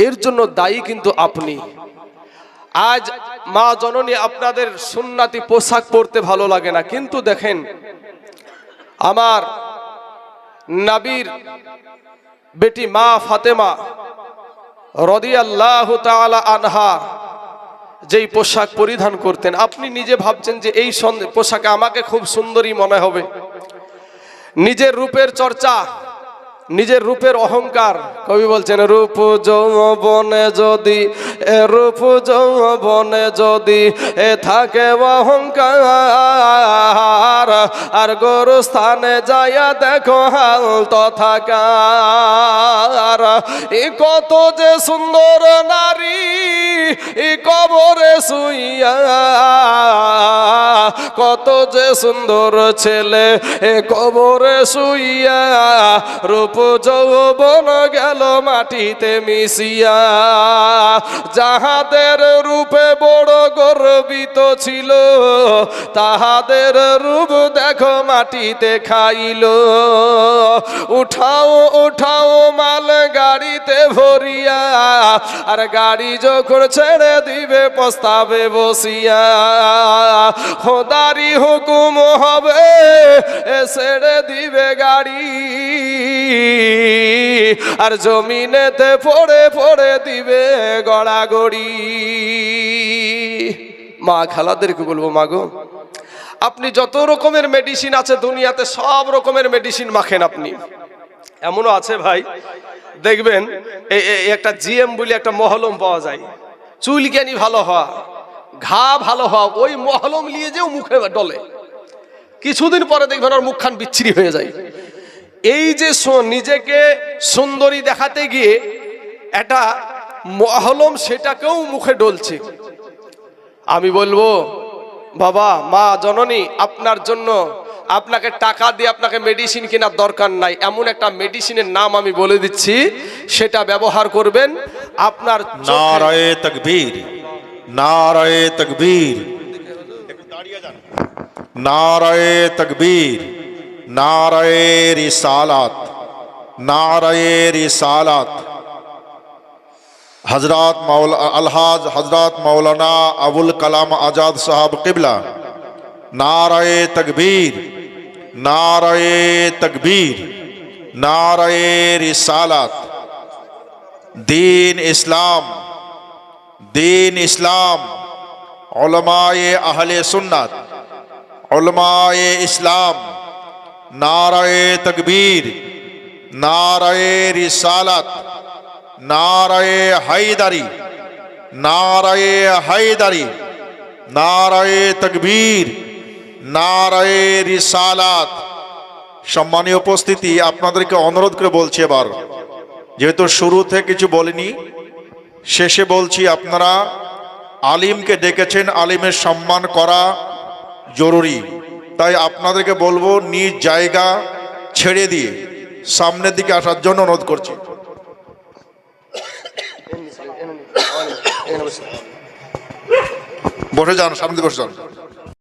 এর জন্য দায়ী কিন্তু আপনি। আজ মা জননী, আপনাদের সুন্নাতি পোশাক পরতে ভালো লাগে না, কিন্তু দেখেন আমার নবীর বেটি মা ফাতেমা রাদিয়াল্লাহু তাআলা আনহা যেই পোশাক পরিধান করতেন, আপনি নিজে ভাবছেন যে এই পোশাকে আমাকে খুব সুন্দরী মনে হবে। নিজের রূপের চর্চা, নিজের রূপের অহংকার, কবি বলছেন রূপ যৌবনে যদি রূপ যৌবনে যদি থাকে অহংকার, আর গরু স্থানে যাইয়া দেখো হাল তথাকার। কত যে সুন্দর নারী কবরে শুইয়া, কত যে সুন্দর ছেলে কবরে শুইয়া, রূপ যৌবন গেল মাটিতে মিশিয়া। যাহাদের রূপে বড় গর্বিত ছিল, তাহাদের রূপ দেখো মাটিতে খাইল। উঠাও উঠাও মাল গাড়িতে ভরিয়া, আর গাড়ি যখন ছেড়ে দিবে পস্তাবে বসিয়া। খোদারি হুকুম হবে ছেড়ে দিবে গাড়ি, আর জমিনেতে পড়ে পড়ে দিবে গড়াগড়ি। মা খালাদেরকে বলবো, মাগো আপনি যত রকমের মেডিসিন আছে দুনিয়াতে সব রকমের মেডিসিন মাখেন আপনি। এমনও আছে ভাই, দেখবেন একটা জিএম বলে একটা মহলম পাওয়া যায়, চুলকানি ভালো হওয়া, ঘা ভালো হওয়া, ওই মহলম নিয়ে যেও মুখে ডলে, কিছুদিন পরে দেখবেন ওর মুখখান বিচ্ছিরি হয়ে যায়। এই যে নিজেকে সুন্দরী দেখাতে গিয়ে একটা মহলম সেটাকেও মুখে ডলছে। আমি বলবো বাবা, মা জননী, আপনার জন্য আপনাকে টাকা দিয়ে আপনাকে মেডিসিন কেনার দরকার নাই। এমন একটা মেডিসিনের নাম আমি বলে দিচ্ছি, সেটা ব্যবহার করবেন। আপনার নারায়ে তাকবীর, নারায়ে তাকবীর, নারায়ে তাকবীর, নারায়ে রিসালাত, নারায়ে রিসালাত। हजरत अलहाज हजरत मौलाना अबुल कलाम आज़ाद साहब किबला, नाराए तकबीर, नाराए तकबीर, नाराए रिसालत। दीन इस्लाम, दीन इस्लाम, उलमाए अहले सुन्नत, उलमाए इस्लाम, नाराए तकबीर, नाराए रिसालत, नाराए हैदरी, नाराए हैदरी, नाराए तकबीर, नाराए रिसालात। সম্মানীয় উপস্থিতি, আপনাদেরকে অনুরোধ করে বলছি, এবার যেহেতু শুরুতে কিছু বলিনি, শেষে বলছি, আপনারা আলিমকে ডেকেছেন, আলিমের সম্মান করা জরুরি। তাই আপনাদেরকে বলবো নিজ জায়গা ছেড়ে দিয়ে সামনের দিকে আসার জন্য অনুরোধ করছি। বসে যান, সামনে বসে যান।